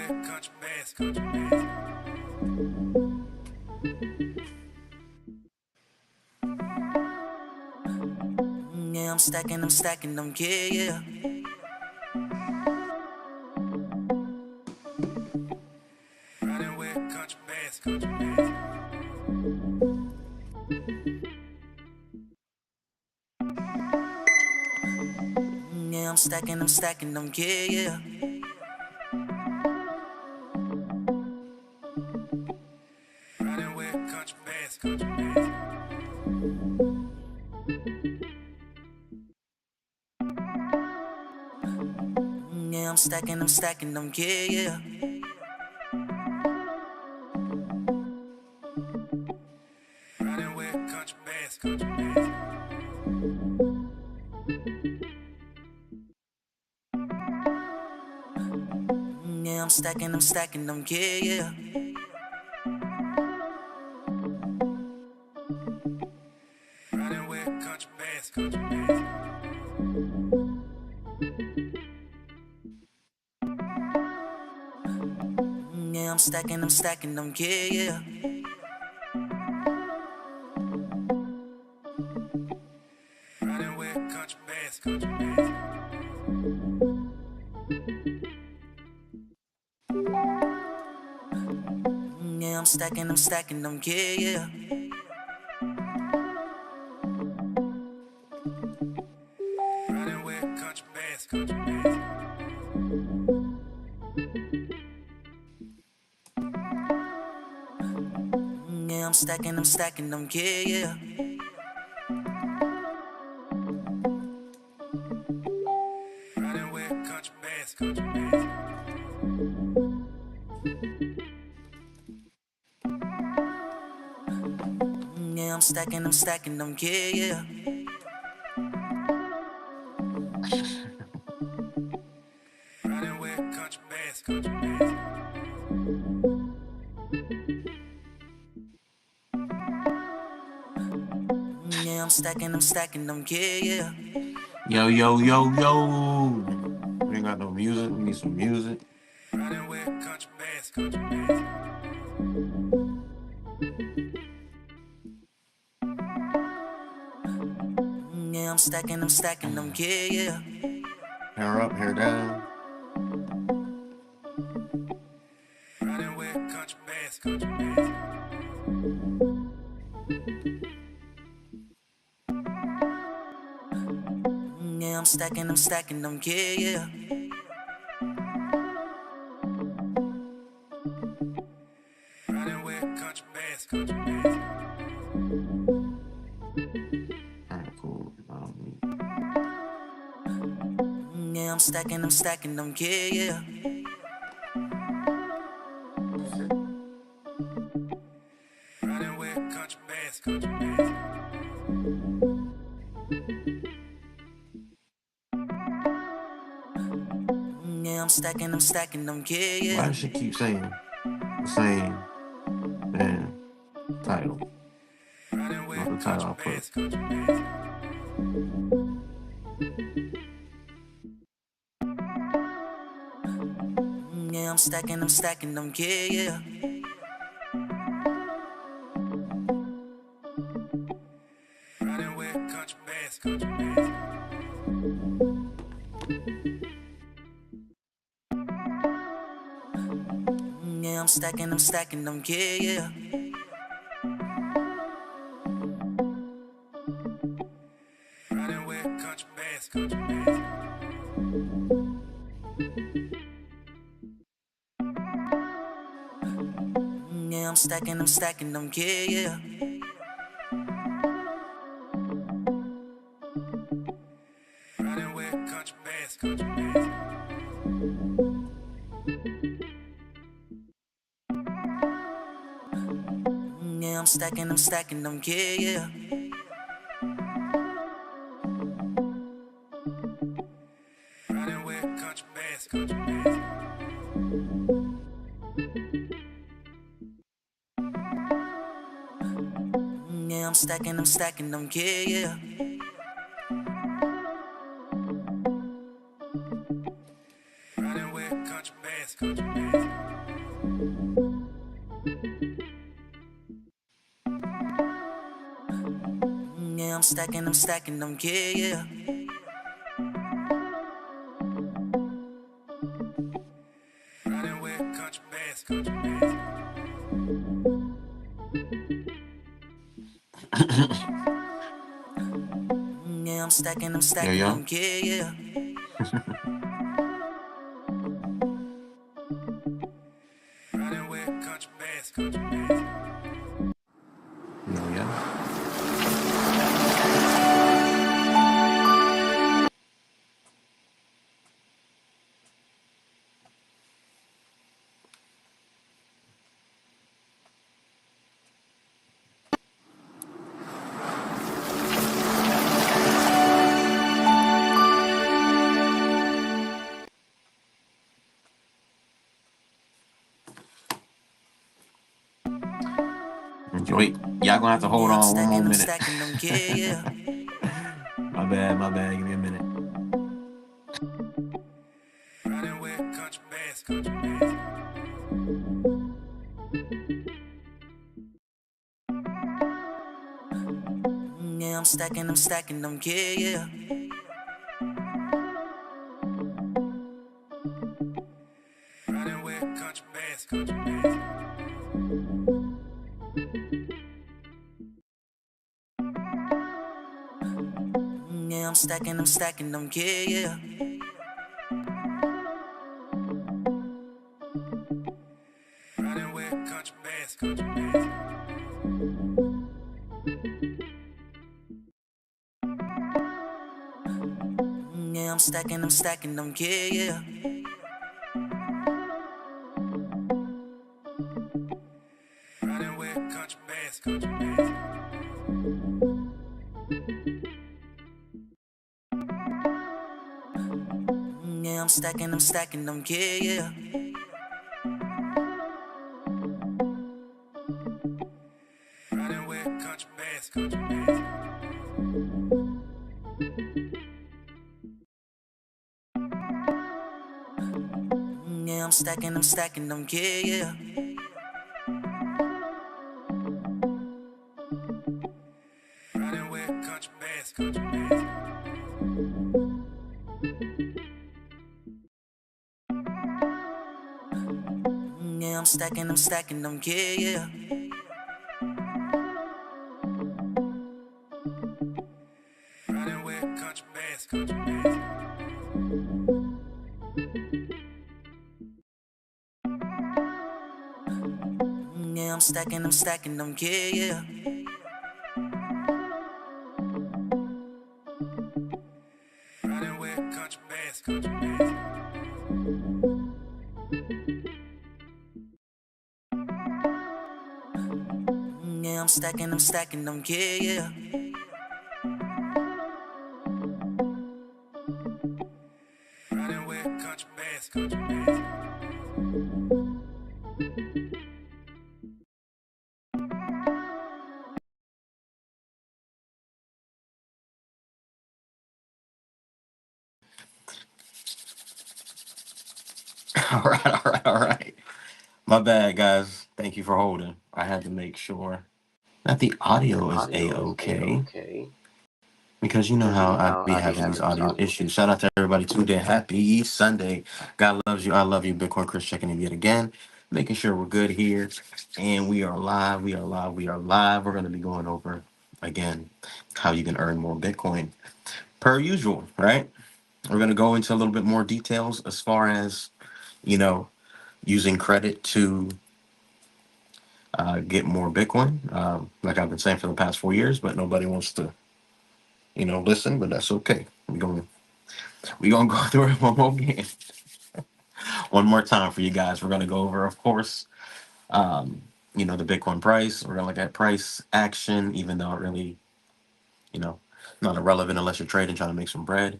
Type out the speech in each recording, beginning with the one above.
Yeah, I'm stacking them, yeah, yeah. Running with country bass, country bass. Yeah, I'm stacking them, yeah, yeah. Running with country bass, country bass. Yeah, I'm stacking them, yeah, yeah. Running with country bass, country bass. Yeah, I'm stacking them, yeah, yeah. Running with country bass, country bass. Yeah, I'm stacking them, yeah, yeah. Running with country bass, country bass. Yeah, I'm stacking them, yeah, yeah. Running with country bass, country bass. Yeah, I'm stacking them, yeah, yeah. Running with country bass, country bass. Yeah, I'm stacking them, yeah, yeah. Running with country bass, country bass. Yeah, I'm stacking them, yeah, yeah. Yo, yo, yo, yo. We ain't got no music. We need some music. Running with country bass, country bass. Yeah, I'm stacking them, yeah, yeah. Hair up, hair down. Running with country bass, country bass. Yeah, I'm stacking them, yeah, yeah. Running with country bass, country bass. Alright, cool. Yeah, I'm stacking them, yeah, yeah. Running with country bass, country bass. Yeah, I'm stacking them, yeah, Why yeah. does she keep saying the same damn title? Running with Not the title country I put. bass, country bass. Yeah, I'm stacking them, yeah, yeah. Running with country bass, country bass. Yeah, I'm stacking them, yeah, yeah. Running with country bass, country bass. Yeah, I'm stacking them, yeah, yeah. Running with country bass, country bass. Yeah, I'm stacking them, yeah, yeah. Running with country bass, country bass. Yeah, I'm stacking them, yeah, yeah. Running with country bass, country bass. I'm stacking them, yeah, yeah. Riding with country bass, country bass. Yeah, I'm Yo, stacking yo. them, yeah, yeah. Riding with country bass, country bass. Yo, yo. Wait, y'all gonna have to hold Yeah, on one more I'm minute. stacking them, yeah, yeah. My bad, my bad. Give me a minute. Riding with country bass, country bass. Yeah, I'm stacking them, yeah, yeah. Riding with country bass, country bass. Yeah, I'm stacking them, yeah, yeah. Riding with country bass, country bass. Yeah, I'm stacking them, yeah, yeah. Riding with country bass, country bass. Yeah, I'm stacking them, yeah, yeah. Riding with country bass, country bass. Yeah, I'm stacking them, yeah, yeah. Riding with country bass, country bass. Yeah, I'm stacking them, yeah, yeah. Riding with country bass, country bass. Yeah, I'm stacking them, yeah, yeah. Riding with country bass, country bass. Yeah, I'm stacking them, yeah, yeah. Riding with country bass, country bass. All right, all right, all right. My bad, guys. Thank you for holding. I had to make sure that the audio is a-okay because you know how I be having these audio issues. Shout out to everybody tuned in. Happy Sunday. God loves you. I love you. Bitcoin Chris checking in yet again, making sure we're good here. And we are live. We are live. We are live. We're going to be going over again how you can earn more Bitcoin per usual, right? We're going to go into a little bit more details as far as, you know, using credit to get more Bitcoin, like I've been saying for the past 4 years, but nobody wants to, listen. But that's okay. We gonna go through it one more again, one more time for you guys. We're gonna go over, of course, the Bitcoin price. We're gonna look at price action, even though it really, you know, not irrelevant unless you're trading, trying to make some bread.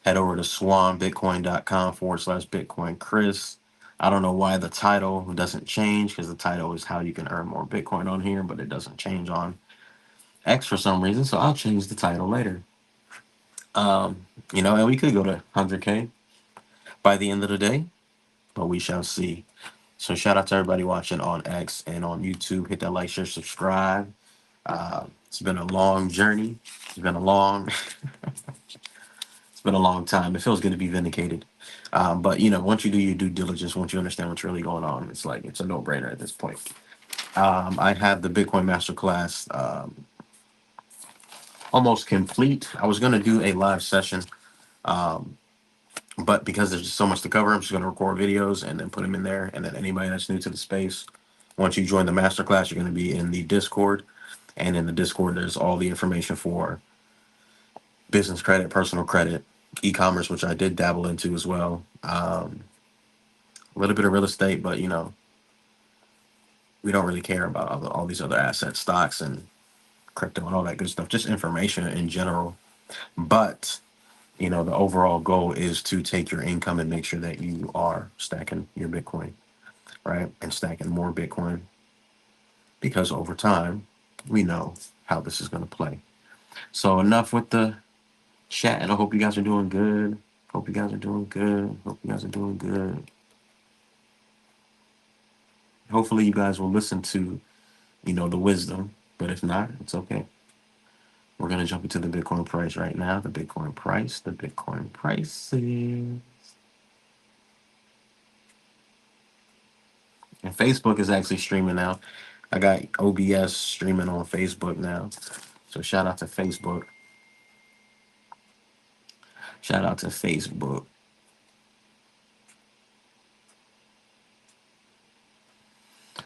Head over to swanbitcoin.com/Bitcoin Chris. I don't know why the title doesn't change because the title is how you can earn more Bitcoin on here, but it doesn't change on X for some reason, so I'll change the title later. And we could go to 100K by the end of the day, but we shall see. So shout out to everybody watching on X and on YouTube. Hit that like, share, subscribe. It's been a long journey. It's been a long, it's been a long time. It feels good to be vindicated. But you know, once you do your due diligence, once you understand what's really going on, it's like it's a no-brainer at this point. I had the Bitcoin Masterclass almost complete. I was gonna do a live session, but because there's just so much to cover, I'm just gonna record videos and then put them in there. And then anybody that's new to the space, once you join the masterclass, you're gonna be in the Discord, and in the Discord, there's all the information for business credit, personal credit, e-commerce, which I did dabble into as well. A little bit of real estate, but you know, we don't really care about all these other assets, stocks, and crypto and all that good stuff. Just information in general. But you know, the overall goal is to take your income and make sure that you are stacking your Bitcoin, right, and stacking more Bitcoin because over time, we know how this is going to play. So enough with the chat, and I hope you guys are doing good. Hope you guys are doing good. Hope you guys are doing good. Hopefully, you guys will listen to, you know, the wisdom. But if not, it's okay. We're gonna jump into the Bitcoin price right now. The Bitcoin price. The Bitcoin pricing. And Facebook is actually streaming now. I got OBS streaming on Facebook now. So shout out to Facebook. Shout out to Facebook.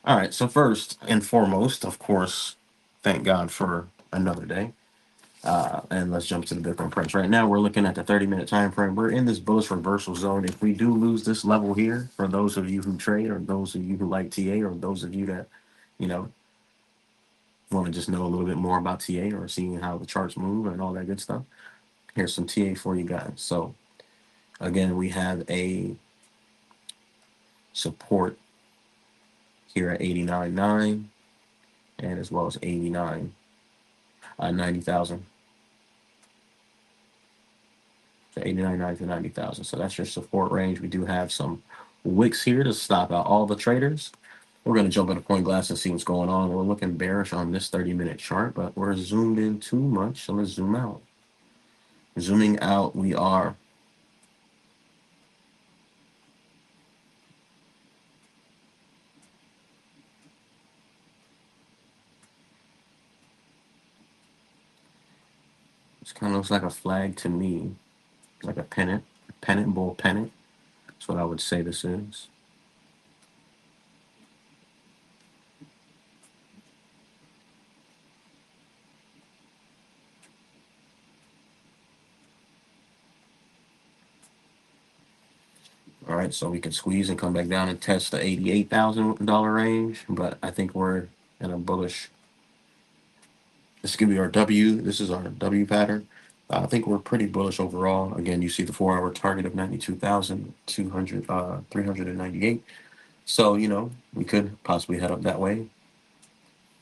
All right. So first and foremost, of course, thank God for another day. And let's jump to the Bitcoin price. Right now, we're looking at the 30-minute time frame. We're in this bullish reversal zone. If we do lose this level here, for those of you who trade, or those of you who like TA, or those of you that, you know, want to just know a little bit more about TA or seeing how the charts move and all that good stuff, here's some TA for you guys. So again, we have a support here at 89.9 and as well as 89, 90,000. So 89.9 to 90,000. So that's your support range. We do have some wicks here to stop out all the traders. We're going to jump into Coin Glass and see what's going on. We're looking bearish on this 30-minute chart, but we're zoomed in too much. So let's zoom out. Zooming out, we are This kind of looks like a flag to me, like a pennant, bull pennant. That's what I would say this is. All right, so we can squeeze and come back down and test the $88,000 range, but I think we're in a bullish. This could be our W. This is our W pattern. I think we're pretty bullish overall. Again, you see the 4-hour target of 92,200, 398. So, you know, we could possibly head up that way,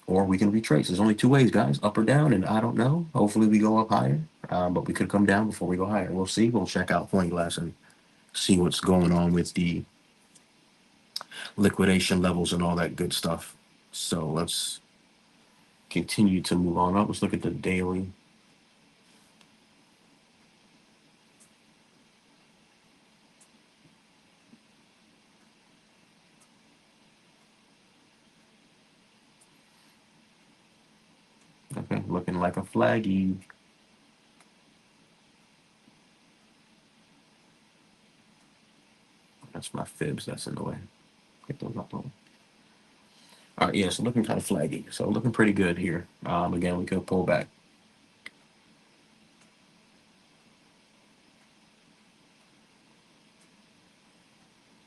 or we can retrace. There's only two ways, guys, up or down, and I don't know. Hopefully we go up higher, but we could come down before we go higher. We'll see. We'll check out Point Glass and see what's going on with the liquidation levels and all that good stuff. So let's continue to move on up. Let's look at the daily. Okay, looking like a flaggy. That's my fibs that's in the way. Get those up on. All right, yeah, so looking kind of flaggy. So looking pretty good here. Again, we could pull back.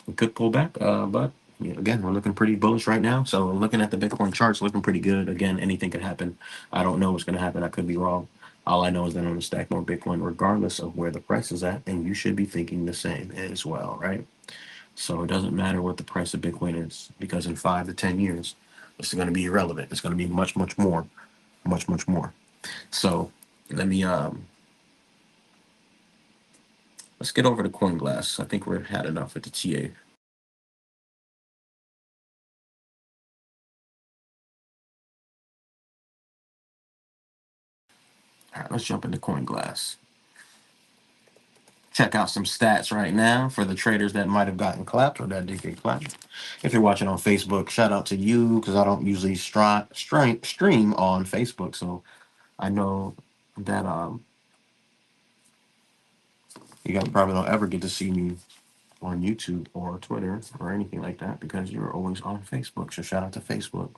We could pull back, but yeah, again, we're looking pretty bullish right now. So looking at the Bitcoin charts, looking pretty good. Again, anything could happen. I don't know what's going to happen. I could be wrong. All I know is that I'm going to stack more Bitcoin regardless of where the price is at, and you should be thinking the same as well, right? So it doesn't matter what the price of Bitcoin is, because in 5 to 10 years, it's going to be irrelevant. It's going to be much, much more, much, much more. So let me let's get over to CoinGlass. I think we've had enough with the TA. All right, let's jump into CoinGlass. Check out some stats right now for the traders that might have gotten clapped or that did get clapped. If you're watching on Facebook, shout out to you because I don't usually stream on Facebook, so I know that you guys probably don't ever get to see me on YouTube or Twitter or anything like that because you're always on Facebook. So shout out to Facebook.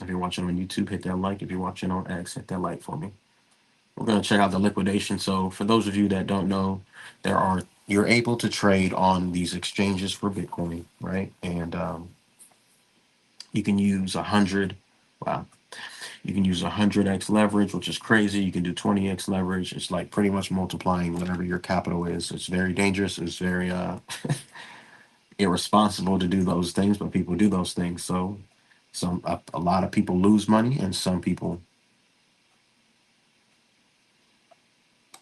If you're watching on YouTube, hit that like. If you're watching on X, hit that like for me. We're going to check out the liquidation. So for those of you that don't know, you're able to trade on these exchanges for Bitcoin, right? And you can use 100. Wow. You can use 100x leverage, which is crazy. You can do 20x leverage. It's like pretty much multiplying whatever your capital is. It's very dangerous. It's very irresponsible to do those things, but people do those things. So a lot of people lose money, and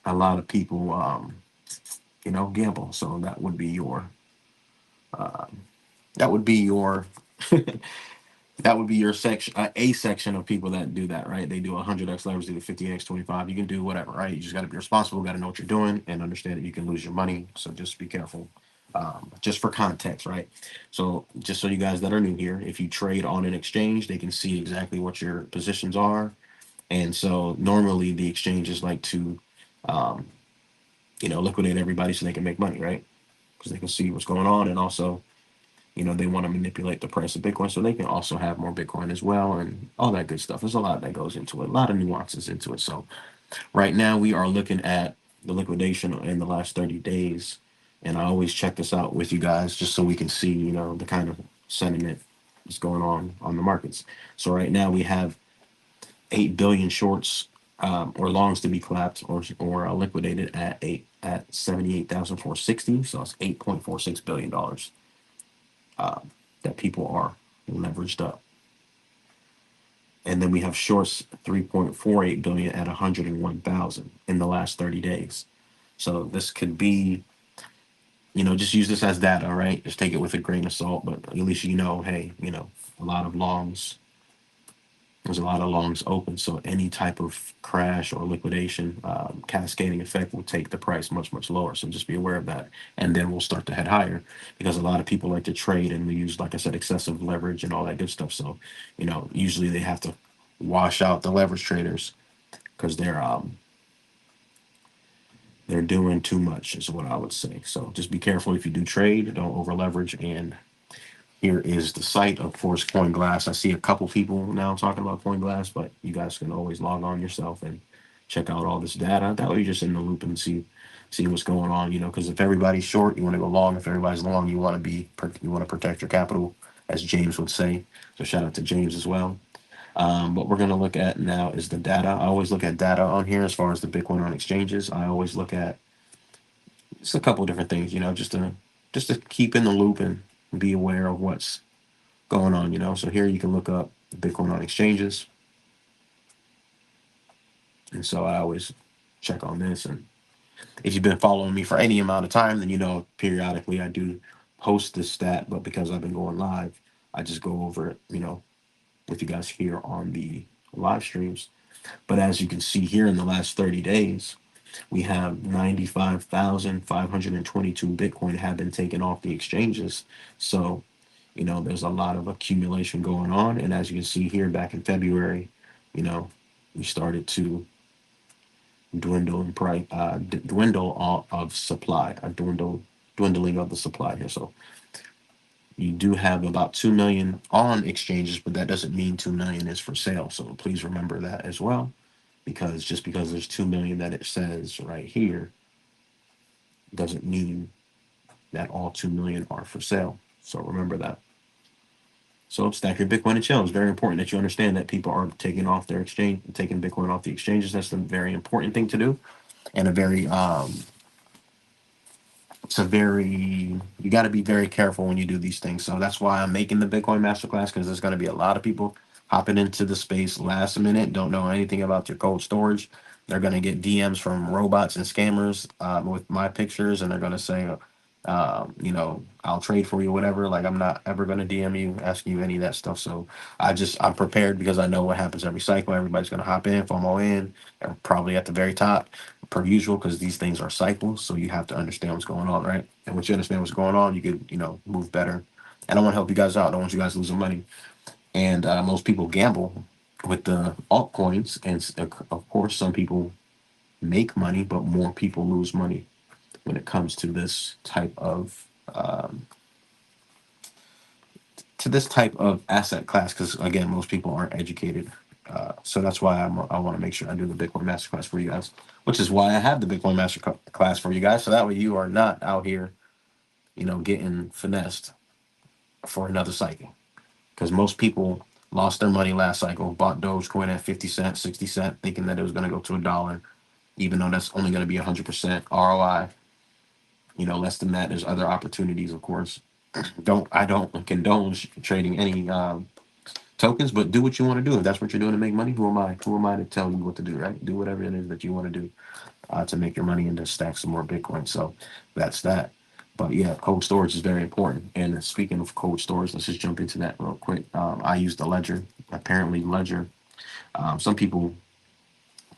a lot of people gamble. So that would be your that would be your section, a section of people that do that, right? They do 100x leverage, do the 50x, 25. You can do whatever, right? You just got to be responsible, got to know what you're doing, and understand that you can lose your money. So just be careful. Just for context, right? So just so you guys that are new here, if you trade on an exchange, they can see exactly what your positions are. And so normally the exchanges like to, um, liquidate everybody so they can make money, right? Because they can see what's going on, and also they want to manipulate the price of Bitcoin so they can also have more Bitcoin as well and all that good stuff. There's a lot that goes into it, a lot of nuances into it. So right now we are looking at the liquidation in the last 30 days. And I always check this out with you guys just so we can see, the kind of sentiment that's going on the markets. So right now we have 8 billion shorts or longs to be clapped or liquidated at 78,460. So it's $8.46 billion that people are leveraged up. And then we have shorts 3.48 billion at 101,000 in the last 30 days. So this could be, just use this as data, right? Just take it with a grain of salt, but at least hey, a lot of longs there's a lot of longs open, so any type of crash or liquidation, cascading effect will take the price much, much lower. So just be aware of that. And then we'll start to head higher because a lot of people like to trade and we use, like I said, excessive leverage and all that good stuff. So, usually they have to wash out the leverage traders because they're doing too much is what I would say. So just be careful if you do trade, don't over leverage. And here is the site of course CoinGlass. I see a couple people now talking about CoinGlass, but you guys can always log on yourself and check out all this data. That way you're just in the loop and see what's going on. Because if everybody's short, you want to go long. If everybody's long, you want to protect your capital, as James would say. So shout out to James as well. What we're going to look at now is the data. I always look at data on here as far as the Bitcoin on exchanges. I always look at just a couple different things, just to keep in the loop and be aware of what's going on. So here you can look up Bitcoin on exchanges. And so I always check on this. And if you've been following me for any amount of time, then periodically I do post this stat, but because I've been going live, I just go over it, with you guys here on the live streams. But as you can see here in the last 30 days, we have 95,522 Bitcoin have been taken off the exchanges. So, there's a lot of accumulation going on. And as you can see here back in February, you know, we started to dwindle in price, dwindle of supply, dwindling of the supply here. So you do have about 2 million on exchanges, but that doesn't mean 2 million is for sale. So please remember that as well, because just because there's 2 million that it says right here doesn't mean that all 2 million are for sale. So remember that. So stack your Bitcoin and chill. It's very important that you understand that people are taking Bitcoin off the exchanges. That's a very important thing to do, and you got to be very careful when you do these things. So that's why I'm making the Bitcoin masterclass, because there's going to be a lot of people hopping into the space last minute, don't know anything about your cold storage. They're going to get DMs from robots and scammers with my pictures, and they're going to say, I'll trade for you, whatever. Like, I'm not ever gonna DM you asking you any of that stuff. So I'm prepared because I know what happens every cycle. Everybody's gonna hop in, FOMO in, and probably at the very top, per usual, because these things are cycles. So you have to understand what's going on, right? And once you understand what's going on, you could, move better. And I want to help you guys out. I don't want you guys losing money. And most people gamble with the altcoins, and of course, some people make money, but more people lose money when it comes to this type of asset class, because again, most people aren't educated. So that's why I want to make sure I do the Bitcoin Masterclass for you guys, which is why I have the Bitcoin Masterclass for you guys. So that way you are not out here, getting finessed for another cycle. Because most people lost their money last cycle, bought Dogecoin at 50 cents, 60 cents, thinking that it was going to go to $1, even though that's only going to be 100% ROI. Less than that, there's other opportunities, of course. I don't condone trading any tokens, but do what you want to do. If that's what you're doing to make money, who am I? Who am I to tell you what to do, right? Do whatever it is that you want to do to make your money and to stack some more Bitcoin. So that's that. But yeah, cold storage is very important. And speaking of cold storage, let's just jump into that real quick. I use the Ledger. Apparently, Ledger. Some people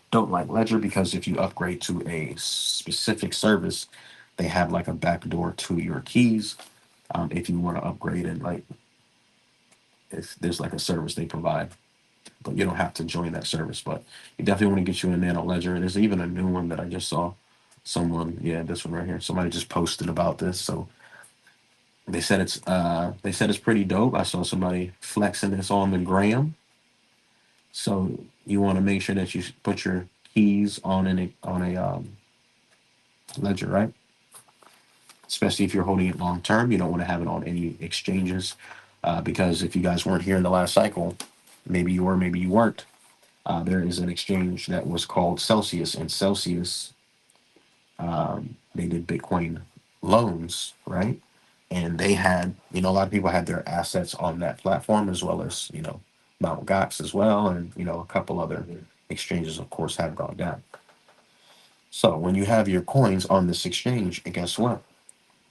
don't like Ledger because if you upgrade to a specific service, they have like a backdoor to your keys. If you want to upgrade and like if there's like a service they provide, but you don't have to join that service. But you definitely want to get you a Nano Ledger. There's even a new one that I just saw. Yeah, this one right here. Somebody just posted about this, so they said it's pretty dope. I saw somebody flexing this on the gram. So you want to make sure that you put your keys on a ledger, right? Especially if you're holding it long term, you don't want to have it on any exchanges, because if you guys weren't here in the last cycle, maybe you were, maybe you weren't. There is an exchange that was called Celsius, and Celsius, they did Bitcoin loans, right? And they had, a lot of people had their assets on that platform, as well as, Mt. Gox as well, and, a couple other exchanges, of course, have gone down. So when you have your coins on this exchange, and guess what?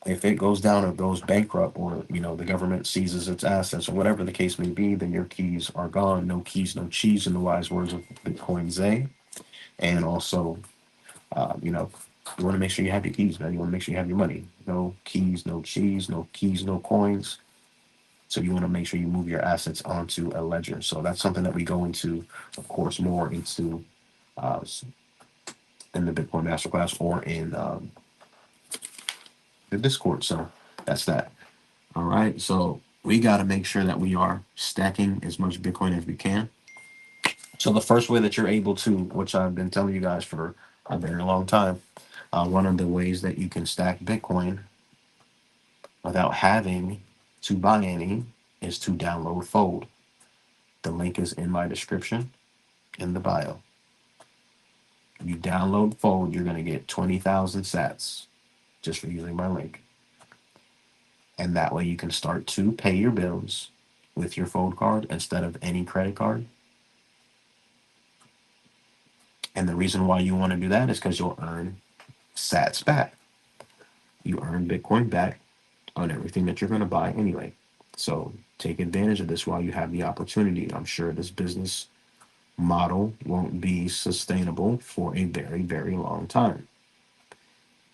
If it goes down or goes bankrupt, or, the government seizes its assets, or whatever the case may be, then your keys are gone. No keys, no cheese, in the wise words of Bitcoin Zay. And also, you know, you want to make sure you have your keys, man. You want to make sure you have your money. No keys, no cheese, no keys, no coins. So you want to make sure you move your assets onto a ledger. So that's something that we go into, of course, more into uh, in the Bitcoin Masterclass or in the Discord. So that's that. All right. So we got to make sure that we are stacking as much Bitcoin as we can. So the first way that you're able to, which I've been telling you guys for a very long time, one of the ways that you can stack Bitcoin without having to buy any is to download Fold. The link is in my description in the bio. You download Fold, you're going to get 20,000 sats just for using my link. And that way you can start to pay your bills with your Fold card instead of any credit card. And the reason why you want to do that is because you'll earn sats back. You earn Bitcoin back on everything that you're going to buy anyway. So take advantage of this while you have the opportunity. I'm sure this business model won't be sustainable for a very, very long time.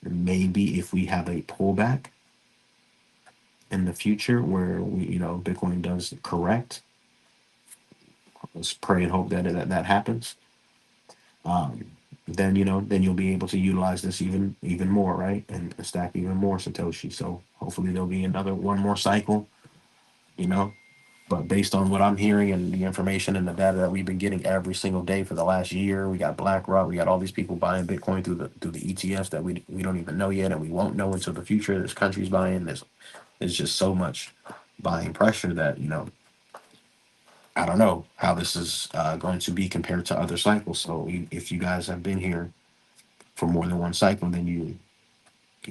Maybe if we have a pullback in the future where Bitcoin does correct, let's pray and hope that happens. Um, then you'll be able to utilize this even more, right? And stack even more Satoshi. So hopefully there'll be another one more cycle, you know. But based on what I'm hearing and the information and the data that we've been getting every single day for the last year, we got BlackRock, we got all these people buying Bitcoin through the ETFs that we don't even know yet, and we won't know until the future. There's countries buying. There's just so much buying pressure that I don't know how this is going to be compared to other cycles. So if you guys have been here for more than one cycle, then you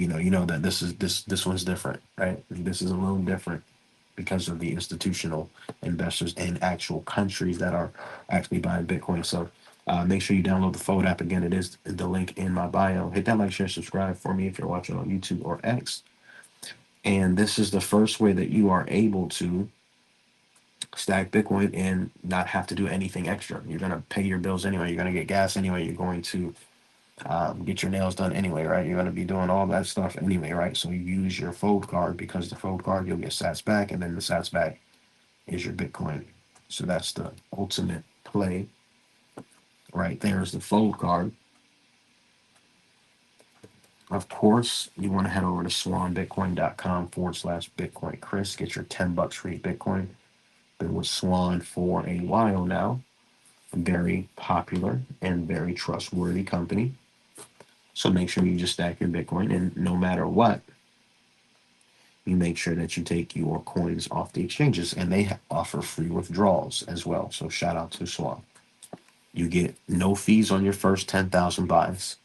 know that this one's different, right? This is a little different because of the institutional investors and actual countries that are actually buying Bitcoin. So make sure you download the Fold app. Again, it is the link in my bio. Hit that like, share, subscribe for me if you're watching on YouTube or X. And this is the first way that you are able to stack Bitcoin and not have to do anything extra. You're going to pay your bills anyway. You're going to get gas anyway. You're going to get your nails done anyway, right? You're going to be doing all that stuff anyway, right? So you use your fold card, because the fold card, you'll get sats back, and then the sats back is your Bitcoin. So that's the ultimate play right there, is the fold card. Of course, you want to head over to swanbitcoin.com/Bitcoin Chris. Get your $10 free Bitcoin. Been with Swan for a while now. Very popular and very trustworthy company. So make sure you just stack your Bitcoin, and no matter what, you make sure that you take your coins off the exchanges, and they offer free withdrawals as well. So shout out to Swan. You get no fees on your first 10,000 buys.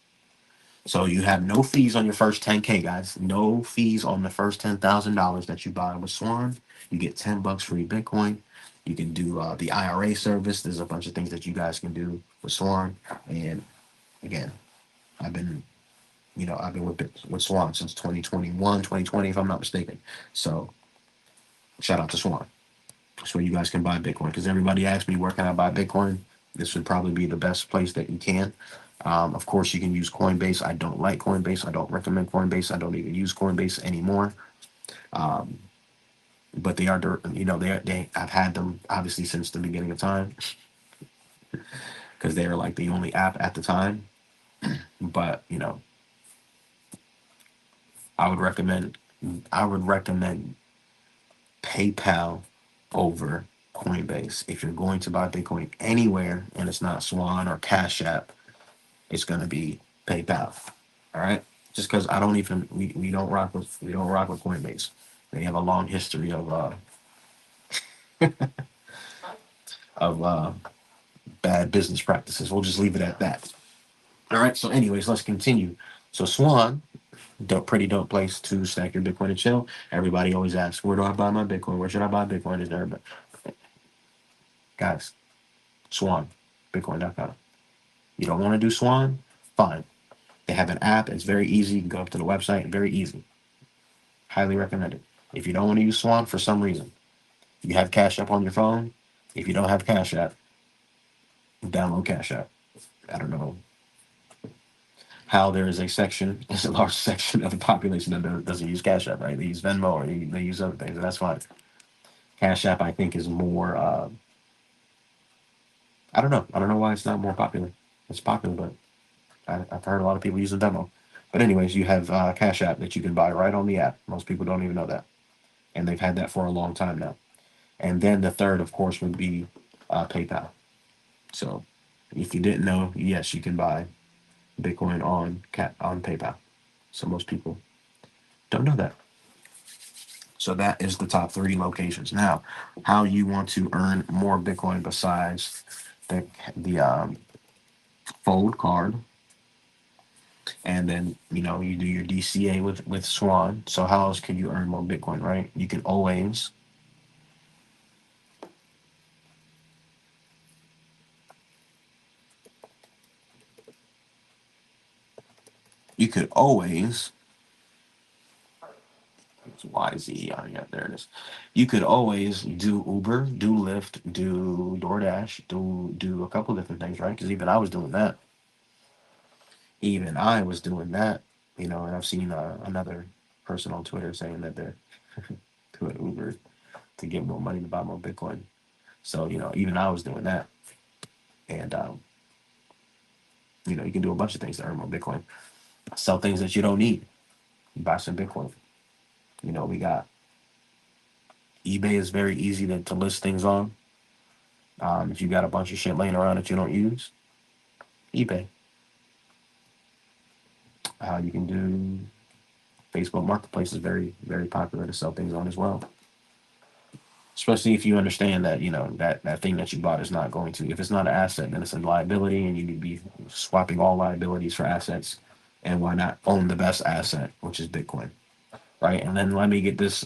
So you have no fees on your first 10K, guys. No fees on the first $10,000 that you buy with Swan. You get $10 free Bitcoin. You can do the IRA service. There's a bunch of things that you guys can do with Swan. And again, I've been, I've been with Swan since 2021, 2020, if I'm not mistaken. So shout out to Swan. That's where you guys can buy Bitcoin. Because everybody asks me, where can I buy Bitcoin? This would probably be the best place that you can. Of course, you can use Coinbase. I don't like Coinbase. I don't recommend Coinbase. I don't even use Coinbase anymore. Um, but they are, I've had them obviously since the beginning of time, because they were like the only app at the time. But I would recommend, I would recommend PayPal over Coinbase. If you're going to buy Bitcoin anywhere and it's not Swan or Cash App, it's going to be PayPal. All right. Just because I don't even, we don't rock with Coinbase. They have a long history of bad business practices. We'll just leave it at that. All right. So, anyways, let's continue. So, Swan, pretty dope place to stack your Bitcoin and chill. Everybody always asks, where do I buy my Bitcoin? Where should I buy Bitcoin? Is there, guys? Swan, Bitcoin.com. You don't want to do Swan? Fine. They have an app. It's very easy. You can go up to the website. Very easy. Highly recommended. If you don't want to use Swan for some reason, you have Cash App on your phone. If you don't have Cash App, download Cash App. I don't know how there is a section, it's a large section of the population that doesn't use Cash App, right? They use Venmo, or they use other things, and that's fine. Cash App, I think, is more. I don't know. I don't know why it's not more popular. It's popular, but I've heard a lot of people using Venmo. But anyways, you have Cash App that you can buy right on the app. Most people don't even know that, and they've had that for a long time now. And then the third, of course, would be PayPal. So if you didn't know, yes, you can buy Bitcoin on PayPal. So most people don't know that. So that is the top three locations. Now, how you want to earn more Bitcoin besides the Fold card, and then you do your DCA with Swan. So how else can you earn more Bitcoin, right? You could always it's YZ. Oh, yeah, there it is. You could always do Uber, do Lyft, do DoorDash, do a couple different things, right? Because even I was doing that. Even I was doing that, and I've seen another person on Twitter saying that they're doing Uber to get more money to buy more Bitcoin. So, even I was doing that. And, you can do a bunch of things to earn more Bitcoin. Sell things that you don't need. Buy some Bitcoin. We got eBay is very easy to list things on. If you got a bunch of shit laying around that you don't use, eBay. You can do Facebook Marketplace is very, very popular to sell things on as well. Especially if you understand that that thing that you bought is not going to, if it's not an asset, then it's a liability, and you need to be swapping all liabilities for assets. And why not own the best asset, which is Bitcoin, right? And then let me get this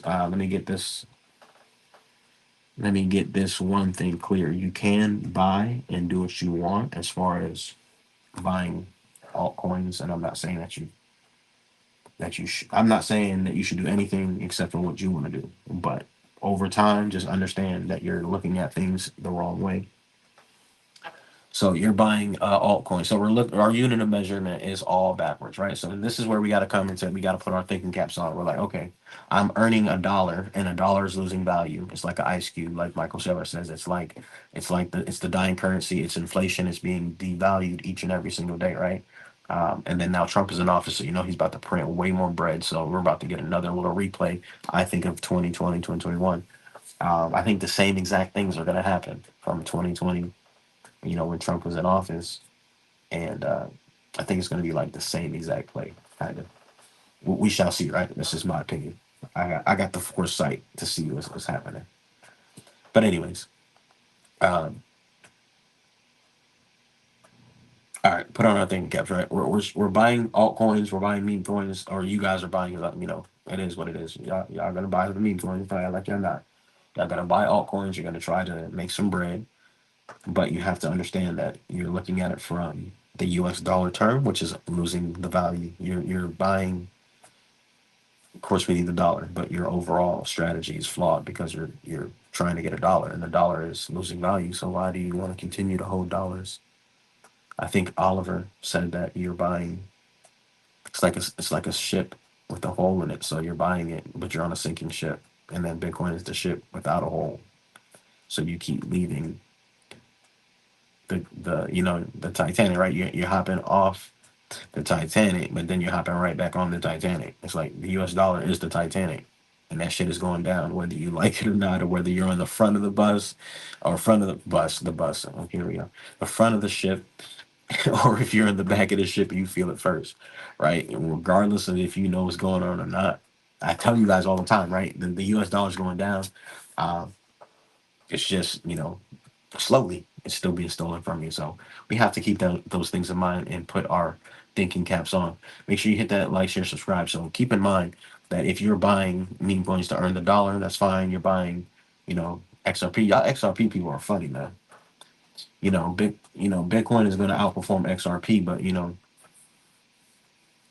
one thing clear. You can buy and do what you want as far as buying altcoins, and I'm not saying that you I'm not saying that you should do anything except for what you want to do, but over time, just understand that you're looking at things the wrong way. So you're buying altcoins. So we're look our unit of measurement is all backwards, right? So this is where we got to come into. We got to put our thinking caps on. We're like, okay, I'm earning a dollar, and a dollar is losing value. It's like an ice cube, like Michael Saylor says. It's the dying currency. It's inflation. It's being devalued each and every single day, right? And then now Trump is in office, so he's about to print way more bread. So we're about to get another little replay, I think, of 2020, 2021. I think the same exact things are going to happen from 2020, when Trump was in office, and I think it's going to be like the same exact play, kind of. We shall see, right? This is my opinion. I got the foresight to see what's happening. But anyways, um, all right, put on our thinking caps, right? We're buying altcoins, we're buying meme coins, or you guys are buying. It is what it is. Y'all gonna buy the meme coins, but like you're not. Y'all gonna buy altcoins. You're gonna try to make some bread, but you have to understand that you're looking at it from the U.S. dollar term, which is losing the value. You're buying. Of course, we need the dollar, but your overall strategy is flawed because you're trying to get a dollar, and the dollar is losing value. So why do you want to continue to hold dollars? I think Oliver said that you're buying. It's like a ship with a hole in it. So you're buying it, but you're on a sinking ship, and then Bitcoin is the ship without a hole. So you keep leaving the Titanic, right? You're hopping off the Titanic, but then you're hopping right back on the Titanic. It's like the U.S. dollar is the Titanic, and that shit is going down, whether you like it or not, or whether you're on the front of the bus, or front of the bus. Oh, here we go, the front of the ship, or if you're in the back of the ship, you feel it first, right? And regardless of if you know what's going on or not, I tell you guys all the time, right? The U.S. dollar is going down. Um, it's just slowly it's still being stolen from you. So we have to keep those things in mind and put our thinking caps on. Make sure you hit that like, share, subscribe. So keep in mind that if you're buying meme coins to earn the dollar, that's fine. You're buying, XRP. Y'all XRP people are funny, man. Bitcoin is going to outperform XRP, but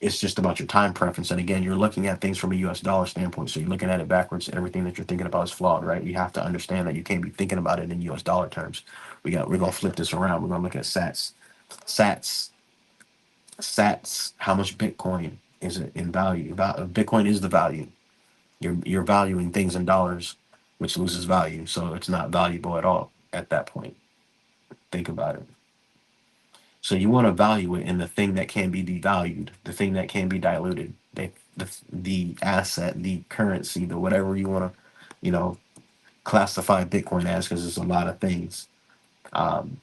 it's just about your time preference. And again, you're looking at things from a US dollar standpoint. So you're looking at it backwards. Everything that you're thinking about is flawed, right? You have to understand that you can't be thinking about it in US dollar terms. We're gonna flip this around. We're gonna look at sats. Sats, sats, how much Bitcoin is it in value? Bitcoin is the value. You're valuing things in dollars, which loses value. So it's not valuable at all at that point. Think about it. So you want to value it in the thing that can be devalued, the thing that can be diluted, the asset, the currency, the whatever you want to, classify Bitcoin as, because there's a lot of things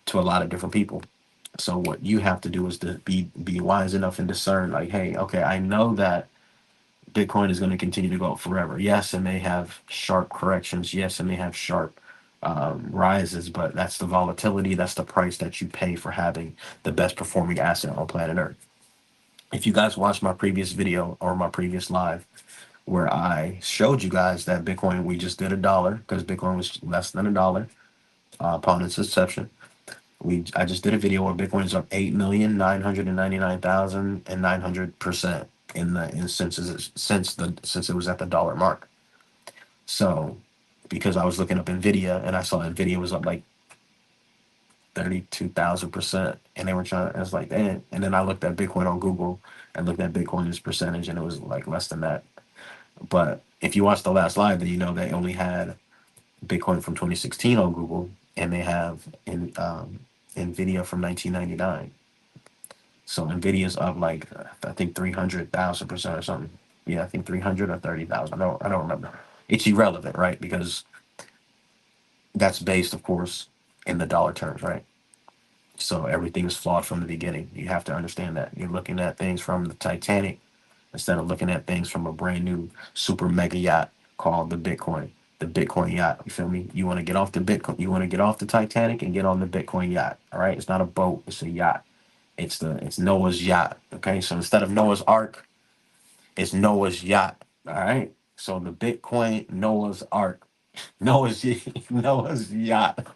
to a lot of different people. So what you have to do is to be wise enough and discern, like, hey, okay, I know that Bitcoin is going to continue to go up forever. Yes, it may have sharp corrections. Yes, it may have sharp rises, but that's the volatility. That's the price that you pay for having the best performing asset on planet Earth. If you guys watched my previous video or my previous live where I showed you guys that Bitcoin, we just did a dollar because Bitcoin was less than a dollar upon its inception. I just did a video where Bitcoin is up 8,999,900% in the in since it was at the dollar mark. So because I was looking up Nvidia and I saw Nvidia was up like 32,000%, and they were trying. I was like, damn. And then I looked at Bitcoin on Google and looked at Bitcoin's percentage, and it was like less than that. But if you watch the last live, then you know they only had Bitcoin from 2016 on Google, and they have Nvidia from 1999. So Nvidia's up like I think 300,000% or something. Yeah, I think 300 or 30,000. I don't remember. It's irrelevant, right? Because that's based, of course, in the dollar terms, right? So everything is flawed from the beginning. You have to understand that. You're looking at things from the Titanic instead of looking at things from a brand new super mega yacht called the Bitcoin. The Bitcoin yacht. You feel me? You want to get off the Bitcoin. You want to get off the Titanic and get on the Bitcoin yacht. All right. It's not a boat. It's a yacht. It's Noah's yacht. Okay. So instead of Noah's Ark, it's Noah's yacht. All right. So the Bitcoin Noah's Ark. Noah's Noah's yacht.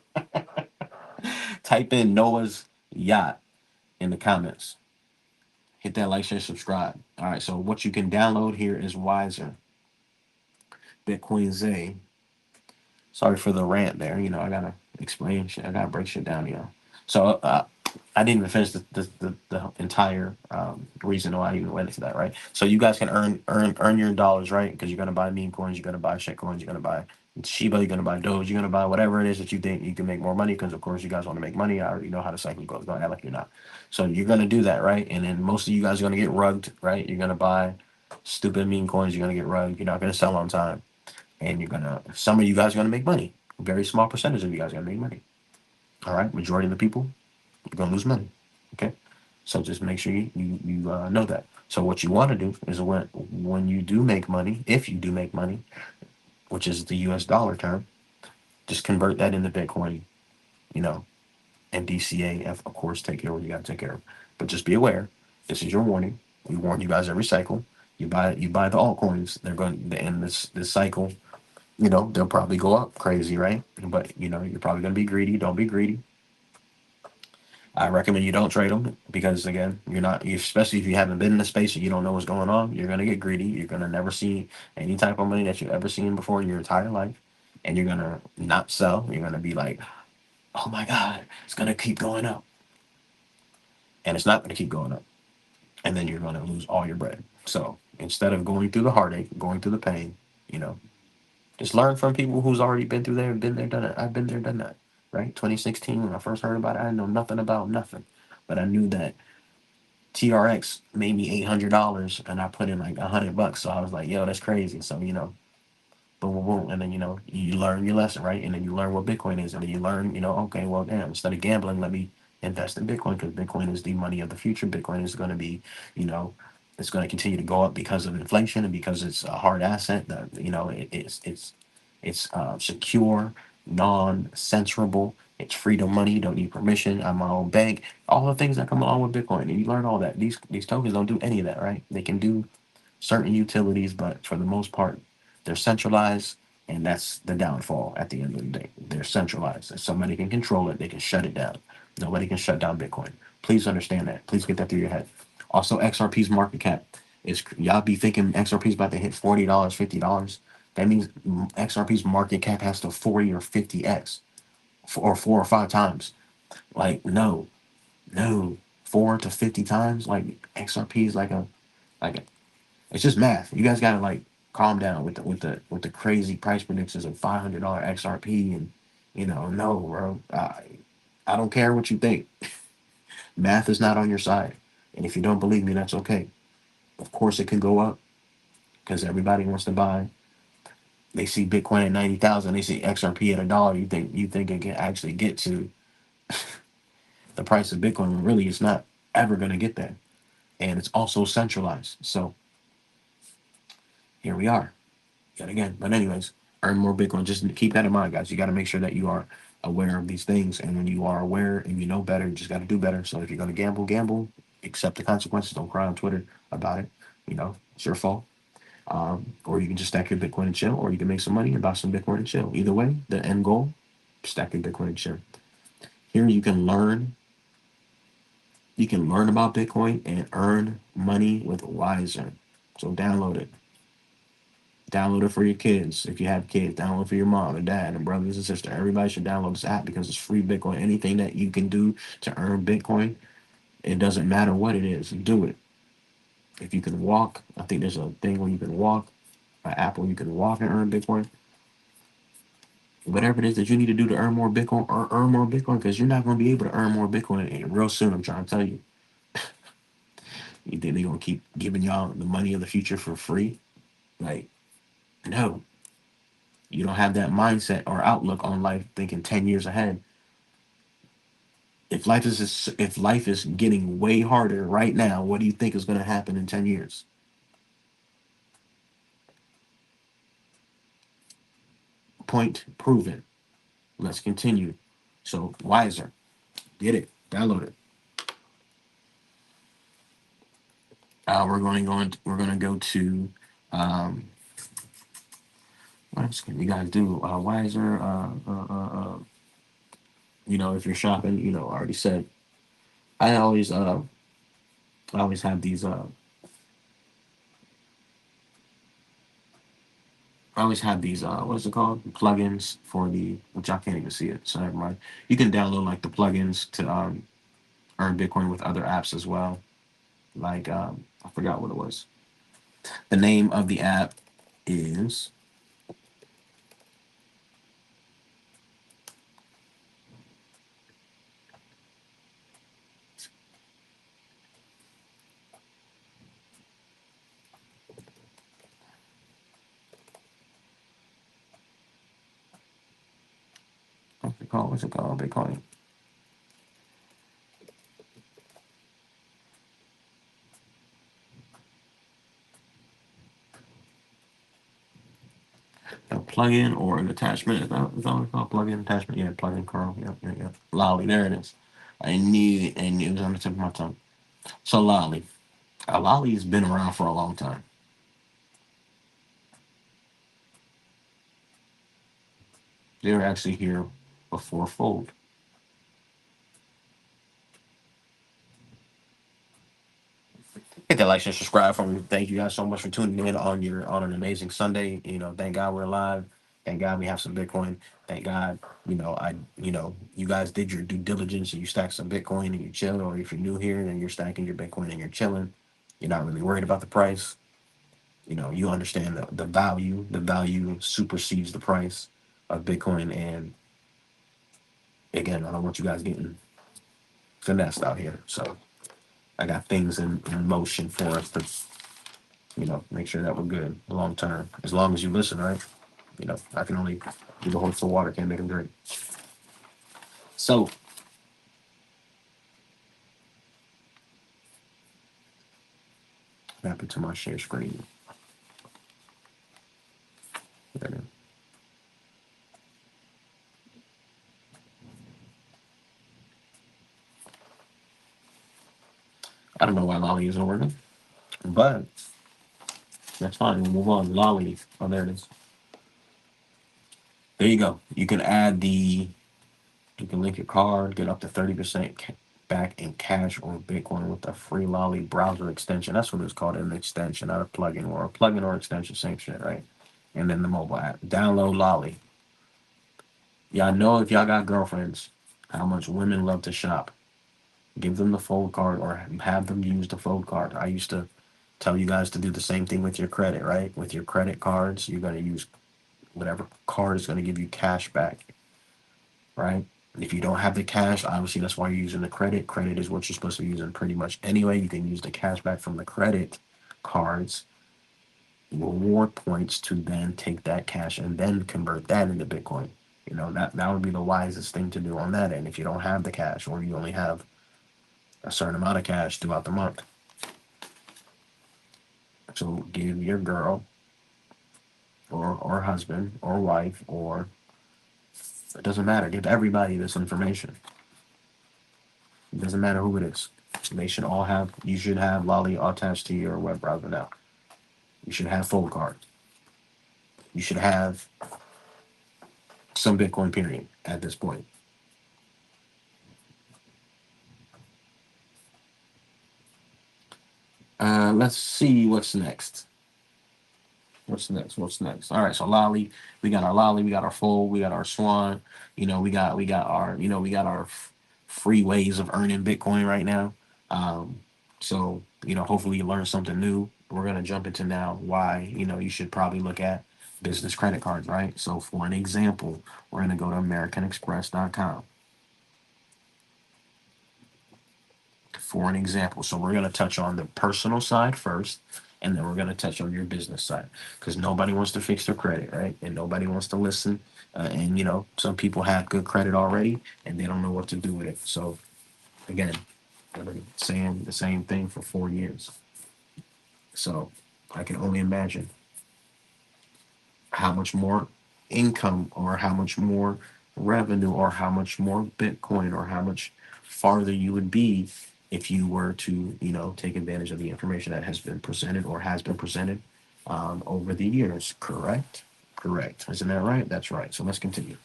Type in Noah's yacht in the comments. Hit that like, share, subscribe. All right. So what you can download here is Wiser, Bitcoin Zay. Sorry for the rant there. I gotta explain shit. I gotta break shit down. So I didn't even finish the entire reason why I even went into that. Right. So you guys can earn your dollars, right? Because you're gonna buy meme coins, you're gonna buy shit coins, you're gonna buy Shiba, you're gonna buy Doge, you're gonna buy whatever it is that you think you can make more money. Because of course you guys want to make money. I already know how the cycle goes. Don't act like you're not. So you're gonna do that, right? And then most of you guys are gonna get rugged, right? You're gonna buy stupid meme coins. You're gonna get rugged. You're not gonna sell on time, and some of you guys are gonna make money. A very small percentage of you guys are gonna make money. All right, majority of the people, you're gonna lose money. Okay, so just make sure you know that. So what you want to do is when you do make money, if you do make money, which is the U.S. dollar term, just convert that into Bitcoin. You know, and DCA, of course, take care of what you got to take care of. But just be aware. This is your warning. We warn you guys every cycle. You buy the altcoins. They're going to end this cycle. They'll probably go up crazy, right? But you're probably going to be greedy. Don't be greedy. I recommend you don't trade them because again, especially if you haven't been in the space and you don't know what's going on, you're gonna get greedy. You're gonna never see any type of money that you've ever seen before in your entire life, and you're gonna not sell. You're gonna be like, "Oh my God, it's gonna keep going up," and it's not gonna keep going up, and then you're gonna lose all your bread. So instead of going through the heartache, going through the pain, you know, just learn from people who's already been through there, been there, done it. I've been there, done that. Right? 2016, when I first heard about it, I didn't know nothing about nothing, but I knew that TRX made me $800 and I put in like $100. So I was like, yo, that's crazy. So, boom, boom, boom. And then, you learn your lesson, right? And then you learn what Bitcoin is. And then you learn, okay, well, damn, instead of gambling, let me invest in Bitcoin because Bitcoin is the money of the future. Bitcoin is going to be, you know, it's going to continue to go up because of inflation and because it's a hard asset that, it's secure, non-censorable. It's freedom money. You don't need permission. I'm my own bank. All the things that come along with Bitcoin, and you learn all that. These tokens don't do any of that, right? They can do certain utilities, but for the most part, they're centralized, and that's the downfall at the end of the day. They're centralized. If somebody can control it, they can shut it down. Nobody can shut down Bitcoin. Please understand that. Please get that through your head. Also, XRP's market cap is y'all be thinking XRP's about to hit $40, $50. That means XRP's market cap has to 40 or 50x or 4 or 5 times. Like no, 4 to 50 times. Like XRP is like it's just math. You guys gotta like calm down with the crazy price predictions of $500 XRP and no, bro. I don't care what you think. Math is not on your side, and if you don't believe me, that's okay. Of course, it can go up because everybody wants to buy. They see Bitcoin at 90,000. They see XRP at $1. You think it can actually get to the price of Bitcoin? When really, it's not ever gonna get there, and it's also centralized. So here we are. Yet again. But anyways, earn more Bitcoin. Just keep that in mind, guys. You got to make sure that you are aware of these things, and when you are aware and you know better, you just got to do better. So if you're gonna gamble, gamble. Accept the consequences. Don't cry on Twitter about it. It's your fault. Or you can just stack your Bitcoin and chill, or you can make some money and buy some Bitcoin and chill. Either way, the end goal: stack your Bitcoin and chill. Here you can learn. You can learn about Bitcoin and earn money with Wiser. So download it. Download it for your kids. If you have kids, download it for your mom and dad and brothers and sisters. Everybody should download this app because it's free Bitcoin. Anything that you can do to earn Bitcoin, it doesn't matter what it is, do it. If you can walk, I think there's a thing where you can walk, an app where you can walk and earn Bitcoin. Whatever it is that you need to do to earn more Bitcoin or earn more Bitcoin, because you're not going to be able to earn more Bitcoin real soon. I'm trying to tell you. You think they're going to keep giving y'all the money of the future for free? Like, no. You don't have that mindset or outlook on life thinking 10 years ahead. If life is getting way harder right now, what do you think is going to happen in 10 years? Point proven. Let's continue. So Wiser, get it, download it. We're going to go to what else can you guys do? Wiser. If you're shopping, I already said. I always I always have these. I always have these. What is it called? Plugins for the, which I can't even see it. So never mind. You can download like the plugins to earn Bitcoin with other apps as well. Like I forgot what it was. The name of the app is. What's it called? What's it called? Bitcoin. A plugin or an attachment. Is that what it's called? Plugin attachment. Yeah, plugin curl. Yep, yep, yep. Lolly. There it is. I knew it, and it was on the tip of my tongue. So Lolly. Lolly has been around for a long time. They were actually here before Fold. Hit that like, share, subscribe for me. Thank you guys so much for tuning in on an amazing Sunday. Thank God we're alive. Thank God we have some Bitcoin. Thank God, you guys did your due diligence and you stacked some Bitcoin and you chill. Or if you're new here and you're stacking your Bitcoin and you're chilling, you're not really worried about the price. You understand the value. The value supersedes the price of Bitcoin. And again, I don't want you guys getting finessed out here. So I got things in motion for us to make sure that we're good long term. As long as you listen, right? I can only do the horse to water, can't make them drink. So, what happened to my share screen? I don't know why Lolly isn't working, but that's fine. We'll move on. Lolly. Oh, there it is. There you go. You can link your card, get up to 30% back in cash or Bitcoin with a free Lolly browser extension. That's what it's called, an extension, not a plugin or extension, same shit, right? And then the mobile app. Download Lolly. Y'all know if y'all got girlfriends, how much women love to shop. Give them the fold card or have them use the fold card. I used to tell you guys to do the same thing with your credit, right? With your credit cards, you're going to use whatever card is going to give you cash back, right? If you don't have the cash, obviously that's why you're using the credit. Credit is what you're supposed to be using pretty much anyway. You can use the cash back from the credit cards, reward points to then take that cash and then convert that into Bitcoin. That would be the wisest thing to do on that end if you don't have the cash or you only have a certain amount of cash throughout the month. So give your girl or husband or wife or it doesn't matter. Give everybody this information. It doesn't matter who it is. They should all have. You should have Lolly attached to your web browser now. You should have Fold Card. You should have some Bitcoin. Period. At this point. Let's see what's next. What's next? What's next? All right, so Lolly, we got our Lolly, we got our Fold, we got our Swan. We got our free ways of earning Bitcoin right now. Um, so hopefully you learned something new. We're gonna jump into now why you should probably look at business credit cards, right? So for an example, we're gonna go to AmericanExpress.com for an example. So we're going to touch on the personal side first, and then we're going to touch on your business side because nobody wants to fix their credit, right? And nobody wants to listen. And some people have good credit already, and they don't know what to do with it. So again, I've been saying the same thing for 4 years. So I can only imagine how much more income or how much more revenue or how much more Bitcoin or how much farther you would be if you were to, take advantage of the information that has been presented over the years. Correct? Correct. Isn't that right? That's right. So let's continue.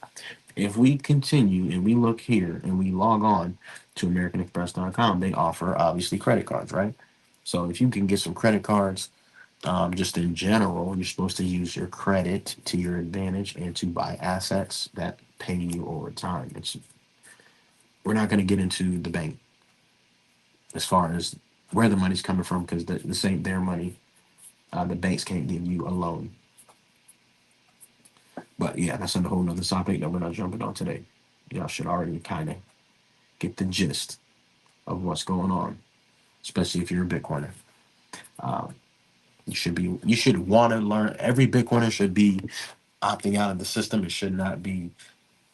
If we continue and we look here and we log on to AmericanExpress.com, they offer obviously credit cards, right? So if you can get some credit cards, just in general, you're supposed to use your credit to your advantage and to buy assets that pay you over time. We're not going to get into the bank as far as where the money's coming from because this ain't their money. The banks can't give you a loan. But yeah, that's a whole nother topic that we're not jumping on today. Y'all should already kind of get the gist of what's going on, especially if you're a Bitcoiner. Um, you should want to learn. Every Bitcoiner should be opting out of the system. It should not be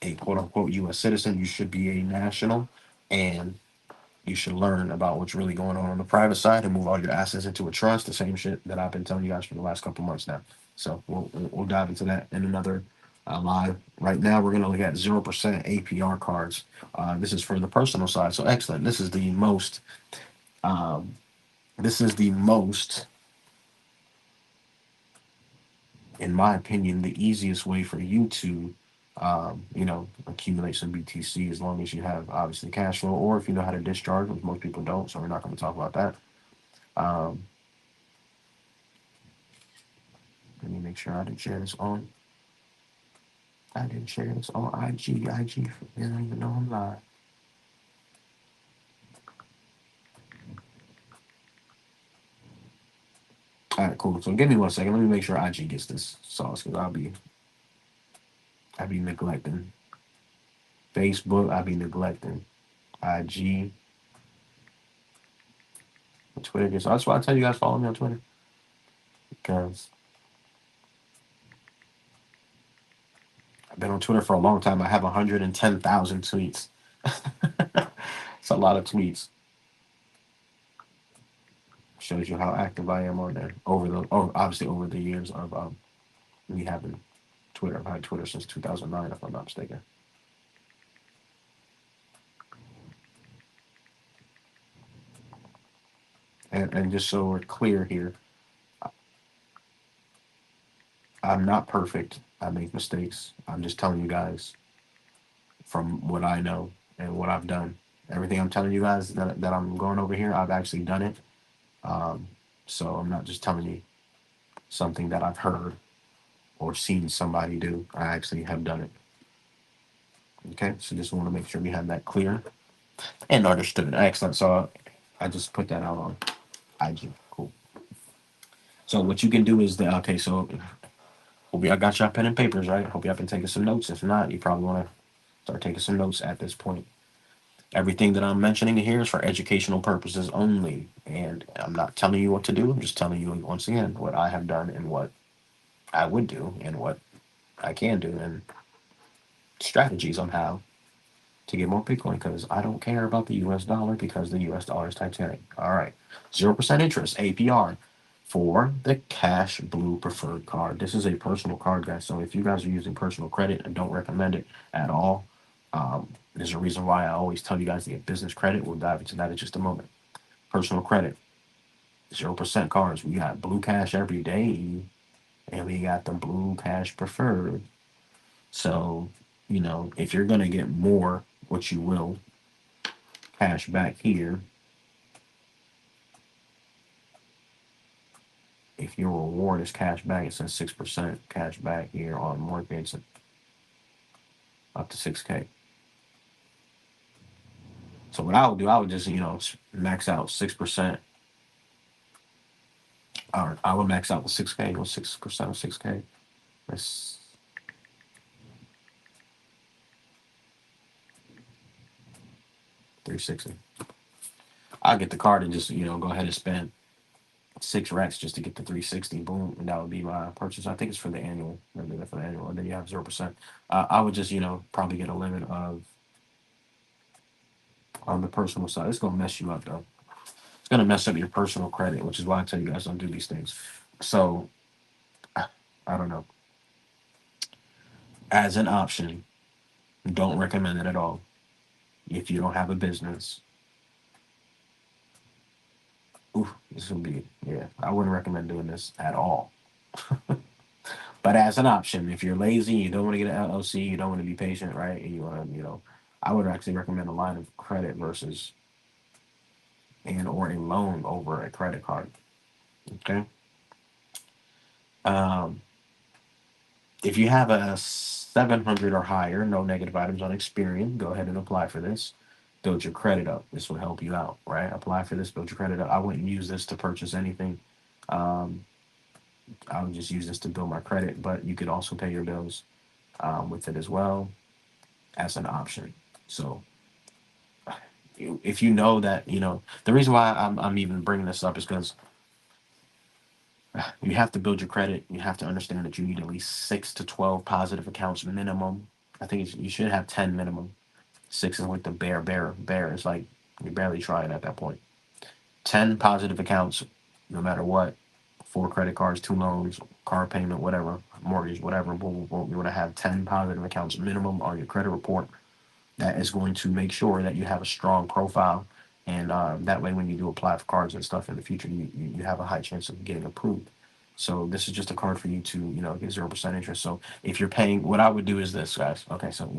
a quote unquote U.S. citizen. You should be a national, and you should learn about what's really going on the private side and move all your assets into a trust. The same shit that I've been telling you guys for the last couple months now. So we'll dive into that in another live. Right now, we're going to look at 0% APR cards. This is for the personal side. So excellent. This is the most. Um, this is the most, in my opinion, the easiest way for you to, accumulate some BTC as long as you have obviously cash flow, or if you know how to discharge, which most people don't. So we're not going to talk about that. Um, Let me make sure I didn't share this on. I didn't share this on IG. IG, you don't even know I'm live. All right, cool. So give me 1 second. Let me make sure IG gets this sauce because I'll be neglecting Facebook. I'll be neglecting IG. Twitter gets. That's why I tell you guys follow me on Twitter because I've been on Twitter for a long time. I have 110,000 tweets. It's a lot of tweets. Shows you how active I am on there obviously over the years of me having Twitter. I've had Twitter since 2009, if I'm not mistaken. And just so we're clear here, I'm not perfect. I make mistakes. I'm just telling you guys from what I know and what I've done. Everything I'm telling you guys that I'm going over here, I've actually done it. Um, so I'm not just telling you something that I've heard or seen somebody do. I actually have done it. Okay, so just want to make sure we have that clear and understood. Excellent. So I just put that out on IG. Cool. So what you can do is okay. So hope y'all got your pen and papers, right? Hope y'all been taking some notes. If not, you probably want to start taking some notes at this point. Everything that I'm mentioning here is for educational purposes only. And I'm not telling you what to do. I'm just telling you, once again, what I have done and what I would do and what I can do and strategies on how to get more Bitcoin because I don't care about the US dollar because the US dollar is Titanic. All right. 0% interest, APR, for the Cash Blue Preferred card. This is a personal card, guys. So if you guys are using personal credit, I don't recommend it at all. There's a reason why I always tell you guys to get business credit. We'll dive into that in just a moment. Personal credit, 0% cards. We got Blue Cash every day, and we got the Blue Cash Preferred. So, if you're going to get more, which you will, cash back here, if your reward is cash back, it says 6% cash back here on mortgage up to 6K. So what I would do, I would just, max out 6%. Or I would max out the 6K, or 6% of 6K. That's 360. I'll get the card and just, go ahead and spend 6 racks just to get the 360. Boom. And that would be my purchase. I think it's for the annual. Maybe that's for the annual. And then you have 0%. I would just, probably get a limit of on the personal side. It's going to mess you up, though. It's going to mess up your personal credit, which is why I tell you guys don't do these things. So, I don't know. As an option, don't recommend it at all. If you don't have a business, oof, this would be, yeah, I wouldn't recommend doing this at all. But as an option, if you're lazy, you don't want to get an LLC, you don't want to be patient, right? And you want to, I would actually recommend a line of credit versus and or a loan over a credit card. Okay. Um, if you have a 700 or higher, no negative items on Experian, go ahead and apply for this. Build your credit up. This will help you out, right? Apply for this, build your credit up. I wouldn't use this to purchase anything. Um, I would just use this to build my credit, but you could also pay your bills with it as well as an option. So if you know that, the reason why I'm even bringing this up is because you have to build your credit. You have to understand that you need at least 6 to 12 positive accounts minimum. I think you should have 10 minimum. Six is like the bare. It's like you're barely trying at that point. 10 positive accounts, no matter what. 4 credit cards, 2 loans, car payment, whatever, mortgage, whatever. Boom, boom, boom. You want to have 10 positive accounts minimum on your credit report. That is going to make sure that you have a strong profile. And that way, when you do apply for cards and stuff in the future, you have a high chance of getting approved. So this is just a card for you to, get 0% interest. So if you're paying, what I would do is this, guys. Okay, so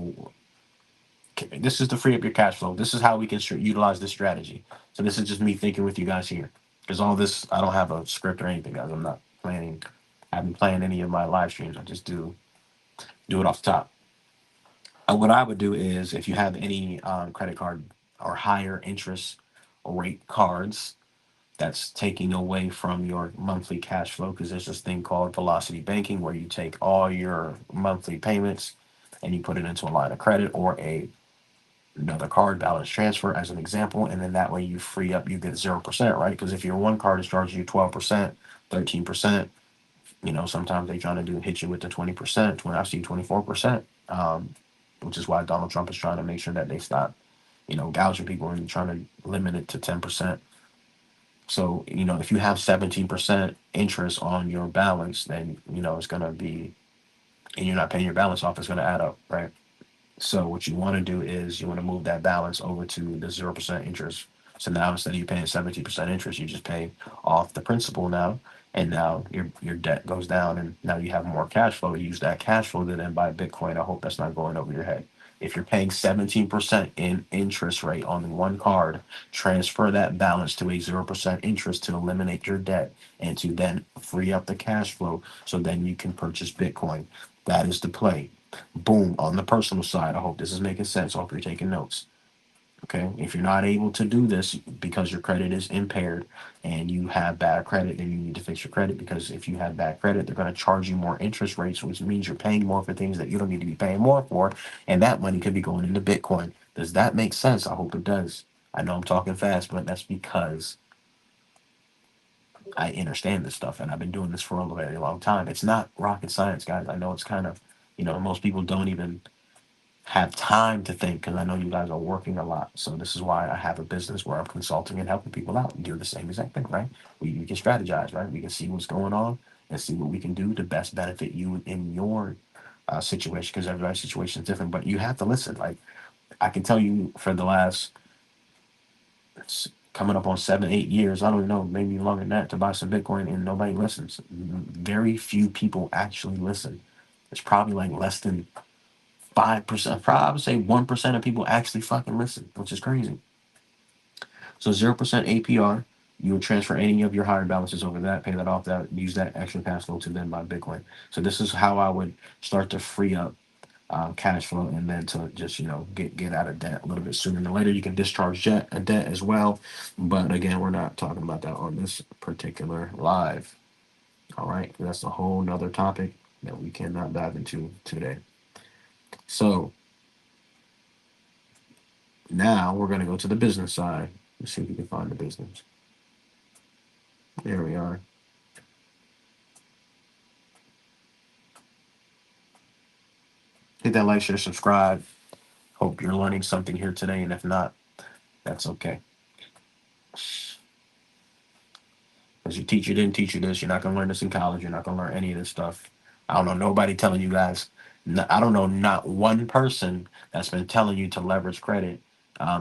this is to free up your cash flow. This is how we can utilize this strategy. So this is just me thinking with you guys here, because all this, I don't have a script or anything, guys. I'm not planning. I haven't planned any of my live streams. I just do it off the top. What I would do is, if you have any credit card or higher interest rate cards, that's taking away from your monthly cash flow, because there's this thing called velocity banking where you take all your monthly payments and you put it into a line of credit or another card balance transfer as an example, and then that way you free up, you get 0%, right? Because if your one card is charging you 12%, 13%, sometimes they trying to hit you with the 20%. I've seen 24%, which is why Donald Trump is trying to make sure that they stop, gouging people and trying to limit it to 10%. So, if you have 17% interest on your balance, then, it's going to be, and you're not paying your balance off, it's going to add up, right? So what you want to do is you want to move that balance over to the 0% interest. So now instead of you paying 17% interest, you just pay off the principal now, and now your debt goes down, and now you have more cash flow. You use that cash flow to then buy Bitcoin. I hope that's not going over your head. If you're paying 17% in interest rate on one card, transfer that balance to a 0% interest to eliminate your debt and to then free up the cash flow so then you can purchase Bitcoin. That is the play. Boom. On the personal side, I hope this is making sense. I hope you're taking notes. Okay. If you're not able to do this because your credit is impaired and you have bad credit, then you need to fix your credit, because if you have bad credit, they're going to charge you more interest rates, which means you're paying more for things that you don't need to be paying more for. And that money could be going into Bitcoin. Does that make sense? I hope it does. I know I'm talking fast, but that's because I understand this stuff and I've been doing this for a very long time. It's not rocket science, guys. I know it's kind of, most people don't even have time to think, because I know you guys are working a lot. So this is why I have a business where I'm consulting and helping people out and do the same exact thing, right? We can strategize, right? We can see what's going on and see what we can do to best benefit you in your situation, because everybody's situation is different. But you have to listen. Like, I can tell you, for the last coming up on 7, 8 years, I don't know, maybe longer than that, to buy some Bitcoin, and nobody listens. Very few people actually listen. It's probably like less than 5%, probably I would say 1% of people actually fucking listen, which is crazy. So 0% APR, you would transfer any of your higher balances over that, pay that off, that use that extra cash flow to then buy Bitcoin. So this is how I would start to free up cash flow, and then to just get out of debt a little bit sooner than later. You can discharge debt as well, but again, we're not talking about that on this particular live. All right, that's a whole nother topic that we cannot dive into today. So now we're going to go to the business side. Let's see if we can find the business. There we are. Hit that like, share, subscribe. Hope you're learning something here today, and if not, that's okay. Because your teacher didn't teach you this. You're not going to learn this in college. You're not going to learn any of this stuff. I don't know nobody telling you guys. I don't know not one person that's been telling you to leverage credit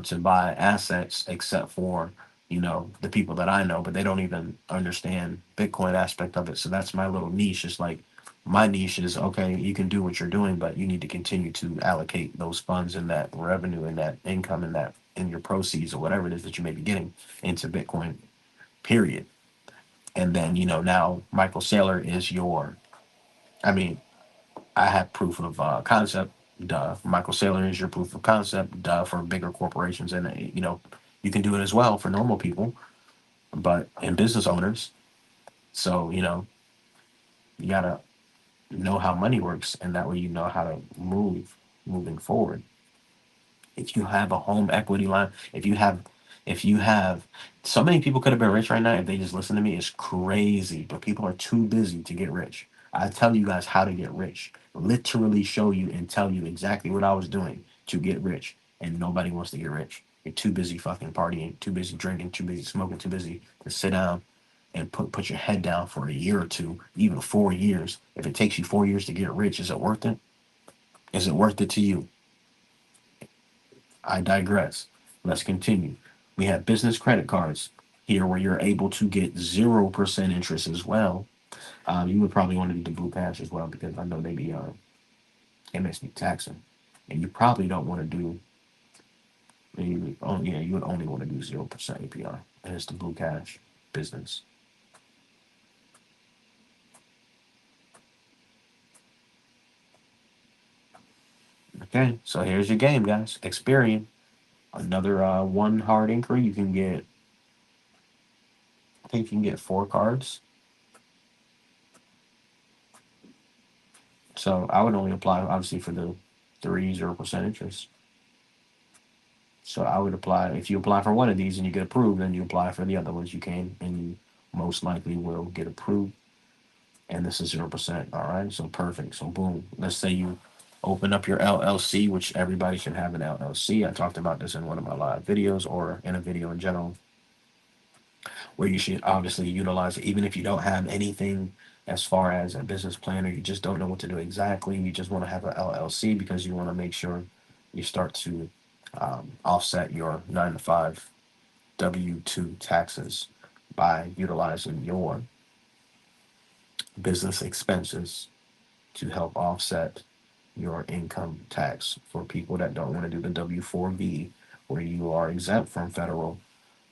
to buy assets, except for the people that I know, but they don't even understand Bitcoin aspect of it. So that's my little niche. It's like, my niche is, okay, you can do what you're doing, but you need to continue to allocate those funds and that revenue and that income and that in your proceeds or whatever it is that you may be getting into Bitcoin, period. And then, now Michael Saylor is your, I mean, I have proof of concept, duh. Michael Saylor is your proof of concept, duh, for bigger corporations. And, you can do it as well for normal people, but and business owners. So, you got to know how money works, and that way you know how to moving forward. If you have a home equity line, if you have so many people could have been rich right now if they just listen to me. It's crazy, but people are too busy to get rich. I tell you guys how to get rich. Literally show you and tell you exactly what I was doing to get rich, and nobody wants to get rich. You're too busy fucking partying, too busy drinking, too busy smoking, too busy to sit down and put your head down for a year or two, even 4 years. If it takes you 4 years to get rich, is it worth it? Is it worth it to you? I digress. Let's continue. We have business credit cards here where you're able to get 0% interest as well. You would probably want to do the Blue Cash as well because I know it makes me taxing. And you probably don't want to do, you would only want to do 0% APR. And it's the Blue Cash business. Okay, so here's your game, guys. Experian. Another one hard inquiry. You can get, I think you can get 4 cards. So I would only apply obviously for the 3 0% interest. So I would apply if you apply for one of these and you get approved, then you apply for the other ones you can, and you most likely will get approved. And this is 0%. All right, so perfect. So boom. Let's say you open up your LLC, which everybody should have an LLC. I talked about this in one of my live videos or in a video in general, where you should obviously utilize it, even if you don't have anything as far as a business plan or you just don't know what to do exactly. You just want to have an LLC because you want to make sure you start to offset your 9 to 5 W-2 taxes by utilizing your business expenses to help offset your income tax for people that don't want to do the W-4B, where you are exempt from federal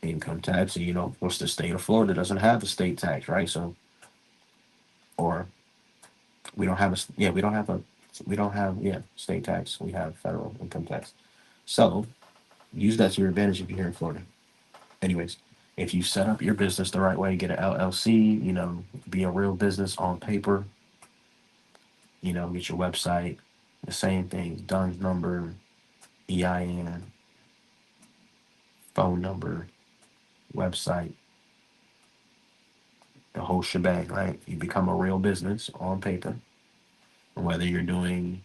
income tax. And of course, the state of Florida doesn't have a state tax, right? So, or we don't have we don't have, state tax. We have federal income tax. So use that to your advantage if you're here in Florida. Anyways, if you set up your business the right way, get an LLC, be a real business on paper, get your website, the same thing, DUNS number, EIN, phone number, website, the whole shebang, right? You become a real business on paper. Whether you're doing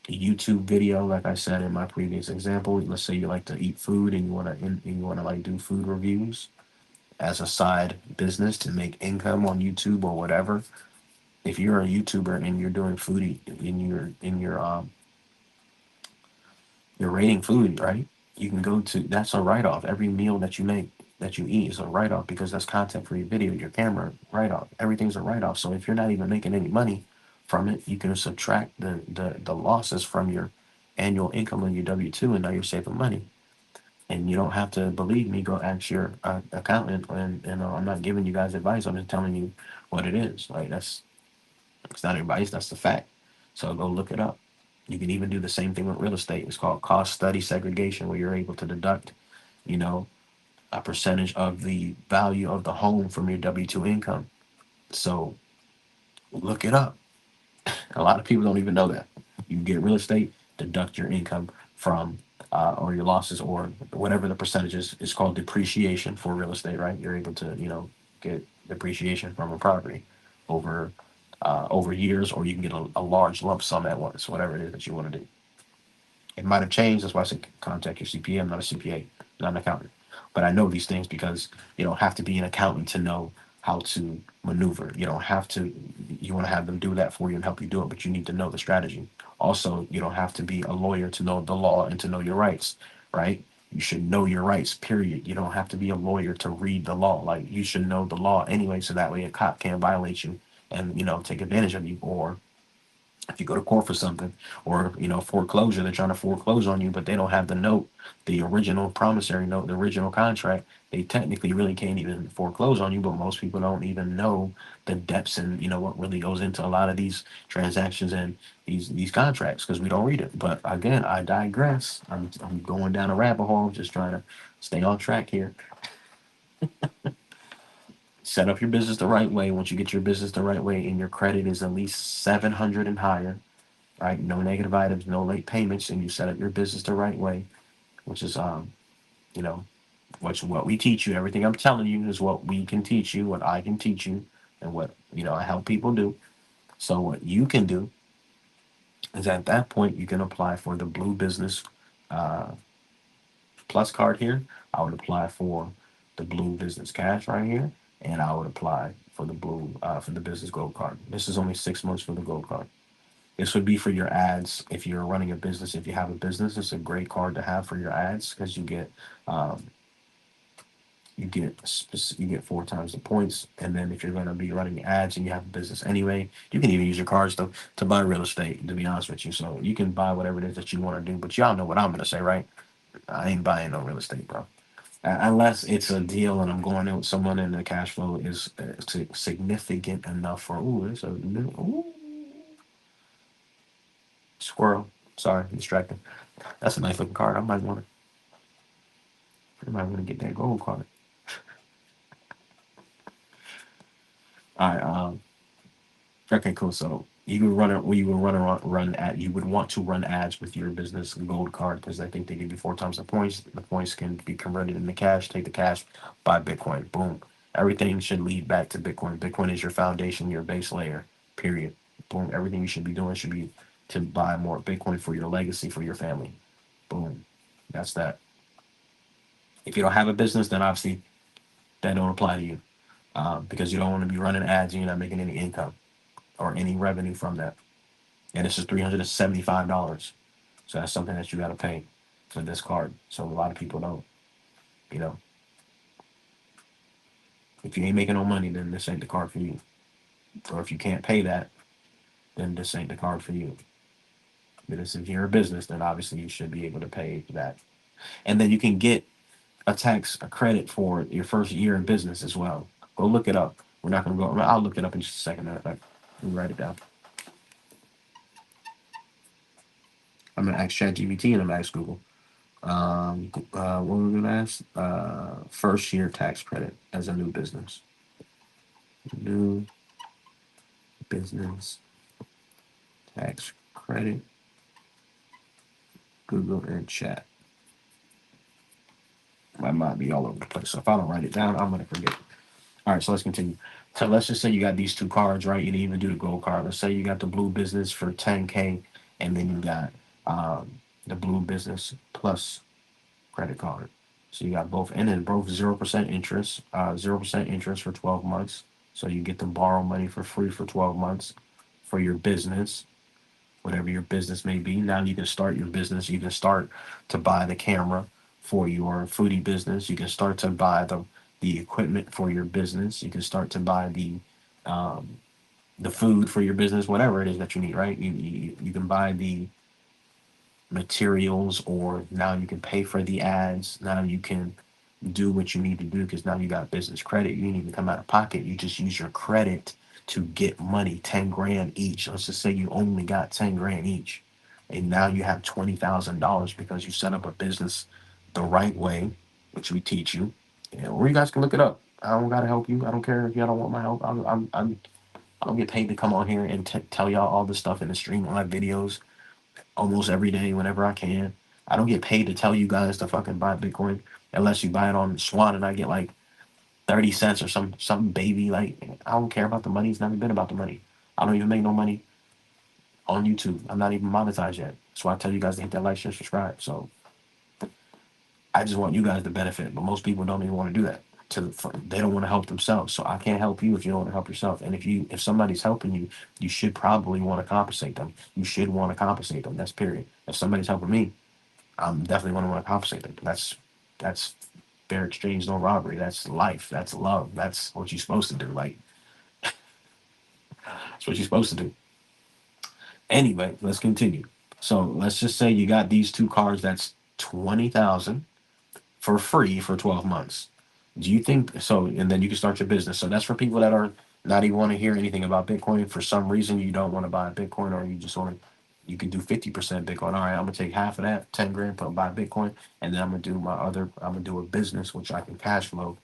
a YouTube video, like I said in my previous example, let's say you like to eat food and you want to like do food reviews as a side business to make income on YouTube or whatever. If you're a YouTuber and you're doing food you're rating food, right? You can go to that's a write off. Every meal that you make that you eat is a write off because that's content for your video, your camera write off. Everything's a write off. So if you're not even making any money from it, you can subtract the losses from your annual income on your W-2, and now you're saving money. And you don't have to believe me. Go ask your accountant, and I'm not giving you guys advice. I'm just telling you what it is. Like it's not advice. That's the fact. So go look it up. You can even do the same thing with real estate. It's called cost study segregation, where you're able to deduct, you know, a percentage of the value of the home from your W-2 income. So look it up. A lot of people don't even know that. You get real estate, deduct your income from or your losses or whatever the percentage is. It's called depreciation for real estate, right? You're able to, get depreciation from a property over over years, or you can get a large lump sum at once, whatever it is that you want to do. It might have changed. That's why I said contact your CPA. I'm not a CPA, not an accountant. But I know these things because you don't have to be an accountant to know how to maneuver. You don't have to, you want to have them do that for you and help you do it, but you need to know the strategy. Also, you don't have to be a lawyer to know the law and to know your rights, right? You should know your rights, period. You don't have to be a lawyer to read the law. Like, you should know the law anyway, so that way a cop can't violate you and, take advantage of you, or If you go to court for something, or foreclosure, they're trying to foreclose on you, but they don't have the note, the original promissory note, the original contract. They technically really can't even foreclose on you, but most people don't even know the depths and what really goes into a lot of these transactions and these contracts because we don't read it. But again, I digress. I'm going down a rabbit hole, just trying to stay on track here. Set up your business the right way. Once you get your business the right way and your credit is at least 700 and higher, right? No negative items, no late payments, and you set up your business the right way, which is you know, which what we teach you. Everything I'm telling you is what we can teach you, what I can teach you, and what I help people do. So what you can do is at that point you can apply for the Blue Business uh, Plus card here. I would apply for the Blue Business Cash right here, and I would apply for the Business Gold card. This is only 6 months for the Gold card. This would be for your ads. If you're running a business, if you have a business, it's a great card to have for your ads because um, you get 4 times the points. And then if you're going to be running ads and you have a business anyway, you can even use your cards to buy real estate. To be honest with you, so you can buy whatever it is that you want to do. But y'all know what I'm going to say, right? I ain't buying no real estate, bro. Unless it's a deal and I'm going in with someone and the cash flow is significant enough for it's a new squirrel. Sorry, distracting. That's a nice looking card. I might want to get that gold card. All right. Okay. Cool. So you would want to run ads with your business gold card because I think they give you 4 times the points. The points can be converted into cash. Take the cash, buy Bitcoin. Boom. Everything should lead back to Bitcoin. Bitcoin is your foundation, your base layer. Period. Boom. Everything you should be doing should be to buy more Bitcoin for your legacy, for your family. Boom. That's that. If you don't have a business, then obviously that don't apply to you because you don't want to be running ads and you're not making any income or any revenue from that. And this is $375. So that's something that you got to pay for this card. So a lot of people don't. You know, if you ain't making no money, then this ain't the card for you. Or if you can't pay that, then this ain't the card for you. But if you're a business, then obviously you should be able to pay that. And then you can get a credit for your first year in business as well. Go look it up. We're not going to go. I'll look it up in just a second. Matter of fact, let me write it down. I'm gonna ask ChatGPT and I'm gonna ask Google. What were we gonna ask? First year tax credit as a new business. New business tax credit. Google and chat. I might be all over the place. So if I don't write it down, I'm gonna forget. All right, so let's continue. So let's just say you got these two cards, right? You didn't even do the gold card. Let's say you got the blue business for 10K, and then you got the blue business plus credit card. So you got both, and then both 0% interest, 0% interest for 12 months. So you get to borrow money for free for 12 months for your business, whatever your business may be. Now you can start your business. You can start to buy the camera for your foodie business. You can start to buy the equipment for your business. You can start to buy um, the food for your business, whatever it is that you need. Right? You can buy the materials, or now you can pay for the ads. Now you can do what you need to do because now you got business credit. You didn't even come out of pocket. You just use your credit to get money, 10 grand each. Let's just say you only got 10 grand each. And now you have $20,000 because you set up a business the right way, which we teach you. Or you guys can look it up. I don't gotta help you. I don't care if y'all don't want my help. I don't get paid to come on here and tell y'all all this stuff in the stream live videos almost every day whenever I can. I don't get paid to tell you guys to fucking buy Bitcoin unless you buy it on Swan and I get like 30 cents or something baby. Like I don't care about the money. It's never been about the money. I don't even make no money on YouTube. I'm not even monetized yet. So I tell you guys to hit that like, share, subscribe. So I just want you guys to benefit, but most people don't even want to do that. They don't want to help themselves. So I can't help you if you don't want to help yourself. And if somebody's helping you, you should probably want to compensate them. You should want to compensate them. That's period. If somebody's helping me, I'm definitely going to want to compensate them. That's fair exchange, no robbery. That's life. That's love. That's what you're supposed to do. Like that's what you're supposed to do. Anyway, let's continue. So let's just say you got these two cars. That's 20,000 for free for 12 months. Do you think so? And then you can start your business. So that's for people that are not even want to hear anything about Bitcoin. For some reason, you don't want to buy Bitcoin, or you just want to, you can do 50% Bitcoin. All right, I'm gonna take half of that, 10 grand, put buy Bitcoin, and then I'm gonna do a business which I can cash flow,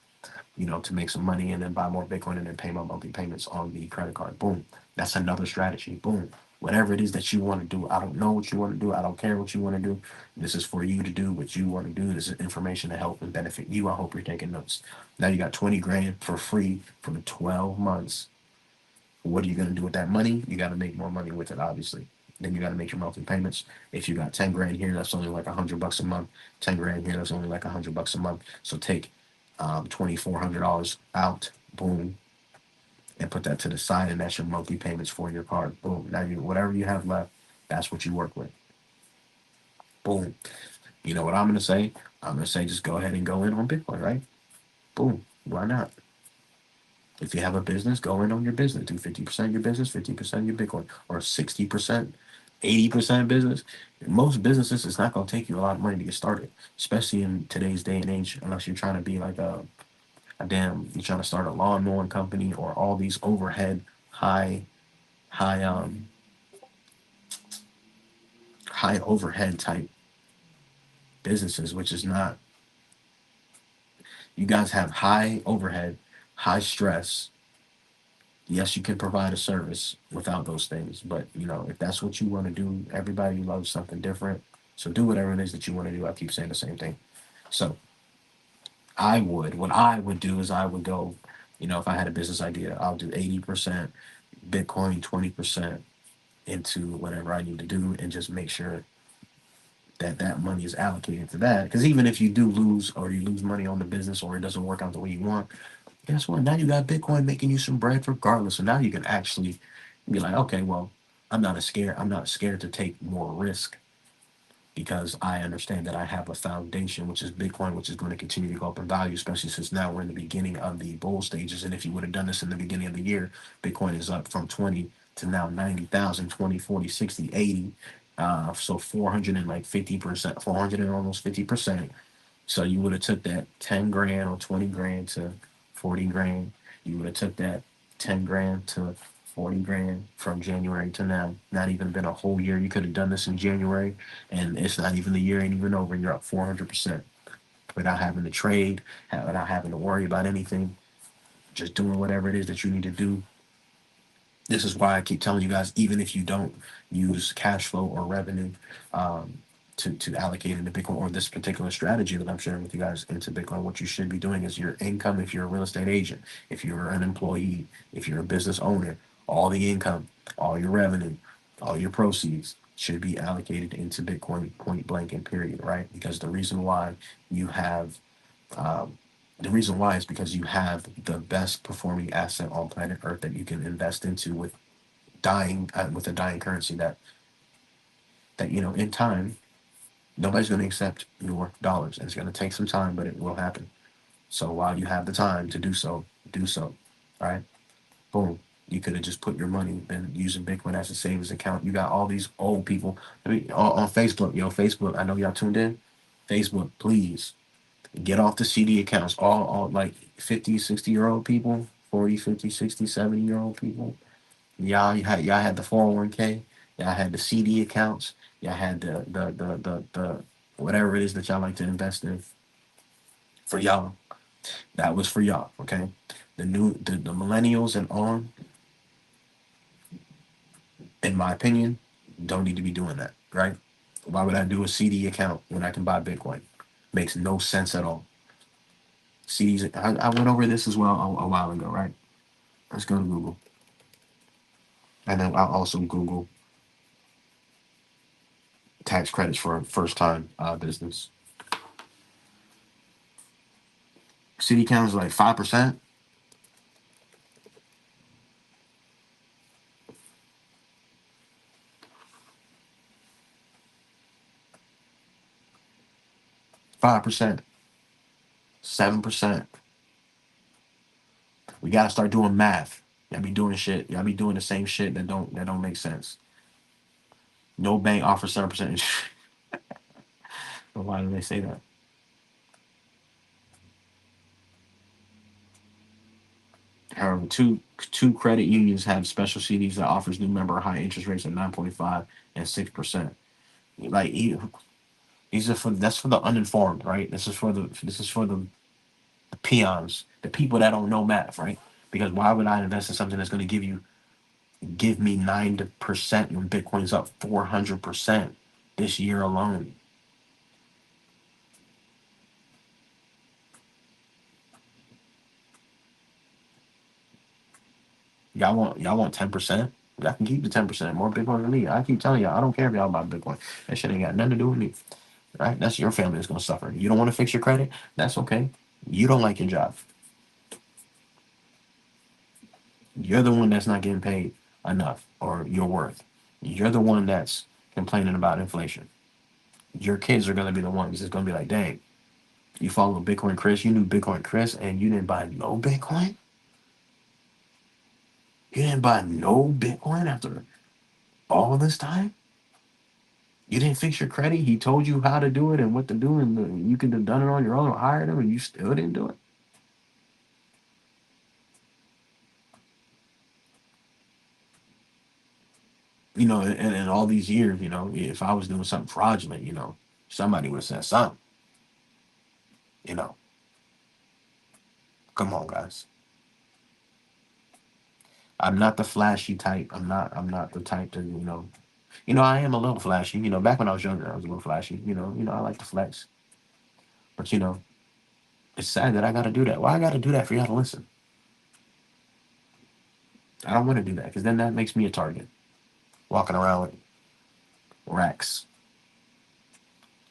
to make some money and then buy more Bitcoin and then pay my monthly payments on the credit card. Boom. That's another strategy. Boom. Whatever it is that you want to do, I don't know what you want to do. I don't care what you want to do. This is for you to do what you want to do. This is information to help and benefit you. I hope you're taking notes. Now you got 20 grand for free for 12 months. What are you going to do with that money? You got to make more money with it, obviously. Then you got to make your monthly payments. If you got 10 grand here, that's only like $100 a month. 10 grand here, that's only like $100 a month. So take $2,400 out, boom, and put that to the side, and that's your monthly payments for your card. Boom. Now you whatever you have left, that's what you work with. Boom. You know what I'm gonna say? I'm gonna say just go ahead and go in on Bitcoin, right? Boom. Why not? If you have a business, go in on your business. Do 50% your business, 50% your Bitcoin, or 60%, 80% business. Most businesses, it's not gonna take you a lot of money to get started, especially in today's day and age, unless you're trying to be like a damn, you're trying to start a lawn mowing company or all these overhead high high high overhead type businesses, which is not, you guys have high overhead, high stress. Yes, you can provide a service without those things, but if that's what you want to do, everybody loves something different. So do whatever it is that you want to do. I keep saying the same thing. So what I would do is I would go, if I had a business idea, I'll do 80% Bitcoin, 20% into whatever I need to do, and just make sure that that money is allocated to that. Because even if you do lose, or you lose money on the business, or it doesn't work out the way you want, guess what? Now you got Bitcoin making you some bread regardless. So now you can actually be like, okay, well, I'm not scared to take more risk, because I understand that I have a foundation, which is Bitcoin, which is going to continue to go up in value, especially since now we're in the beginning of the bull stages. And if you would have done this in the beginning of the year, Bitcoin is up from 20 to now 90,000, 20, 40, 60, 80. So 400 and like 50%, 400 and almost 50%. So you would have took that 10 grand or 20 grand to 40 grand. You would have took that 10 grand to 40 grand from January to now. Not even been a whole year. You could have done this in January, and it's not even the year ain't even over. You're up 400% without having to trade, without having to worry about anything. Just doing whatever it is that you need to do. This is why I keep telling you guys, even if you don't use cash flow or revenue, to allocate into Bitcoin, or this particular strategy that I'm sharing with you guys into Bitcoin, what you should be doing is your income. If you're a real estate agent, if you're an employee, if you're a business owner, all the income, all your revenue, all your proceeds should be allocated into Bitcoin, point blank and period, right? Because you have the reason why is because you have the best performing asset on planet Earth that you can invest into with a dying currency that in time nobody's going to accept your dollars, and it's going to take some time, but it will happen. So while you have the time to do so, do so. All right. Boom. You could have just put your money, been using Bitcoin as a savings account. You got all these old people. I mean, on Facebook, Facebook. I know y'all tuned in. Facebook, please get off the CD accounts. All like 50, 60-year-old people, 40, 50, 60, 70-year-old people. Y'all had the 401k. Y'all had the CD accounts. Y'all had the whatever it is that y'all like to invest in for y'all. That was for y'all. Okay. The millennials and on, in my opinion, don't need to be doing that. Right? Why would I do a CD account when I can buy Bitcoin? Makes no sense at all. CDs. I went over this as well a while ago. Right? Let's go to Google, and then I'll also Google tax credits for first time business. CD count is like 5%. 5%, 7%. We gotta start doing math. Y'all be doing shit. Y'all be doing the same shit that don't make sense. No bank offers 7%. But why do they say that? However, two credit unions have special CDs that offers new member high interest rates at 9.5 and 6%. Like these are for that's for the uninformed, right? This is for the peons, the people that don't know math, right? Because why would I invest in something that's going to give me 9% when Bitcoin's up 400% this year alone? Y'all want 10%? I can keep the 10%. More Bitcoin than me. I keep telling y'all, I don't care if y'all buy Bitcoin. That shit ain't got nothing to do with me. Right? That's your family that's gonna suffer. You don't want to fix your credit? That's okay. You don't like your job. You're the one that's not getting paid enough or your worth. You're the one that's complaining about inflation. Your kids are gonna be the ones that's gonna be like, dang, you follow Bitcoin Chris, you knew Bitcoin Chris and you didn't buy no Bitcoin? You didn't buy no Bitcoin after all this time? You didn't fix your credit. He told you how to do it and what to do, and you could have done it on your own or hired him, and you still didn't do it. In all these years, if I was doing something fraudulent, somebody would have said something. You know, come on, guys. I'm not the flashy type. I'm not the type to. I am a little flashy. Back when I was younger, I was a little flashy. I like to flex, but it's sad that I got to do that. Why I got to do that for y'all to listen? I don't want to do that because then that makes me a target, walking around with racks.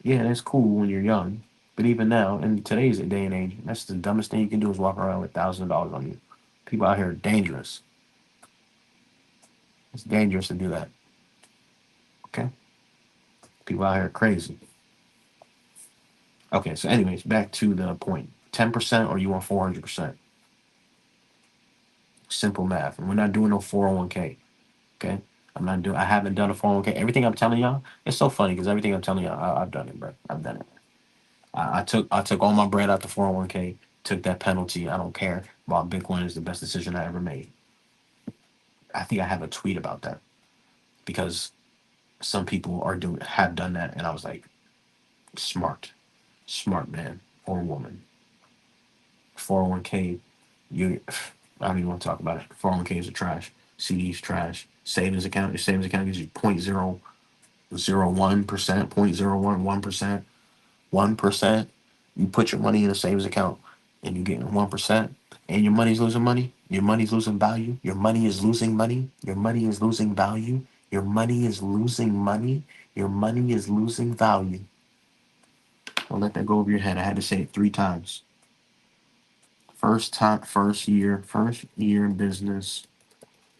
Yeah, that's cool when you're young, but even now, in today's day and age, that's the dumbest thing you can do is walk around with $1,000 on you. People out here are dangerous. It's dangerous to do that. Okay, people out here are crazy. Okay, so anyways, back to the point: 10% or you want 400%? Simple math. And we're not doing no 401k. Okay, I'm not doing. I haven't done a 401k. Everything I'm telling y'all, it's so funny because everything I'm telling y'all, I've done it, bro. I've done it. I took all my bread out the 401k. Took that penalty. I don't care. Bought Bitcoin is the best decision I ever made. I think I have a tweet about that because some people have done that, and I was like, smart man or woman. 401k, you I don't even want to talk about it. 401ks are trash. CDs trash. Savings account, your savings account gives you 0.001%, 0.011%, 1%. You put your money in a savings account and you're getting 1%, and your money's losing money. Your money's losing value. Your money is losing money. Your money is losing value. Your money is losing money. Your money is losing value. Don't let that go over your head. I had to say it 3 times. First year business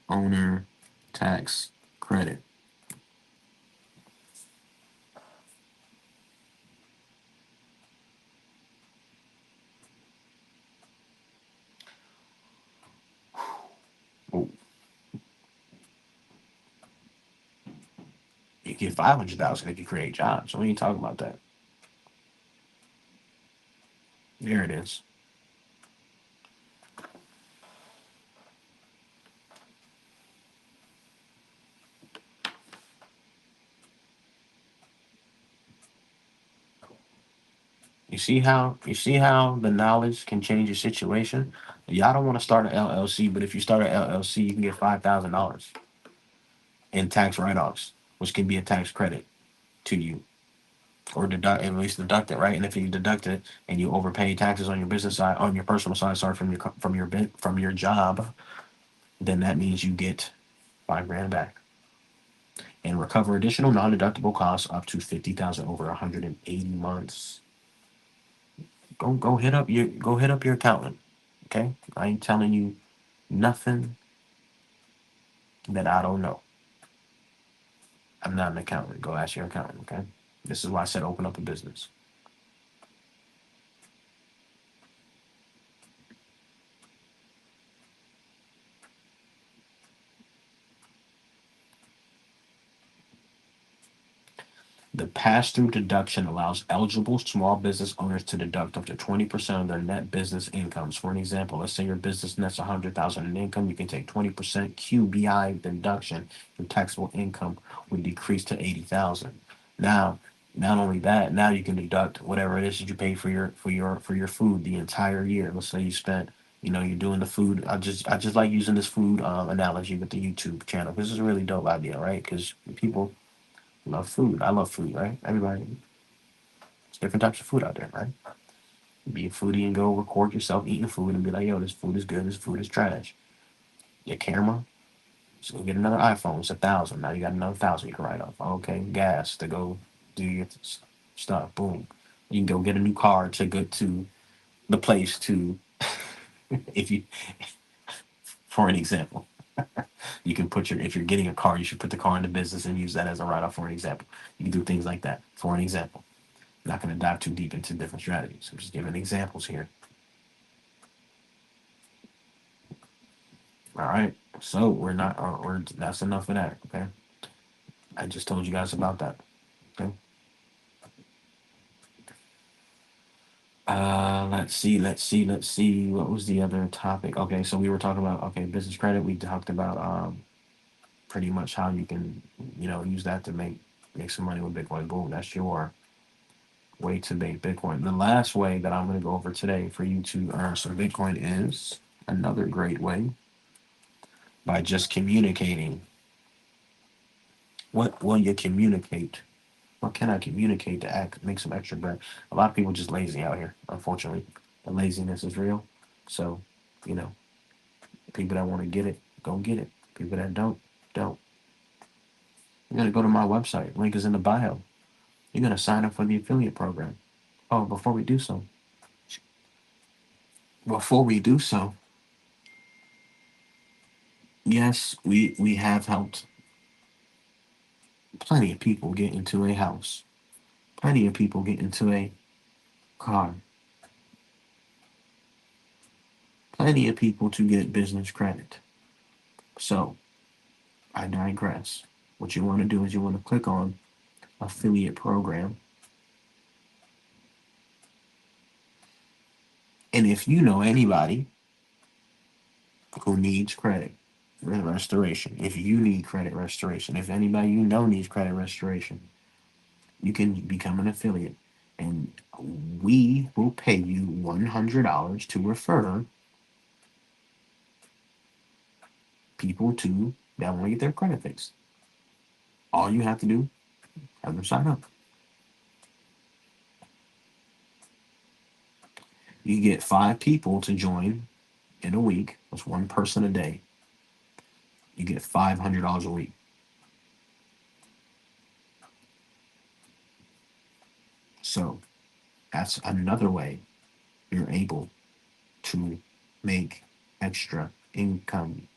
owner tax credit. Oh, you get 500,000 if you create jobs. We ain't talking about that. There it is. You see how the knowledge can change your situation. Y'all don't want to start an LLC, but if you start an LLC, you can get $5,000 in tax write-offs, which can be a tax credit to you, or at least deduct it, right? And if you deduct it and you overpay taxes on your business side, on your personal side, sorry, from your job, then that means you get 5 grand back and recover additional non-deductible costs up to 50,000 over 180 months. Go hit up your accountant. Okay, I ain't telling you nothing that I don't know. I'm not an accountant. Go ask your accountant. Okay, this is why I said open up a business. The pass-through deduction allows eligible small business owners to deduct up to 20% of their net business incomes. For an example, let's say your business nets 100,000 in income, you can take 20% QBI deduction. Your taxable income would decrease to 80,000. Now, not only that, now you can deduct whatever it is that you pay for your food the entire year. Let's say you spent, you're doing the food. I just like using this food analogy with the YouTube channel. This is a really dope idea, right? Because people love food. I love food, right? Everybody, there's different types of food out there, right? Be a foodie and go record yourself eating food and be like, yo, this food is good, this food is trash. Your camera, so go get another iPhone. It's 1,000. Now you got another 1,000 you can write off. Okay, gas to go do your stuff. Boom. You can go get a new car to go to the place to, if you, for an example, you can put if you're getting a car, you should put the car in the business and use that as a write off for an example. You can do things like that for an example. Not going to dive too deep into different strategies. I'm just giving examples here. All right. So we're not, that's enough of that. Okay. I just told you guys about that. Okay. Let's see. What was the other topic? Okay. So we were talking about, okay, business credit. We talked about, pretty much how you can, use that to make some money with Bitcoin. Boom. That's your way to make Bitcoin. The last way that I'm going to go over today for you to earn some Bitcoin is another great way by just communicating. What will you communicate? What can I communicate to make some extra bread? A lot of people just lazy out here, unfortunately. The laziness is real. So, you know, people that want to get it, go get it. People that don't. You're going to go to my website. Link is in the bio. You're going to sign up for the affiliate program. Oh, before we do so, yes, we have helped plenty of people get into a house. Plenty of people get into a car. Plenty of people to get business credit. So, I digress. What you want to do is you want to click on affiliate program. And if you know anybody who needs credit restoration, if you need credit restoration, if anybody you know needs credit restoration, you can become an affiliate. And we will pay you $100 to refer people to that want to get their credit fixed. All you have to do, have them sign up. You get 5 people to join in a week. That's one person a day. You get $500 a week. So that's another way you're able to make extra income,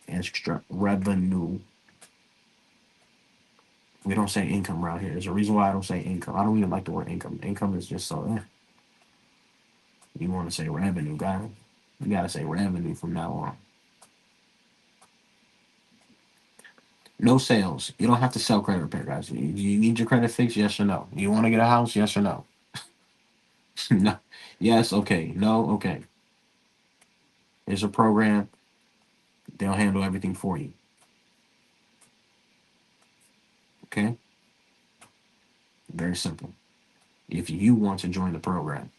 extra revenue. We don't say income around here. There's a reason why I don't say income. I don't even like the word income. Income is just so, you want to say revenue, guy. You got to say revenue from now on. No sales. You don't have to sell credit repair, guys. You need your credit fixed, yes or no? You want to get a house, yes or no? No. Yes, okay. No, okay. There's a program. They'll handle everything for you. Okay? Very simple. If you want to join the program,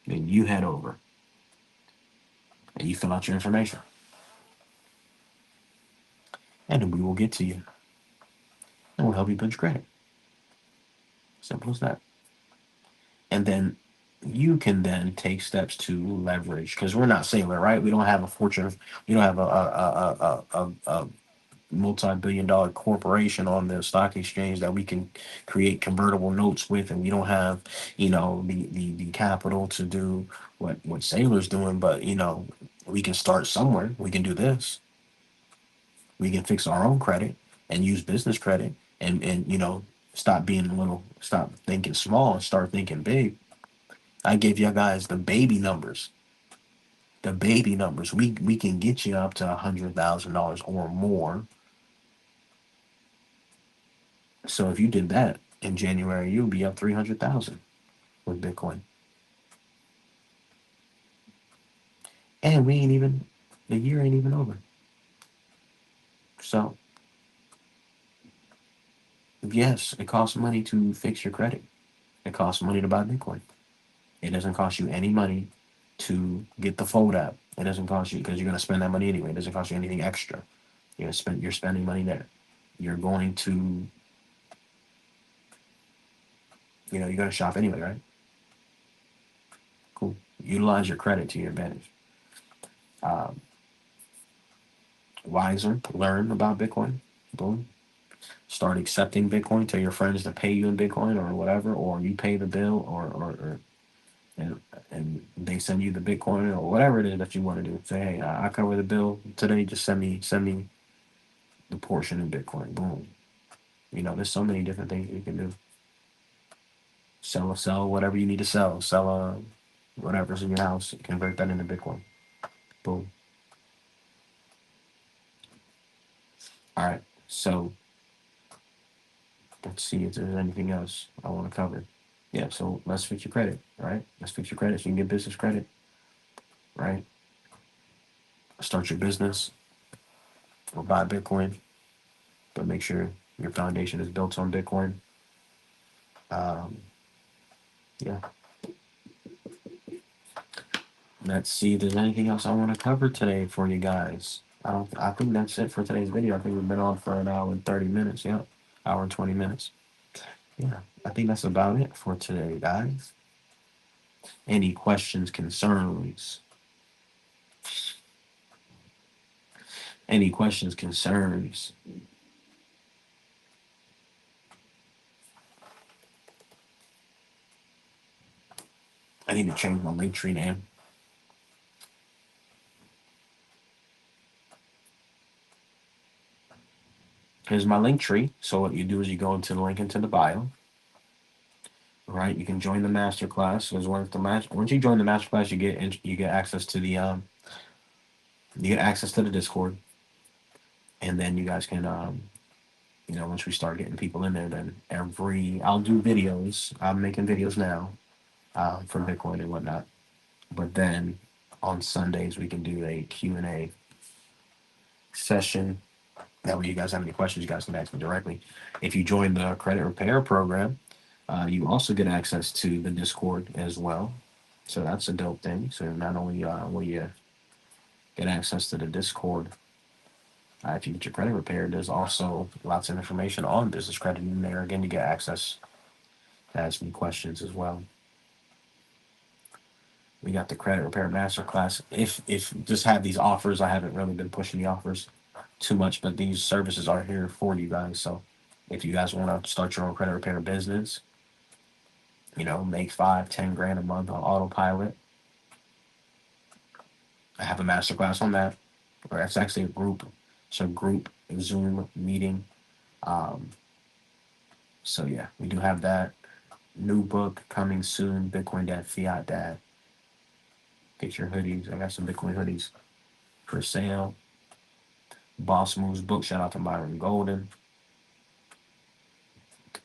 then you head over and you fill out your information. And then we will get to you and we'll help you build your credit. Simple as that. And then you can then take steps to leverage because we're not sailor, right? We don't have a fortune. We don't have a multi-billion-dollar corporation on the stock exchange that we can create convertible notes with, and we don't have, the capital to do what Sailor's doing. But we can start somewhere. We can do this. We can fix our own credit and use business credit, and stop thinking small and start thinking big. I gave you guys the baby numbers. the baby numbers. We can get you up to $100,000 or more. So if you did that in January, you'll be up 300,000 with Bitcoin. And we ain't even the year ain't even over. So yes, it costs money to fix your credit. It costs money to buy Bitcoin. It doesn't cost you any money to get the Fold app. It doesn't cost you because you're gonna spend that money anyway. It doesn't cost you anything extra. You're spending money there. You're going to you're gonna shop anyway, right? Cool. Utilize your credit to your advantage. Um, Wiser, learn about Bitcoin. Boom. Start accepting Bitcoin. Tell your friends to pay you in Bitcoin or whatever, or you pay the bill, or and they send you the Bitcoin or whatever it is that you want to do. Say, hey, I cover the bill today. Just send me the portion in Bitcoin. Boom. There's so many different things you can do. Sell whatever you need to sell. Sell whatever's in your house. Convert that into Bitcoin. Boom. All right. So let's see if there's anything else I want to cover. Yeah. So let's fix your credit. Right. Let's fix your credit so you can get business credit. Right. Start your business or buy Bitcoin, but make sure your foundation is built on Bitcoin. Um, yeah. Let's see if there's anything else I want to cover today for you guys. I don't. I think that's it for today's video. I think we've been on for an hour and 30 minutes. Yeah, hour and 20 minutes. Yeah, I think that's about it for today, guys. Any questions, concerns? Any questions, concerns? I need to change my link tree name. Here's my link tree. So what you do is you go into the link into the bio. Right, you can join the masterclass. As once you join the masterclass, you get access to the Discord, and then you guys can once we start getting people in there, then I'll do videos. I'm making videos now for Bitcoin and whatnot. But then on Sundays we can do a Q&A session. That way, you guys have any questions, you guys can ask me directly. If you join the credit repair program, you also get access to the Discord as well. So that's a dope thing. So not only will you get access to the Discord, if you get your credit repaired, there's also lots of information on business credit in there. Again, you get access to ask me questions as well. We got the credit repair masterclass. If just have these offers, I haven't really been pushing the offers too much, but these services are here for you guys. So if you guys want to start your own credit repair business, make 5, 10 grand a month on autopilot, I have a masterclass on that. Or it's actually a group. It's a group Zoom meeting. Um, so yeah, we do have that. New book coming soon, Bitcoin Dad, Fiat Dad. Get your hoodies. I got some Bitcoin hoodies for sale. Boss Moves book. Shout out to Myron Golden.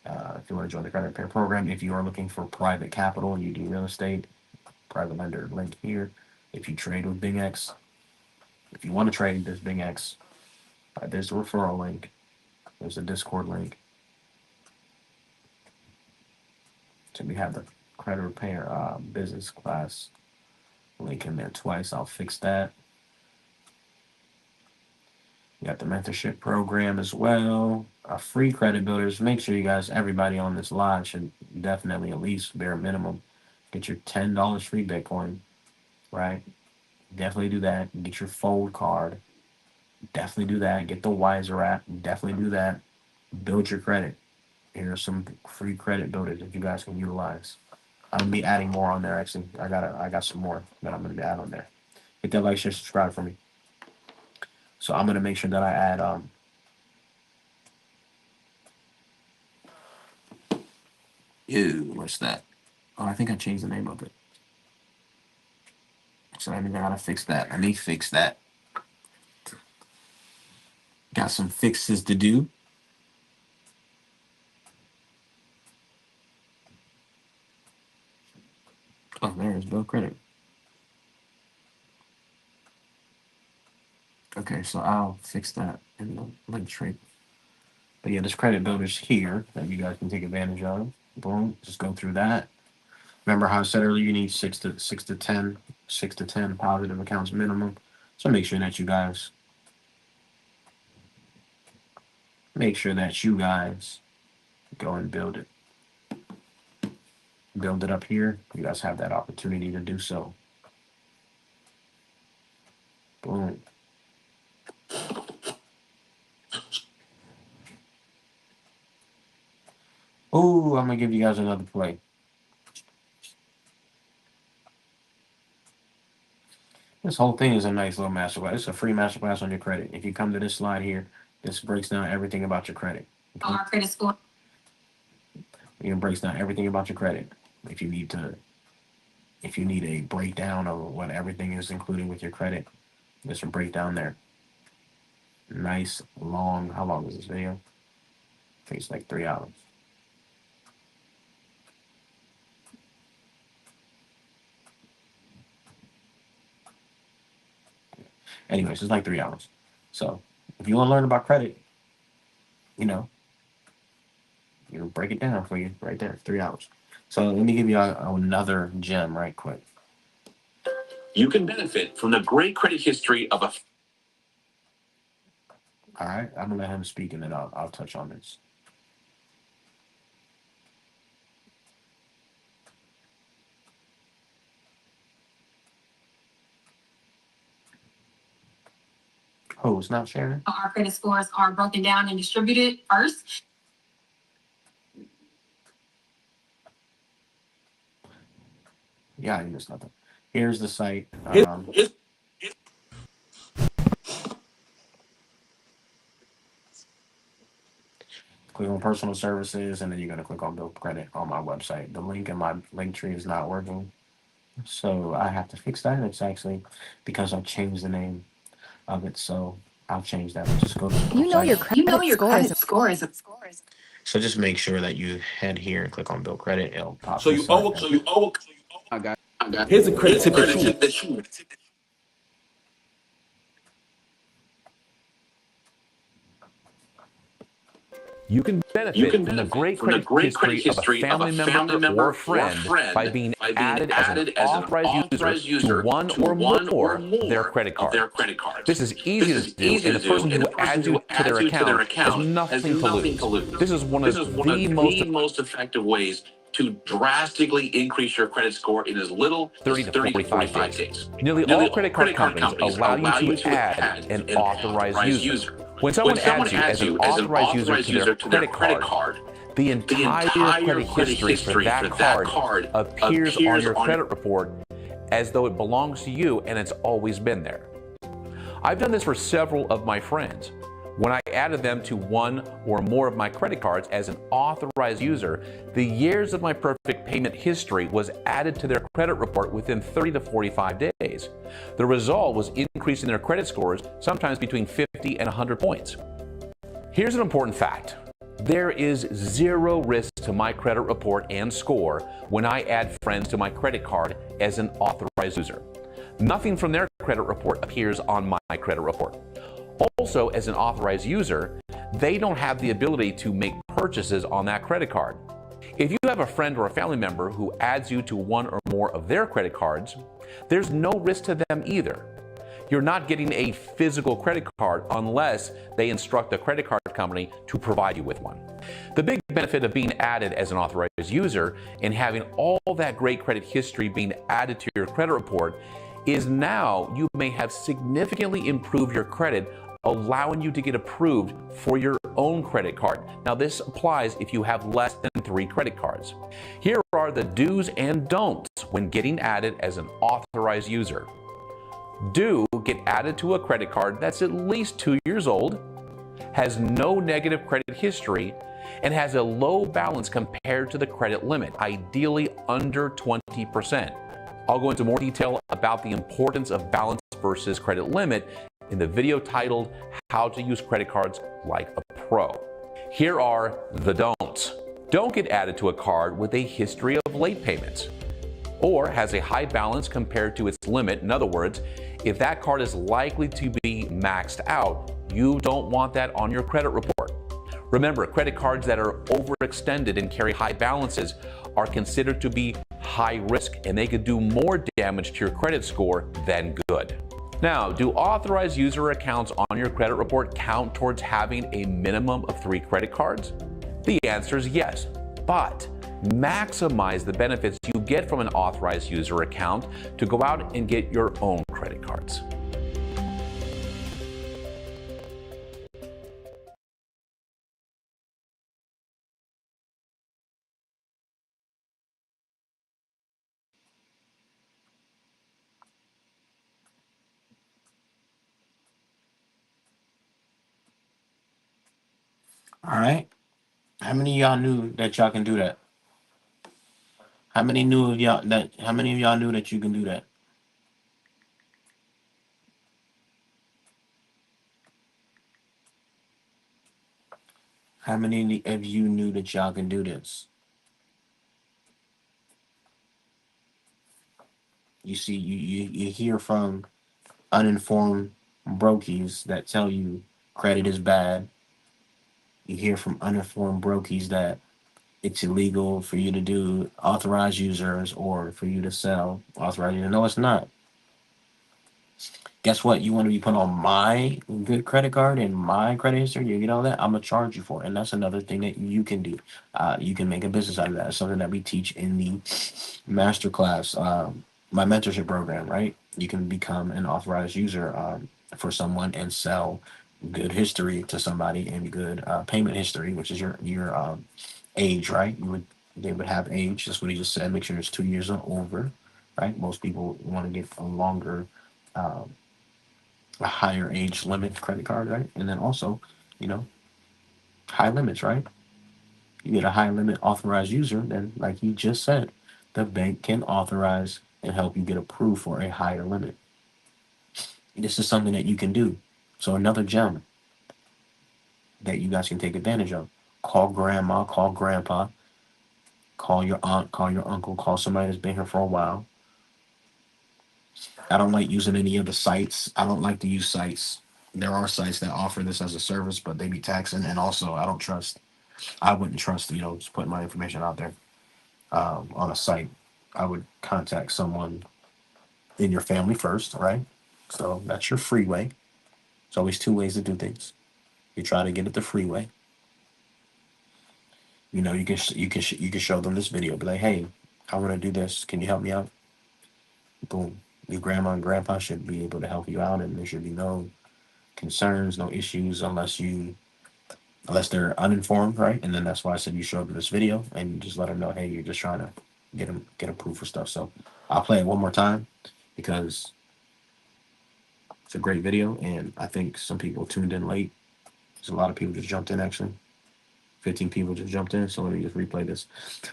If you want to join the credit repair program, if you are looking for private capital and you do real estate, private lender link here. If you trade with Big X, if you want to trade, there's Big X. There's the referral link. There's a Discord link. So we have the credit repair business class link in there twice. I'll fix that. You got the mentorship program as well. Free credit builders. Make sure you guys, everybody on this live should definitely at least bare minimum get your $10 free Bitcoin, right? Definitely do that. Get your Fold card. Definitely do that. Get the Wiser app. Definitely do that. Build your credit. Here are some free credit builders that you guys can utilize. I'm gonna be adding more on there. Actually, I got some more that I'm gonna be adding on there. Hit that like, share, subscribe for me. So I'm gonna make sure that I add Ew, what's that? Oh, I think I changed the name of it. So that means I gotta fix that. I need to fix that. Got some fixes to do. Oh, there's bill credit. Okay, so I'll fix that in the link tree. But yeah, this credit builder's here that you guys can take advantage of. Boom, just go through that. Remember how I said earlier, you need 6 to 10 positive accounts minimum. So make sure that you guys go and build it. Build it up here. You guys have that opportunity to do so. Boom. Oh, I'm gonna give you guys another play. This whole thing is a nice little masterclass. It's a free masterclass on your credit. If you come to this slide here, this breaks down everything about your credit. Okay? Our credit score. It breaks down everything about your credit. If you need a breakdown of what everything is included with your credit, there's a breakdown there. Nice long. How long is this video? I think it's like 3 hours. Anyways, it's like 3 hours. So if you want to learn about credit, break it down for you right there, 3 hours. So let me give you another gem right quick. You can benefit from the great credit history of a. All right, I'm gonna let him speak and then I'll touch on this. Oh, it's not sharing? Our credit scores are broken down and distributed first. Yeah, I missed nothing. Here's the site. Click on personal services, and then you're gonna click on bill credit on my website. The link in my link tree is not working, so I have to fix that. It's actually because I changed the name of it, so I'll change that. Just go to the You know your website. credit score is So just make sure that you head here and click on bill credit. It'll pop. So you owe. I got. Here's a credit tip that you. You can benefit from the great credit history of a family member or friend by being added as an authorized user to one or more of their credit card. This is easy to do, and the person who adds you to their account has nothing to lose. This is one of the most effective ways to drastically increase your credit score in as little 30 to 45 days. Nearly all credit card companies allow you to add an authorized user. When someone adds you as an authorized user to their credit card, the entire credit history for that card appears on your credit report as though it belongs to you and it's always been there. I've done this for several of my friends. When I added them to one or more of my credit cards as an authorized user, the years of my perfect payment history was added to their credit report within 30 to 45 days. The result was increasing their credit scores, sometimes between 50 and 100 points. Here's an important fact. There is zero risk to my credit report and score when I add friends to my credit card as an authorized user. Nothing from their credit report appears on my credit report. Also, as an authorized user, they don't have the ability to make purchases on that credit card. If you have a friend or a family member who adds you to one or more of their credit cards, there's no risk to them either. You're not getting a physical credit card unless they instruct the credit card company to provide you with one. The big benefit of being added as an authorized user and having all that great credit history being added to your credit report is now you may have significantly improved your credit, allowing you to get approved for your own credit card. Now, this applies if you have less than 3 credit cards. Here are the do's and don'ts when getting added as an authorized user. Do get added to a credit card that's at least 2 years old, has no negative credit history, and has a low balance compared to the credit limit, ideally under 20%. I'll go into more detail about the importance of balance versus credit limit in the video titled How to Use Credit Cards Like a Pro. Here are the don'ts. Don't get added to a card with a history of late payments or has a high balance compared to its limit. In other words, if that card is likely to be maxed out, you don't want that on your credit report. Remember, credit cards that are overextended and carry high balances are considered to be high risk, and they could do more damage to your credit score than good. Now, do authorized user accounts on your credit report count towards having a minimum of 3 credit cards? The answer is yes, but maximize the benefits you get from an authorized user account to go out and get your own credit cards. All right. How many of y'all knew that y'all can do that? How many of y'all knew that you can do that? How many of you knew that y'all can do this? You see, you hear from uninformed brokies that tell you credit is bad. You hear from uninformed brokies that it's illegal for you to do authorized users or for you to sell authorized users. No, it's not. Guess what? You want to be put on my good credit card and my credit history, you get all that, I'm gonna charge you for it. And that's another thing that you can do. You can make a business out of that. It's something that we teach in the master class, my mentorship program, right? You can become an authorized user for someone and sell good history to somebody and good payment history, which is your age, right? They would have age. That's what he just said. Make sure it's 2 years or over, right? Most people want to get a longer, a higher age limit credit card, right? And then also, you know, high limits, right? You get a high limit authorized user, then like he just said, the bank can authorize and help you get approved for a higher limit. This is something that you can do. So another gem that you guys can take advantage of. Call grandma, call grandpa, call your aunt, call your uncle, call somebody that's been here for a while. I don't like using any of the sites. I don't like to use sites. There are sites that offer this as a service, but they be taxing. And also, I wouldn't trust, just putting my information out there on a site. I would contact someone in your family first, right? So that's your freeway. There's always 2 ways to do things. You try to get it the freeway. You can show them this video. Be like, hey, I want to do this. Can you help me out? Boom. Your grandma and grandpa should be able to help you out, and there should be no concerns, no issues unless they're uninformed, right? And then that's why I said you show them this video and you just let them know, hey, you're just trying to get approved for stuff. So I'll play it one more time because it's a great video, and I think some people tuned in late. There's a lot of people just jumped in actually. 15 people just jumped in, so let me just replay this.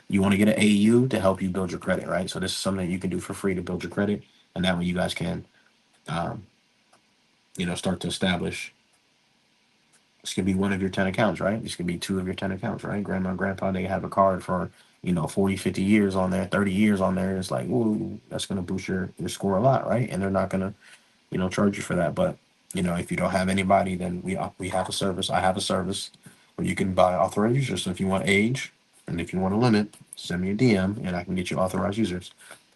You want to get an AU to help you build your credit, right? So this is something that you can do for free to build your credit, and that way you guys can, start to establish. This could be one of your 10 accounts, right? This could be 2 of your 10 accounts, right? Grandma and grandpa, they have a card for, 40, 50 years on there, 30 years on there. It's like, ooh, that's going to boost your score a lot, right? And they're not going to, charge you for that. But, if you don't have anybody, then we have a service. I have a service where you can buy authorized users. So if you want age and if you want a limit, send me a DM and I can get you authorized users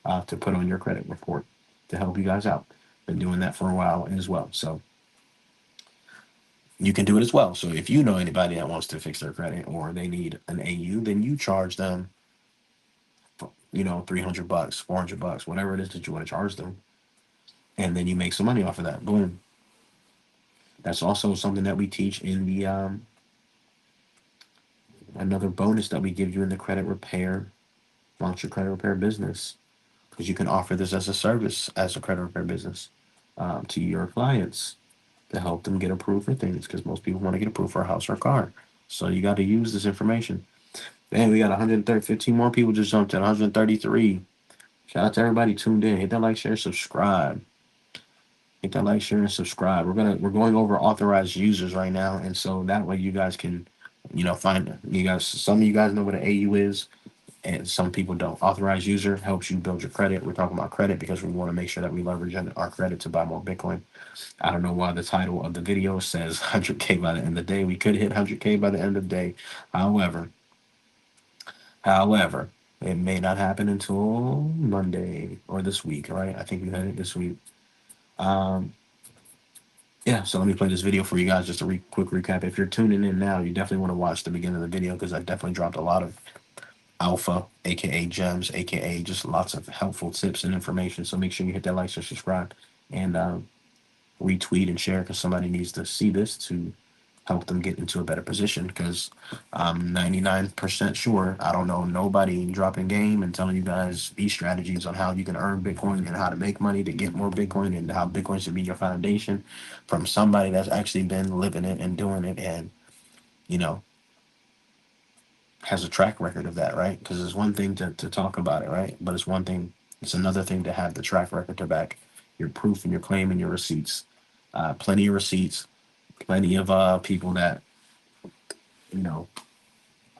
to put on your credit report to help you guys out. Been doing that for a while as well. So you can do it as well. So if you know anybody that wants to fix their credit or they need an AU, then you charge them, $300, $400, whatever it is that you want to charge them. And then you make some money off of that. Boom. That's also something that we teach in the, another bonus that we give you in the credit repair, launch your credit repair business. Because you can offer this as a service, as a credit repair business to your clients to help them get approved for things, because most people want to get approved for a house or a car. So you got to use this information. Man, we got 130, 15 more people just jumped in, 133. Shout out to everybody tuned in. Hit that like, share, subscribe. Hit that like, share, and subscribe. We're going over authorized users right now, and so that way you guys can, find you guys. Some of you guys know what an AU is, and some people don't. Authorized user helps you build your credit. We're talking about credit because we want to make sure that we leverage our credit to buy more Bitcoin. I don't know why the title of the video says 100K by the end of the day. We could hit 100K by the end of the day. However, it may not happen until Monday or this week, right? I think we had it this week. Yeah, so let me play this video for you guys, just a quick recap. If you're tuning in now, you definitely want to watch the beginning of the video because I definitely dropped a lot of alpha, aka gems, aka just lots of helpful tips and information. So make sure you hit that like, share, subscribe, and retweet and share because somebody needs to see this to help them get into a better position. Because I'm 99% sure I don't know nobody dropping game and telling you guys these strategies on how you can earn Bitcoin and how to make money to get more Bitcoin and how Bitcoin should be your foundation from somebody that's actually been living it and doing it and has a track record of that, right? Because it's one thing to talk about it, right? But it's another thing to have the track record to back your proof and your claim and your receipts. Plenty of receipts, plenty of people that,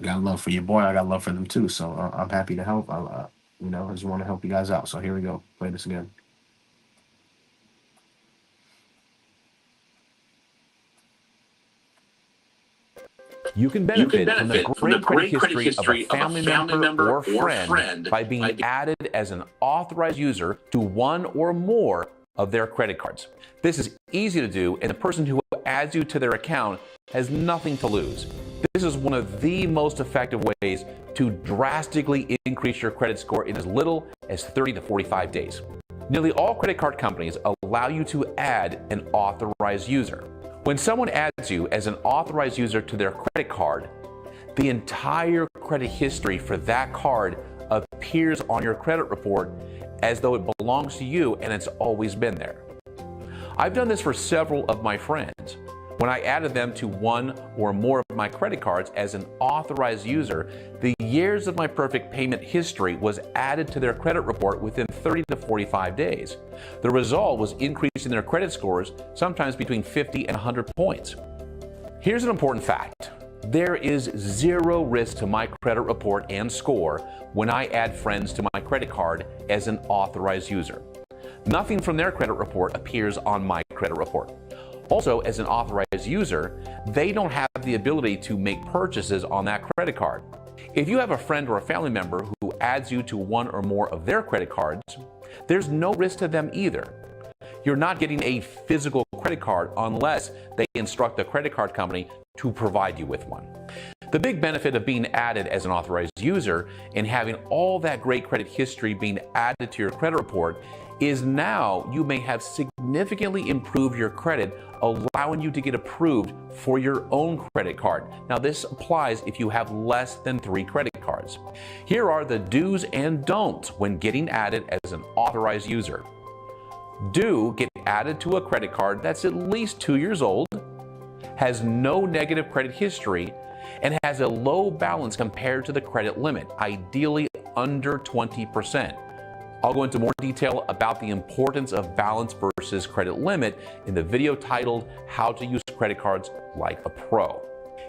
got love for your boy. I got love for them too. So I'm happy to help. I just want to help you guys out. So here we go. Play this again. You can benefit from the great credit history of a family member or friend by being added as an authorized user to one or more of their credit cards. This is easy to do, and the person who adds you to their account has nothing to lose. This is one of the most effective ways to drastically increase your credit score in as little as 30 to 45 days. Nearly all credit card companies allow you to add an authorized user. When someone adds you as an authorized user to their credit card, the entire credit history for that card appears on your credit report as though it belongs to you and it's always been there. I've done this for several of my friends. When I added them to one or more of my credit cards as an authorized user, the years of my perfect payment history was added to their credit report within 30 to 45 days. The result was increasing their credit scores, sometimes between 50 and 100 points. Here's an important fact. There is zero risk to my credit report and score when I add friends to my credit card as an authorized user. Nothing from their credit report appears on my credit report. Also, as an authorized user, they don't have the ability to make purchases on that credit card. If you have a friend or a family member who adds you to one or more of their credit cards, there's no risk to them either. You're not getting a physical credit card unless they instruct the credit card company to provide you with one. The big benefit of being added as an authorized user and having all that great credit history being added to your credit report is now you may have significantly improved your credit, allowing you to get approved for your own credit card. Now, this applies if you have less than 3 credit cards. Here are the do's and don'ts when getting added as an authorized user. Do get added to a credit card that's at least 2 years old, has no negative credit history, and has a low balance compared to the credit limit, ideally under 20%. I'll go into more detail about the importance of balance versus credit limit in the video titled How to Use Credit Cards Like a Pro.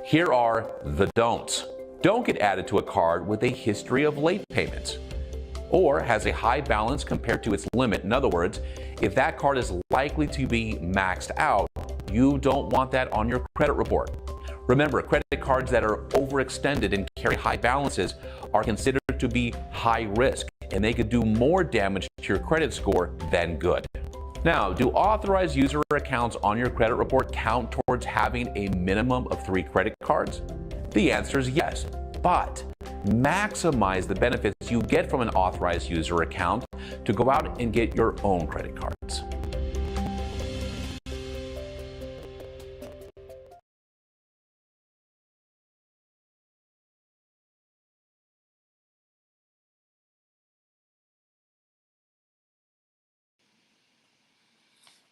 Here are the don'ts. Don't get added to a card with a history of late payments or has a high balance compared to its limit. In other words, if that card is likely to be maxed out, you don't want that on your credit report. Remember, credit cards that are overextended and carry high balances are considered to be high risk, and they could do more damage to your credit score than good. Now, do authorized user accounts on your credit report count towards having a minimum of 3 credit cards? The answer is yes, but maximize the benefits you get from an authorized user account to go out and get your own credit cards.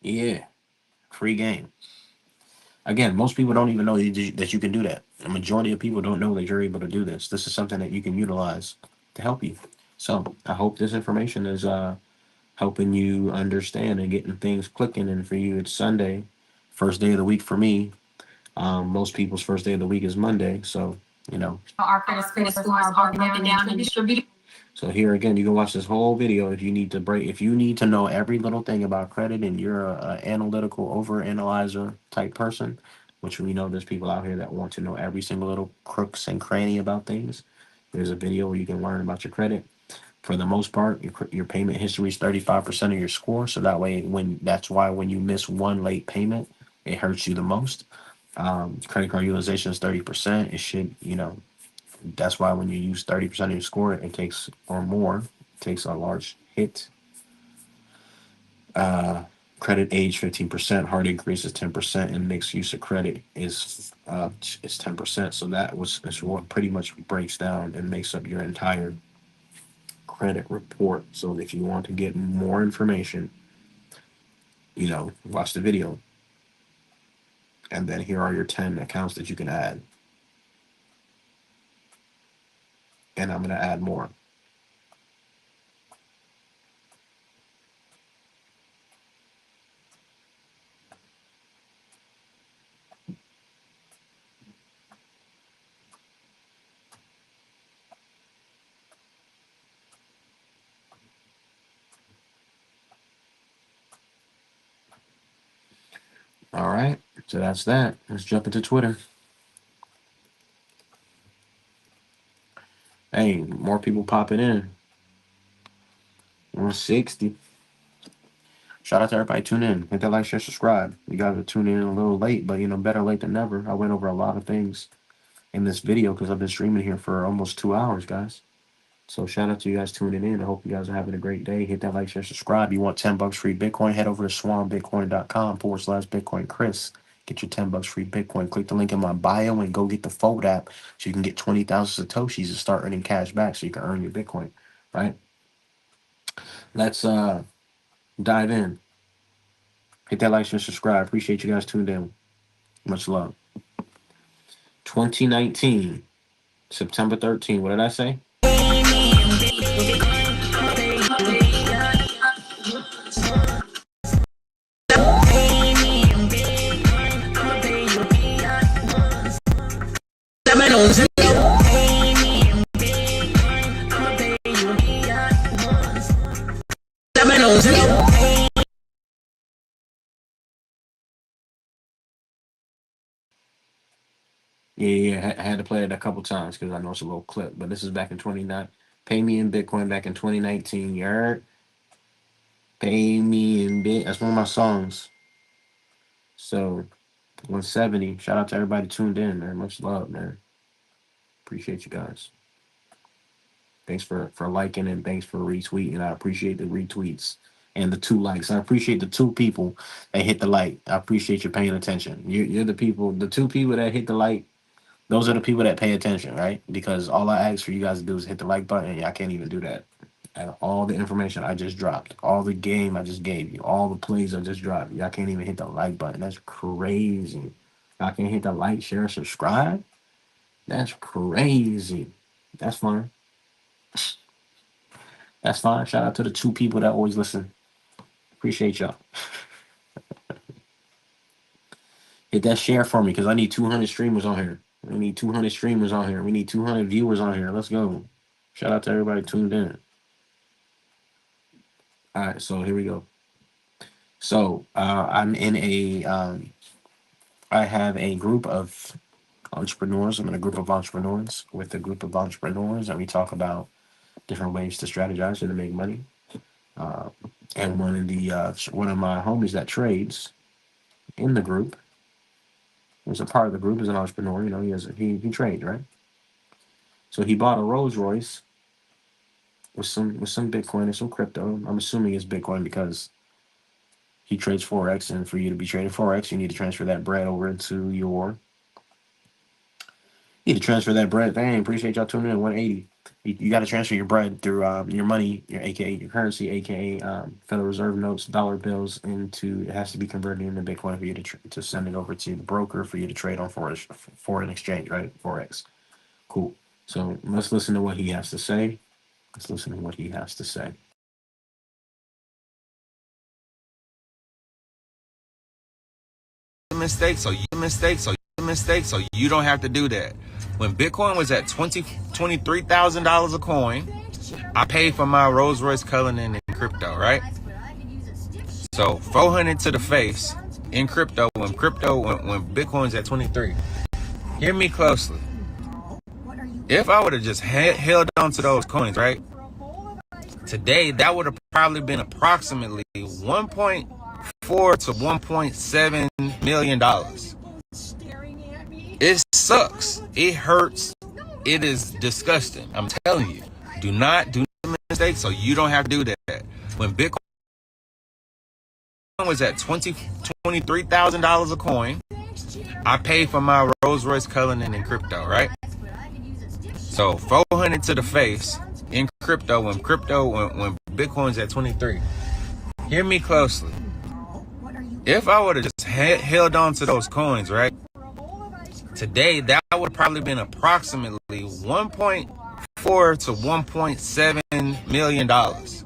Yeah, free game. Again, most people don't even know that you can do that. The majority of people don't know that you're able to do this. This is something that you can utilize to help you. So I hope this information is helping you understand and getting things clicking. And for you, it's Sunday, first day of the week for me. Most people's first day of the week is Monday. So, you know, Our credit scores are broken down and distributed. so here again, you can watch this whole video if you need to if you need to know every little thing about credit and you're a analytical over analyzer type person, which we know there's people out here that want to know every single little crooks and cranny about things. There's a video where you can learn about your credit. For the most part, your payment history is 35% of your score. So that way, that's why when you miss one late payment, it hurts you the most. Credit card utilization is 30%. It should, that's why when you use 30% of your score, it takes or more, it takes a large hit. Credit age 15%, hard increase is 10%, and mixed use of credit is 10%. So is what pretty much breaks down and makes up your entire credit report. So if you want to get more information, watch the video. And then here are your 10 accounts that you can add. And I'm going to add more. All right. So that's that. Let's jump into Twitter. Hey, more people popping in. 160. Shout out to everybody tuning in. Hit that like, share, subscribe. You guys are tuning in a little late, but better late than never. I went over a lot of things in this video because I've been streaming here for almost 2 hours, guys. So shout out to you guys tuning in. I hope you guys are having a great day. Hit that like, share, subscribe. You want $10 free Bitcoin? Head over to swanbitcoin.com/Bitcoin Chris. Get your $10 free Bitcoin. Click the link in my bio and go get the Fold app so you can get 20,000 Satoshis and start earning cash back so you can earn your Bitcoin, right? Let's dive in. Hit that like, share, subscribe. Appreciate you guys tuned in. Much love. 2019, September 13. What did I say? Yeah. I had to play it a couple times because I know it's a little clip. But this is back in 29. Pay me in Bitcoin back in 2019. You heard? Pay me in Bit. That's one of my songs. So 170. Shout out to everybody tuned in, man. Much love, man. Appreciate you guys. Thanks for liking and thanks for retweeting. I appreciate the retweets and the 2 likes. I appreciate the 2 people that hit the like. I appreciate you paying attention. You're the people, the 2 people that hit the like. Those are the people that pay attention, right? Because all I ask for you guys to do is hit the like button. Yeah, I can't even do that. And all the information I just dropped, all the game I just gave you, all the plays I just dropped, y'all can't even hit the like button. That's crazy. Y'all can't hit the like, share, subscribe. That's crazy. That's fine. That's fine. Shout out to the 2 people that always listen. Appreciate y'all. Hit that share for me because I need 200 streamers on here. We need 200 streamers on here. We need 200 viewers on here. Let's go. Shout out to everybody tuned in. All right, so here we go. So I'm in I have a group of entrepreneurs. I'm in a group of entrepreneurs with a group of entrepreneurs, and we talk about different ways to strategize and to make money. And one of my homies that trades in the group, who's a part of the group, is an entrepreneur. He trades, right? So he bought a Rolls Royce with some Bitcoin and some crypto. I'm assuming it's Bitcoin because he trades Forex, and for you to be trading Forex, you need to transfer that bread over into your. You need to transfer that bread. Dang, appreciate y'all tuning in. 180. You got to transfer your bread through your money, your AKA your currency, AKA Federal Reserve notes, dollar bills into. It has to be converted into Bitcoin for you to send it over to the broker for you to trade on foreign exchange, right? Forex. Cool. So let's listen to what he has to say. Let's listen to what he has to say. Mistakes, so you don't have to do that. When Bitcoin was at $23,000 a coin, I paid for my Rolls Royce Cullinan in crypto, right? So 400 to the face in crypto when Bitcoin's at 23. Hear me closely. If I would have just held on to those coins, right? Today, that would have probably been approximately 1.4 to 1.7 million dollars. It sucks. It hurts. It is disgusting. I'm telling you. Do not do mistakes so you don't have to do that. When Bitcoin was at $23,000 a coin, I paid for my Rolls Royce Cullinan in crypto, right? So 400 to the face in crypto when Bitcoin's at 23. Hear me closely. If I would have just held on to those coins, right? Today, that would have probably been approximately 1.4 to 1.7 million dollars.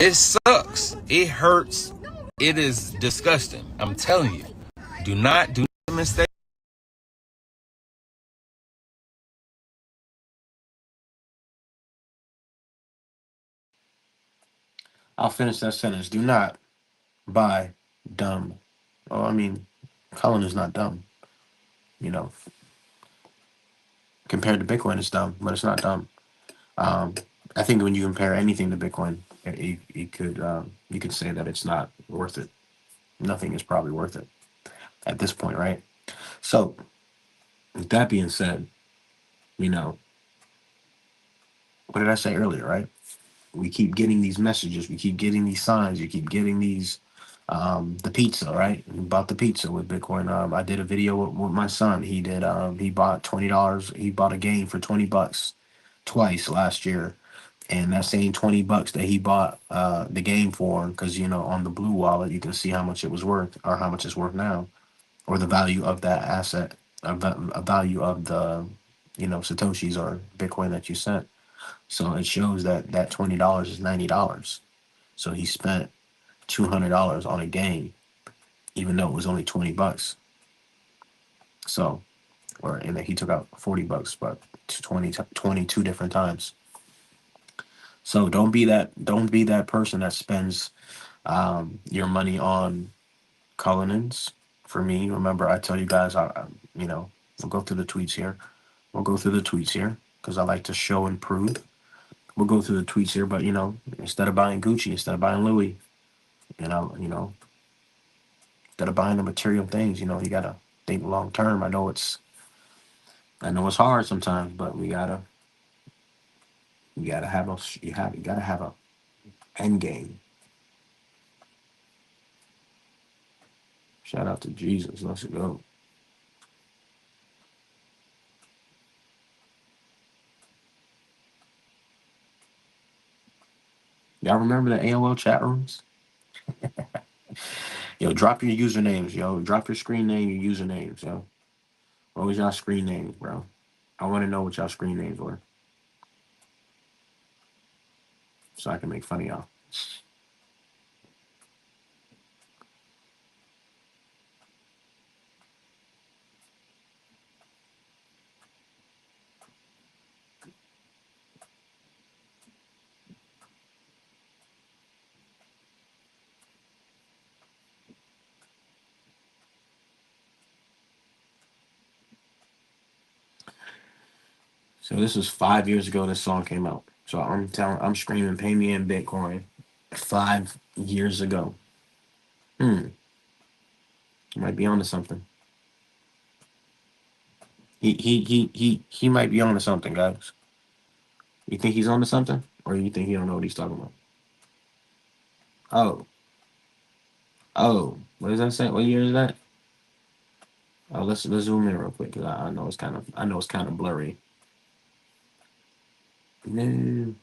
It sucks. It hurts. It is disgusting. I'm telling you. Do not do mistakes. I'll finish that sentence. Do not buy dumb. Oh, I mean, Cullen is not dumb. You know, compared to Bitcoin, it's dumb, but it's not dumb. Um, I think when you compare anything to Bitcoin, you could say that it's not worth it. Nothing is probably worth it at this point, right? So, with that being said, you know, what did I say earlier, right? We keep getting these messages, we keep getting these signs, you keep getting these the pizza, right? We bought the pizza with Bitcoin. I did a video with my son. He bought $20, he bought a game for $20 twice last year. And that same $20 that he bought the game for, because on the blue wallet you can see how much it was worth or how much it's worth now, or the value of that asset, a value of the satoshis or Bitcoin that you sent. So it shows that that $20 is $90. So he spent $200 on a game, even though it was only $20. So, and then he took out $40, but 22 different times. So don't be that person that spends your money on Cullinans. For me, remember I tell you guys, we'll go through the tweets here. Because I like to show and prove. We'll go through the tweets here, but instead of buying Gucci, instead of buying Louis, instead of buying the material things, you gotta think long term. I know it's hard sometimes, but we gotta have a end game. Shout out to Jesus. Let's go. Y'all remember the AOL chat rooms? Yo, drop your usernames, yo. Drop your screen name, your usernames, yo. What was y'all screen names, bro? I want to know what y'all screen names were, so I can make fun of y'all. So this was 5 years ago. This song came out. So I'm screaming, "Pay me in Bitcoin." 5 years ago. You might be onto something. He might be onto something, guys. You think he's onto something, or you think he don't know what he's talking about? Oh, oh, what does that say? What year is that? Oh, let's zoom in real quick because I know it's kind of blurry. No.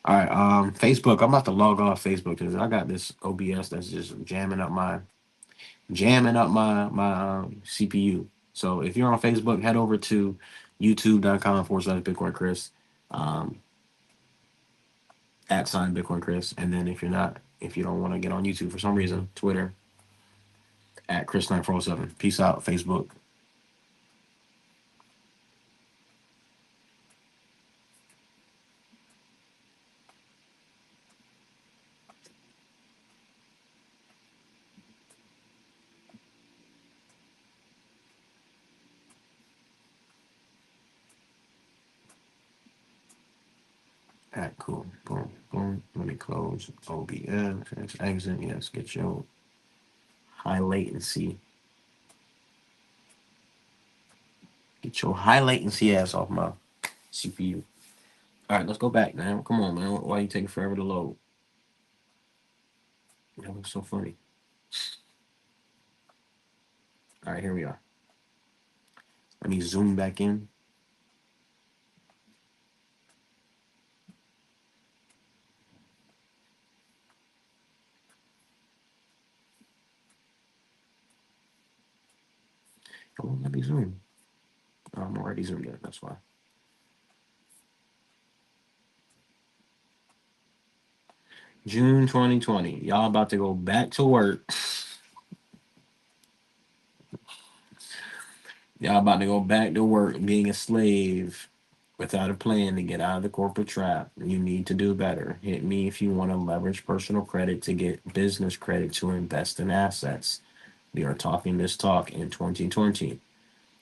All right, Facebook. I'm about to log off Facebook because I got this OBS that's just jamming up my CPU. So if you're on Facebook, head over to youtube.com/Bitcoin Chris, um, @ Bitcoin Chris, and then if you don't want to get on YouTube for some reason, Twitter @Chris9407. Peace out, Facebook. Cool. Boom, boom. Let me close OBS. Exit. Yes, get your high latency. Get your high latency ass off my CPU. All right, let's go back, man. Come on, man. Why are you taking forever to load? That looks so funny. All right, here we are. Let me zoom back in. Come on, let me zoom. Oh, I'm already zoomed in. That's why. June 2020. Y'all about to go back to work. Y'all about to go back to work being a slave without a plan to get out of the corporate trap. You need to do better. Hit me if you want to leverage personal credit to get business credit to invest in assets. We are talking this talk in 2020.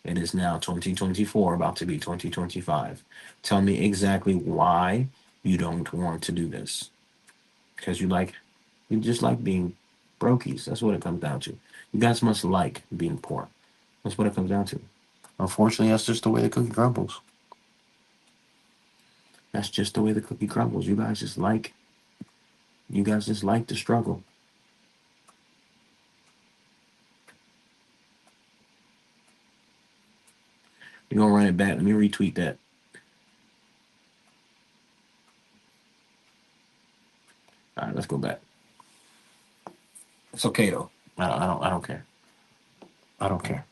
It is now 2024, about to be 2025. Tell me exactly why you don't want to do this. Because you just like being brokies. That's what it comes down to. You guys must like being poor. That's what it comes down to. Unfortunately, that's just the way the cookie crumbles. That's just the way the cookie crumbles. You guys just like the struggle. We're gonna run it back. Let me retweet that. All right, let's go back. It's okay though. I don't care. I don't care.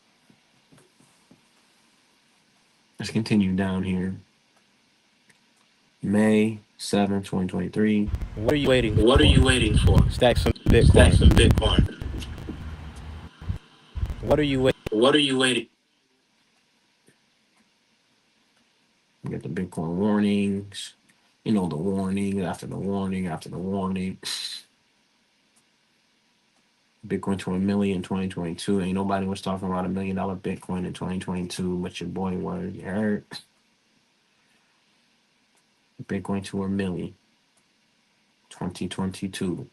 Let's continue down here. May 7th, 2023. What are you waiting for? What are you waiting for? Stack some Bitcoin. Stack some Bitcoin. What are you waiting? What are you waiting? We got the Bitcoin warnings. You know, the warning after the warning after the warning. Bitcoin to $1 million in 2022. Ain't nobody was talking about $1 million Bitcoin in 2022, but your boy was. You heard? Bitcoin to $1 million, 2022.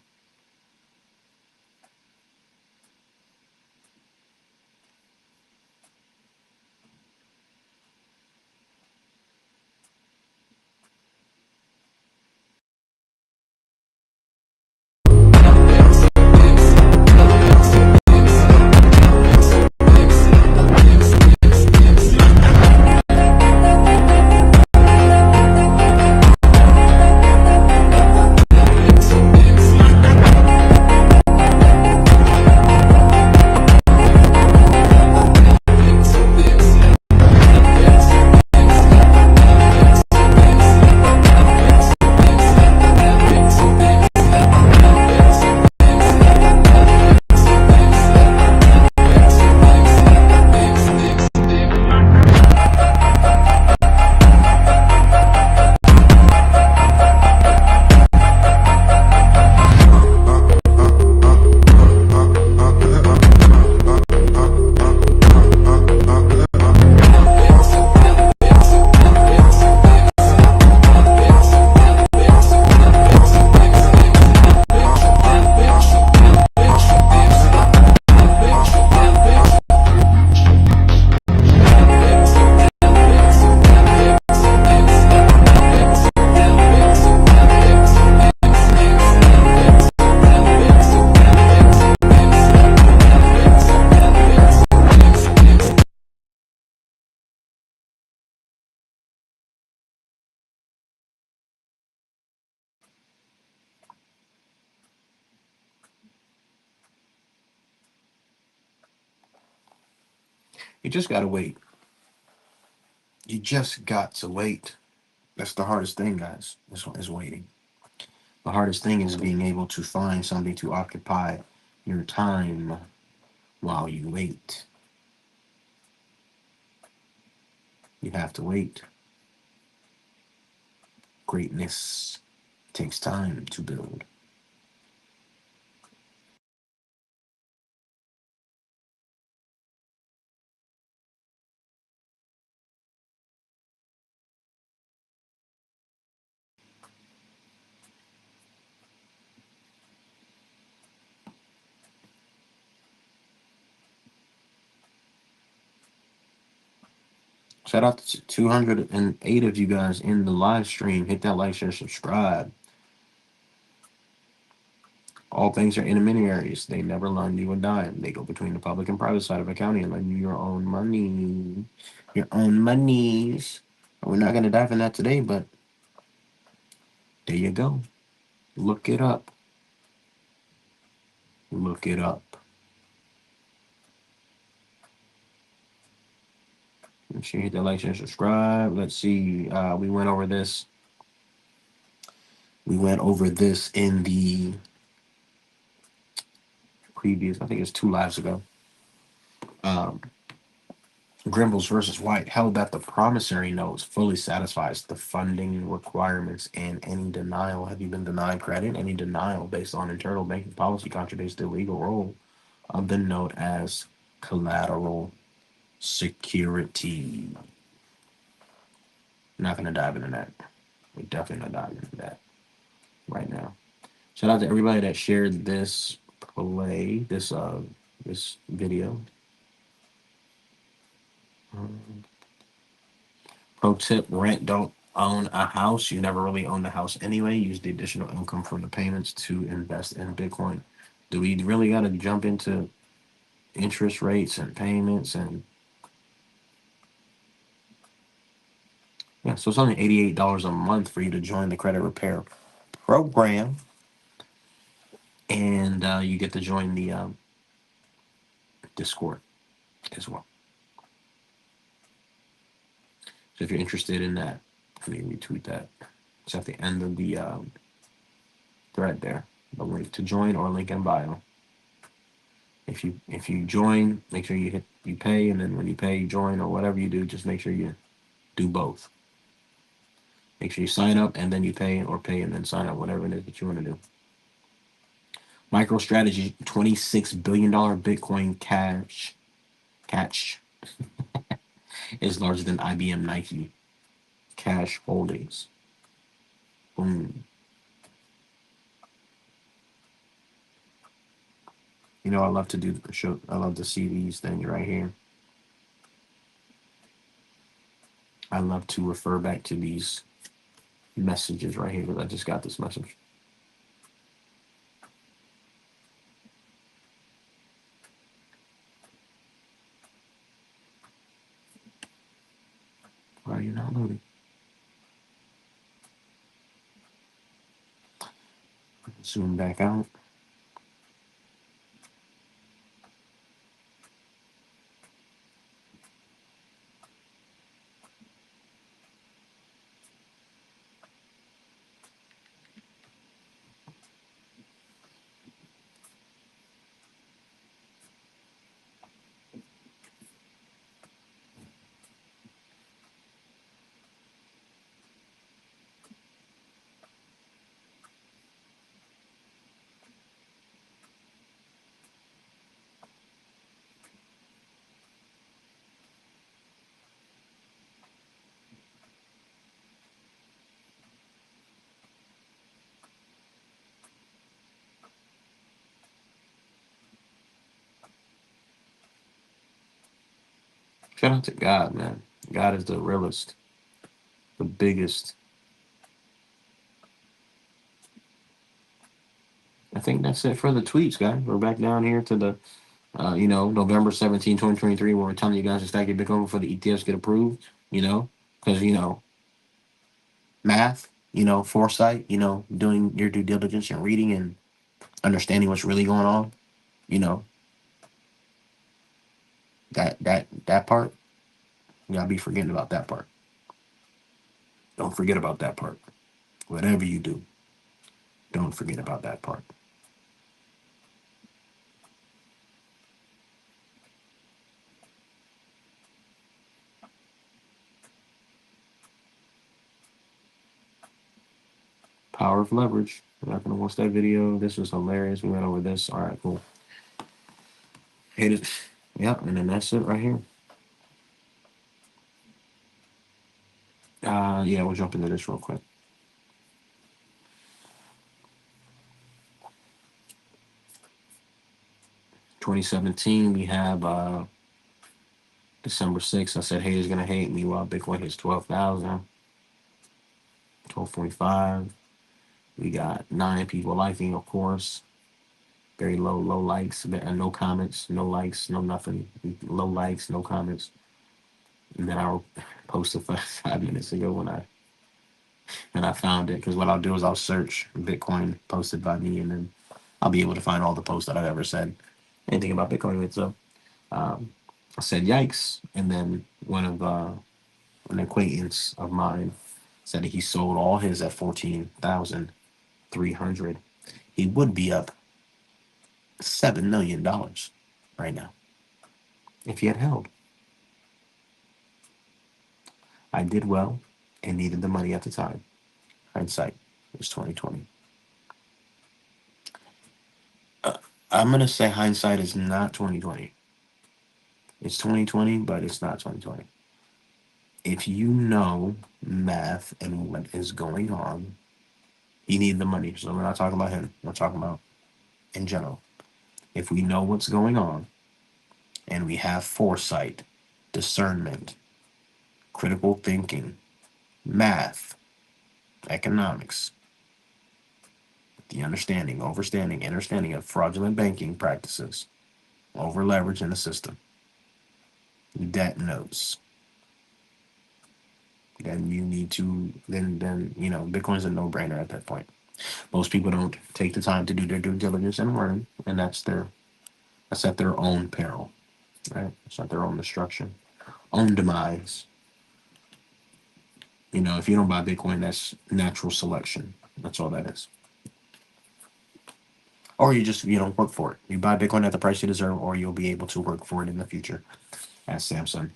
You just gotta wait. You just got to wait. That's the hardest thing, guys. This one is waiting. The hardest thing is being able to find something to occupy your time while you wait. You have to wait. Greatness takes time to build. Shout out to 208 of you guys in the live stream. Hit that like, share, subscribe. All things are intermediaries. They never lend you a dime. They go between the public and private side of accounting and lend you your own money. Your own monies. We're not going to dive in that today, but there you go. Look it up. Look it up. Make sure you hit that like, share, subscribe. Let's see. We went over this. We went over this in the previous, I think it's 2 lives ago. Grimbles versus White held that the promissory note fully satisfies the funding requirements, and any denial, have you been denied credit? Any denial based on internal banking policy contradicts the legal role of the note as collateral security. Not going to dive into that. We're definitely not diving into that right now. Shout out to everybody that shared this this video. Pro tip: rent, don't own a house. You never really own the house anyway. Use the additional income from the payments to invest in Bitcoin. Do we really got to jump into interest rates and payments? And yeah, so it's only $88 a month for you to join the credit repair program, and you get to join the Discord as well. So if you're interested in that, let me retweet that. It's at the end of the thread there. The link to join or link in bio. If you join, make sure you pay, and then when you pay, you join or whatever you do, just make sure you do both. Make sure you sign up and then you pay, or pay and then sign up, whatever it is that you want to do. MicroStrategy, $26 billion Bitcoin cash is larger than IBM Nike cash holdings. Boom. You know, I love to do the show. I love to see these things right here. I love to refer back to these messages right here, because I just got this message. Why are you not loading? Zoom back out. Shout out to God, man. God is the realest, the biggest. I think that's it for the tweets, guys. We're back down here to the, November 17, 2023, where we're telling you guys to stack your Bitcoin before the ETFs get approved, because, math, foresight, doing your due diligence and reading and understanding what's really going on, you know, That part, you gotta be forgetting about that part. Don't forget about that part. Whatever you do, don't forget about that part. Power of leverage. I'm not gonna watch that video. This was hilarious. We went over this. All right, cool. Hit it. Yep, and then that's it right here. Yeah, we'll jump into this real quick. 2017, we have December 6th. I said haters gonna hate me while Bitcoin hits 12,000, 1245. We got 9 people liking, of course. Very low likes, no comments, no likes, no nothing. Low likes, no comments. And then I posted 5 minutes ago when I found it, because what I'll do is I'll search Bitcoin posted by me, and then I'll be able to find all the posts that I've ever said anything about Bitcoin with. So I said yikes, and then an acquaintance of mine said he sold all his at 14,300. He would be up $7 million right now if he had held. I did well and needed the money at the time. Hindsight was 2020. I'm gonna say hindsight is not 2020. It's 2020, but it's not 2020. If you know math and what is going on, he needed the money. So we're not talking about him. We're talking about in general. If we know what's going on and we have foresight, discernment, critical thinking, math, economics, the understanding of fraudulent banking practices, over leverage in the system, debt notes, then you need to then Bitcoin's a no-brainer at that point. Most people don't take the time to do their due diligence and learn, and that's at their own peril, right? It's at their own destruction, own demise. If you don't buy Bitcoin, that's natural selection. That's all that is. Or you just work for it. You buy Bitcoin at the price you deserve, or you'll be able to work for it in the future, as Samson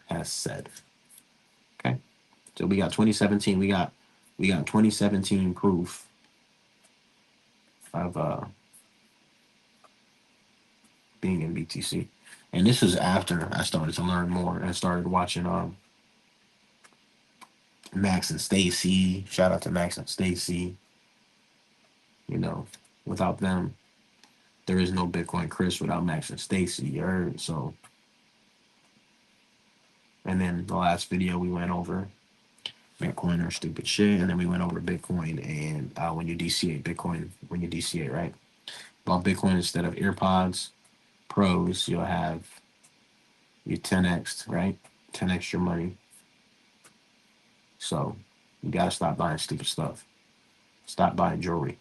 has said. Okay, so we got 2017. We got 2017 proof of being in BTC, and this is after I started to learn more and started watching Max and Stacy. Shout out to Max and Stacy. Without them, there is no Bitcoin Chris without Max and Stacy. You heard? So, and then the last video we went over Bitcoin or stupid shit, and then we went over Bitcoin and when you DCA, right? Bought Bitcoin instead of AirPods Pros, you'll have your 10x, right? 10x your money. So you gotta stop buying stupid stuff. Stop buying jewelry.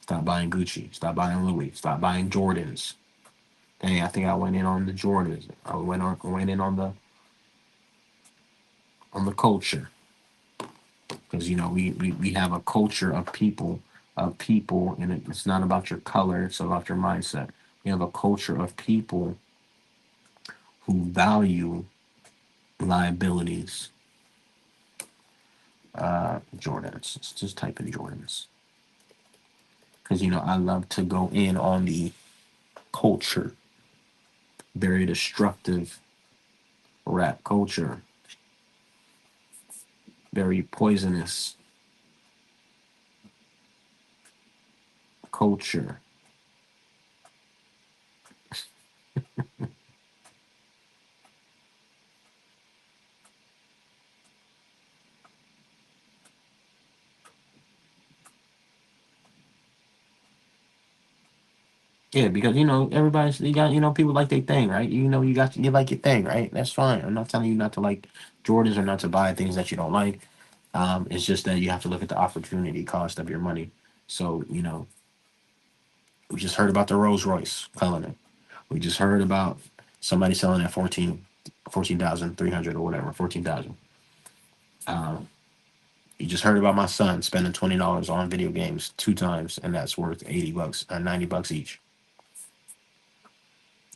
Stop buying Gucci. Stop buying Louis. Stop buying Jordans. Dang, I think I went in on the Jordans. I went in on the culture, because we have a culture of people, and it's not about your color, it's about your mindset. We have a culture of people who value liabilities. Jordans. Let's just type in Jordans, because I love to go in on the culture. Very destructive rap culture. Very poisonous culture. Yeah, because you got people like their thing, right? You like your thing, right? That's fine. I'm not telling you not to like Jordans or not to buy things that you don't like. It's just that you have to look at the opportunity cost of your money. So we just heard about the Rolls Royce felony. We just heard about Somebody selling at 14,300 or whatever, 14,000. You just heard about my son spending $20 on video games 2 times, and that's worth $80 or $90 each.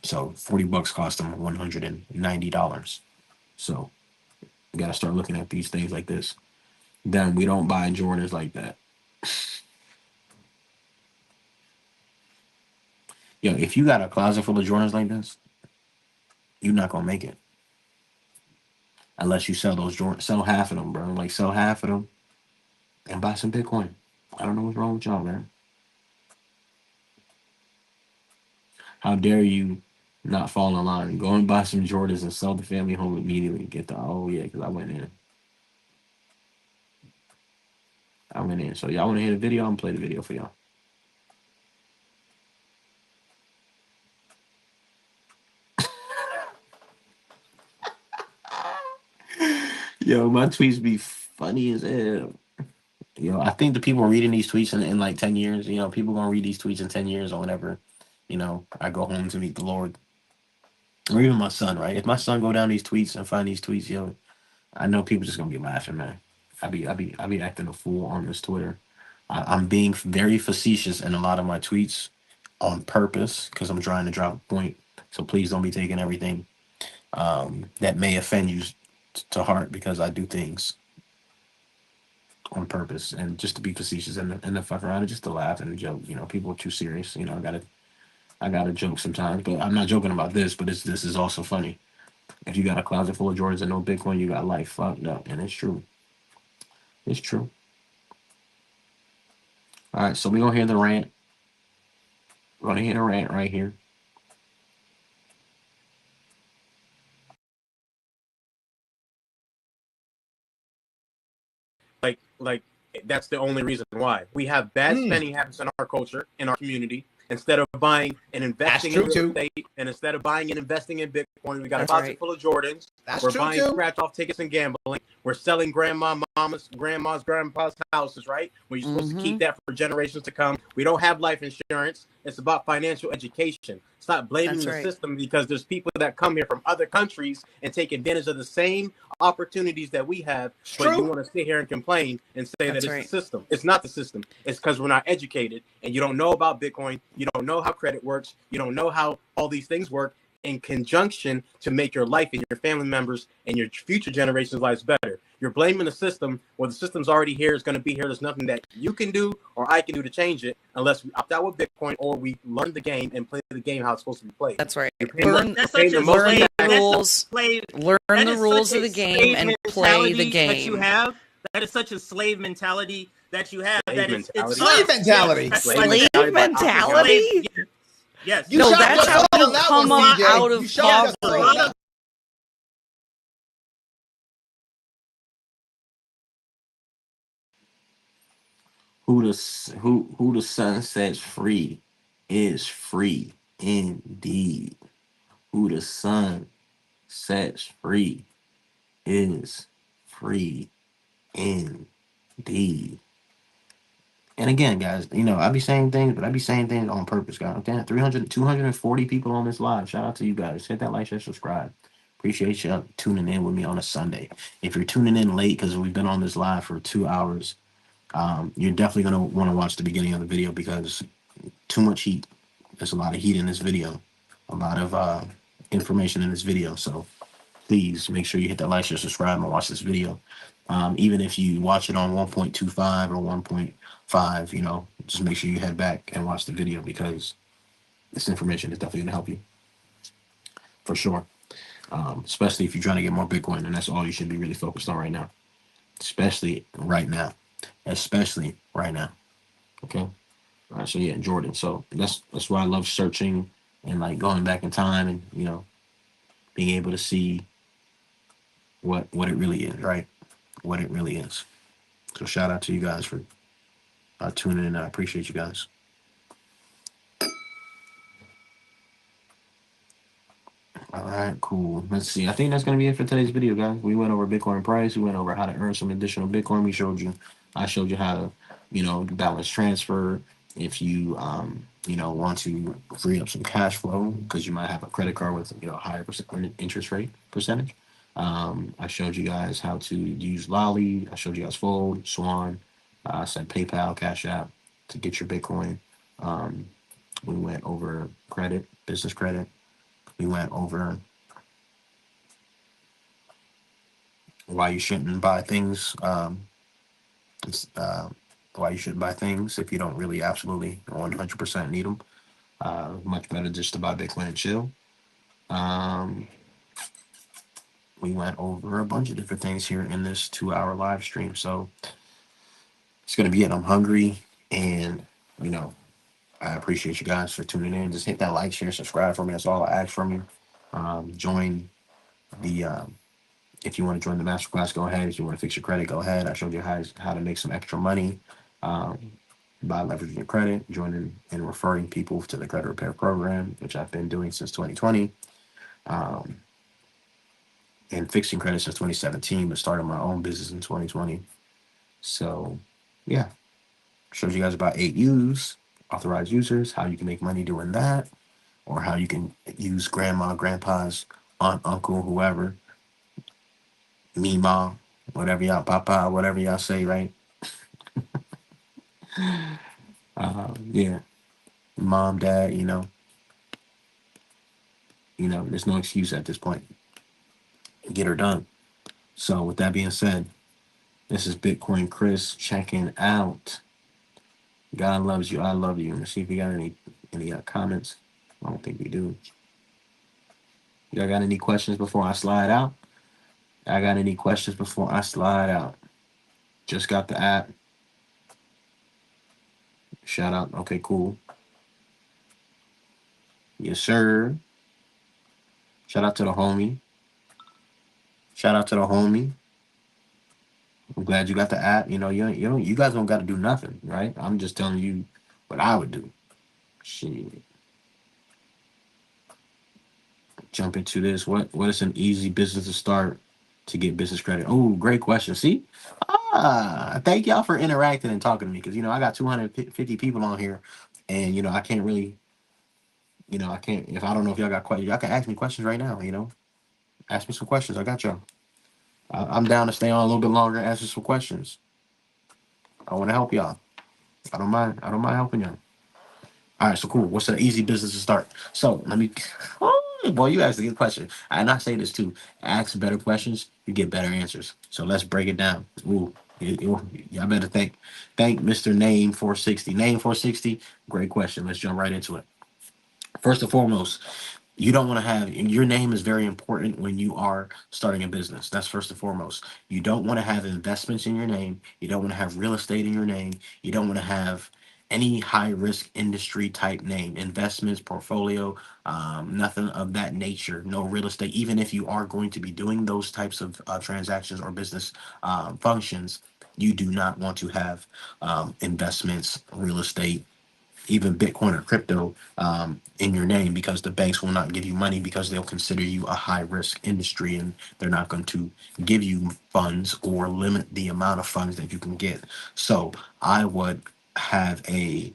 So $40 cost him $190. So you got to start looking at these things like this. Then we don't buy Jordans like that. Yo, if you got a closet full of Jordans like this, you're not gonna make it unless you sell those Jordans. Sell half of them, bro. Like sell half of them and buy some Bitcoin. I don't know what's wrong with y'all, man. How dare you not fall in line? Go and buy some Jordans and sell the family home immediately. Get the because I went in. So y'all want to hear the video? I'm gonna play the video for y'all. Yo, my tweets be funny as hell. Yo, I think the people reading these tweets in like 10 years, people gonna read these tweets in 10 years or whenever, I go home to meet the Lord. Or even my son, right? If my son go down these tweets and find these tweets, yo, I know people just gonna be laughing, man. I be acting a fool on this Twitter. I'm being very facetious in a lot of my tweets on purpose because I'm trying to drop a point. So please don't be taking everything that may offend you to heart because I do things on purpose and just to be facetious and to fuck around and just to laugh and joke. People are too serious. I gotta joke sometimes, but I'm not joking about this. But this is also funny. If you got a closet full of Jordans and no Bitcoin, you got life fucked up, and it's true. It's true. All right, so we're gonna hear the rant. We're gonna hear the rant right here. Like that's the only reason why we have bad spending habits in our culture, in our community. Instead of buying and investing in real estate, and instead of buying and investing in Bitcoin, we got a closet full of Jordans. We're buying scratch-off tickets and gambling. We're selling grandpa's houses, right? We're supposed to keep that for generations to come. We don't have life insurance. It's about financial education. Stop blaming the system because there's people that come here from other countries and take advantage of the same opportunities that we have. But you want to sit here and complain and say that it's the system. It's not the system. It's because we're not educated and you don't know about Bitcoin. You don't know how credit works. You don't know how all these things work in conjunction to make your life and your family members and your future generations' lives better. You're blaming the system. Well, the system's already here. It's going to be here. There's nothing that you can do or I can do to change it unless we opt out with Bitcoin or we learn the game and play the game how it's supposed to be played. That's right. Learn the rules. Learn the rules of the game and play the game. That you have. That is such a slave mentality that you have. Slave mentality. Slave mentality? Yes. No, that's how you come up out of poverty. Who the sun sets free is free indeed. Who the sun sets free is free indeed. And again, guys, I be saying things, but I be saying things on purpose, guys. Damn, 240 people on this live. Shout out to you guys. Hit that like, share, subscribe. Appreciate you tuning in with me on a Sunday. If you're tuning in late because we've been on this live for 2 hours, you're definitely going to want to watch the beginning of the video because too much heat. There's a lot of heat in this video. A lot of information in this video. So please make sure you hit that like, share, subscribe, and watch this video. Even if you watch it on 1.25 or 1.5, just make sure you head back and watch the video because this information is definitely going to help you for sure. Especially if you're trying to get more Bitcoin, and that's all you should be really focused on right now. Especially right now. Okay. All right. So yeah, Jordan. So that's why I love searching and like going back in time and being able to see what it really is, right? What it really is. So shout out to you guys for tuning in. I appreciate you guys. All right, cool. Let's see. I think that's going to be it for today's video, guys. We went over Bitcoin price. We went over how to earn some additional Bitcoin. I showed you how to, balance transfer. If you want to free up some cash flow because you might have a credit card with higher interest rate percentage. I showed you guys how to use Lolly. I showed you guys Fold, Swan. I said PayPal, Cash App to get your Bitcoin. Um, we went over credit, business credit. We went over why you shouldn't buy things. It's, why you shouldn't buy things if you don't really absolutely 100% need them. Much better just to buy Bitcoin and chill. Um, we went over a bunch of different things here in this 2 hour live stream. So it's going to be it. I'm hungry. And, I appreciate you guys for tuning in. Just hit that like, share, subscribe for me. That's all I ask from you. Join the, if you want to join the masterclass, go ahead. If you want to fix your credit, go ahead. I showed you how to make some extra money um, by leveraging your credit, joining and referring people to the credit repair program, which I've been doing since 2020. And fixing credit since 2017, but started my own business in 2020. So, yeah, showed you guys about 8 authorized users, how you can make money doing that, or how you can use grandma, grandpa's aunt, uncle, whoever, me, mom, whatever y'all, papa, whatever y'all say, right? Yeah, mom, dad, there's no excuse at this point. Get her done. So, with that being said, this is Bitcoin Chris checking out. God loves you. I love you. Let's see if we got any comments. I don't think we do. Y'all got any questions before I slide out? I got any questions before I slide out? Just got the app. Shout out. Okay, cool. Yes, sir. Shout out to the homie. Shout out to the homie. I'm glad you got the app. You guys don't got to do nothing, right? I'm just telling you what I would do. Shit. Jump into this. What is an easy business to start to get business credit? Oh, great question. See? Thank y'all for interacting and talking to me because I got 250 people on here, and I can't really, I can't if I don't know if y'all got questions, y'all can ask me questions right now. Ask me some questions. I got y'all. I'm down to stay on a little bit longer and answer some questions. I want to help y'all. I don't mind. I don't mind helping y'all. All right, so cool. What's an easy business to start? So let me. Oh, boy, you asked a good question. And I say this too. Ask better questions, you get better answers. So let's break it down. Ooh, y'all better thank Mr. Name 460. Name 460. Great question. Let's jump right into it. First and foremost, you don't want to have your name is very important when you are starting a business. That's first and foremost. You don't want to have investments in your name. You don't want to have real estate in your name. You don't want to have any high risk industry type name, investments, portfolio, nothing of that nature. No real estate. Even if you are going to be doing those types of transactions or business functions, you do not want to have investments, real estate, even Bitcoin or crypto in your name, because the banks will not give you money because they'll consider you a high risk industry and they're not going to give you funds or limit the amount of funds that you can get. So I would have a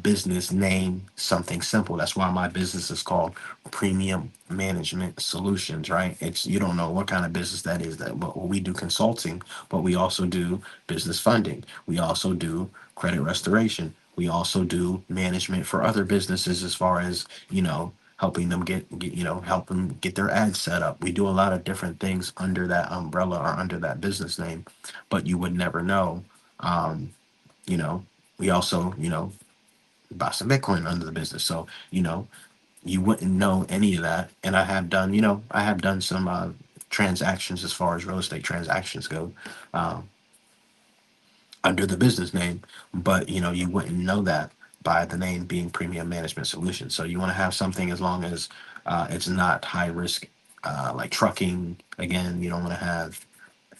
business name something simple. That's why my business is called Premium Management Solutions, right? It's you don't know what kind of business that is. That but we do consulting, but we also do business funding. We also do credit restoration. We also do management for other businesses as far as helping them help them get their ads set up. We do a lot of different things under that umbrella or under that business name, but you would never know. Um, you know, we also buy some Bitcoin under the business. So, you wouldn't know any of that. And I have done some transactions as far as real estate transactions go um, under the business name, but you wouldn't know that by the name being Premium Management Solutions. So you want to have something as long as it's not high risk, like trucking. Again, you don't want to have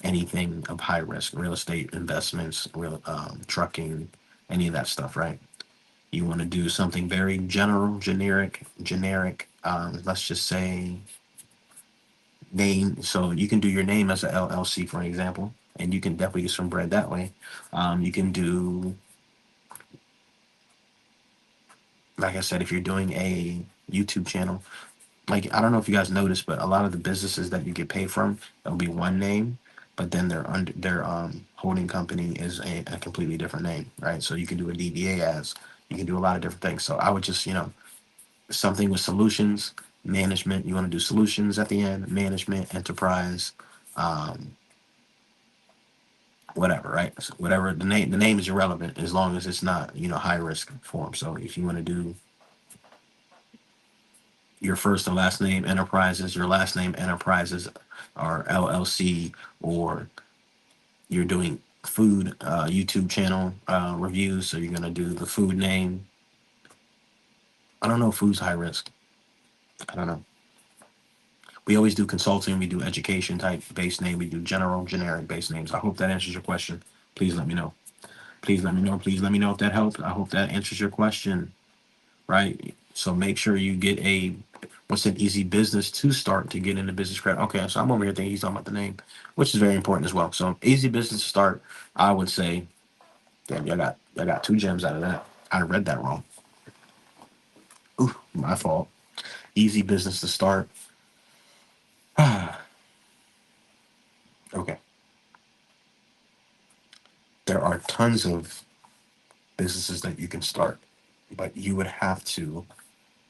anything of high risk, real estate investments, real trucking, any of that stuff, right? You want to do something very general, generic. Let's just say name. So you can do your name as a LLC, for an example, and you can definitely get some bread that way. You can do like I said, if you're doing a YouTube channel, like I don't know if you guys noticed, but a lot of the businesses that you get paid from, it'll be one name, but then their holding company is a completely different name, right? So you can do a DBA as, you can do a lot of different things. So I would just, something with solutions, management. You want to do solutions at the end, management, enterprise, um, whatever, right? So whatever the name is irrelevant as long as it's not, high risk form. So if you want to do your first and last name enterprises, your last name enterprises or LLC, or you're doing food YouTube channel reviews, so you're gonna do the food name. I don't know if food's high risk. I don't know. We always do consulting, we do education type base name, we do general generic base names. I hope that answers your question. Please let me know. Please let me know. Please let me know if that helped. I hope that answers your question. Right. So make sure you get what's an easy business to start to get into business credit. Okay, so I'm over here thinking he's talking about the name, which is very important as well. So easy business to start, I would say. Damn, y'all got two gems out of that. I read that wrong. Ooh, my fault. Easy business to start. Okay. There are tons of businesses that you can start, but you would have to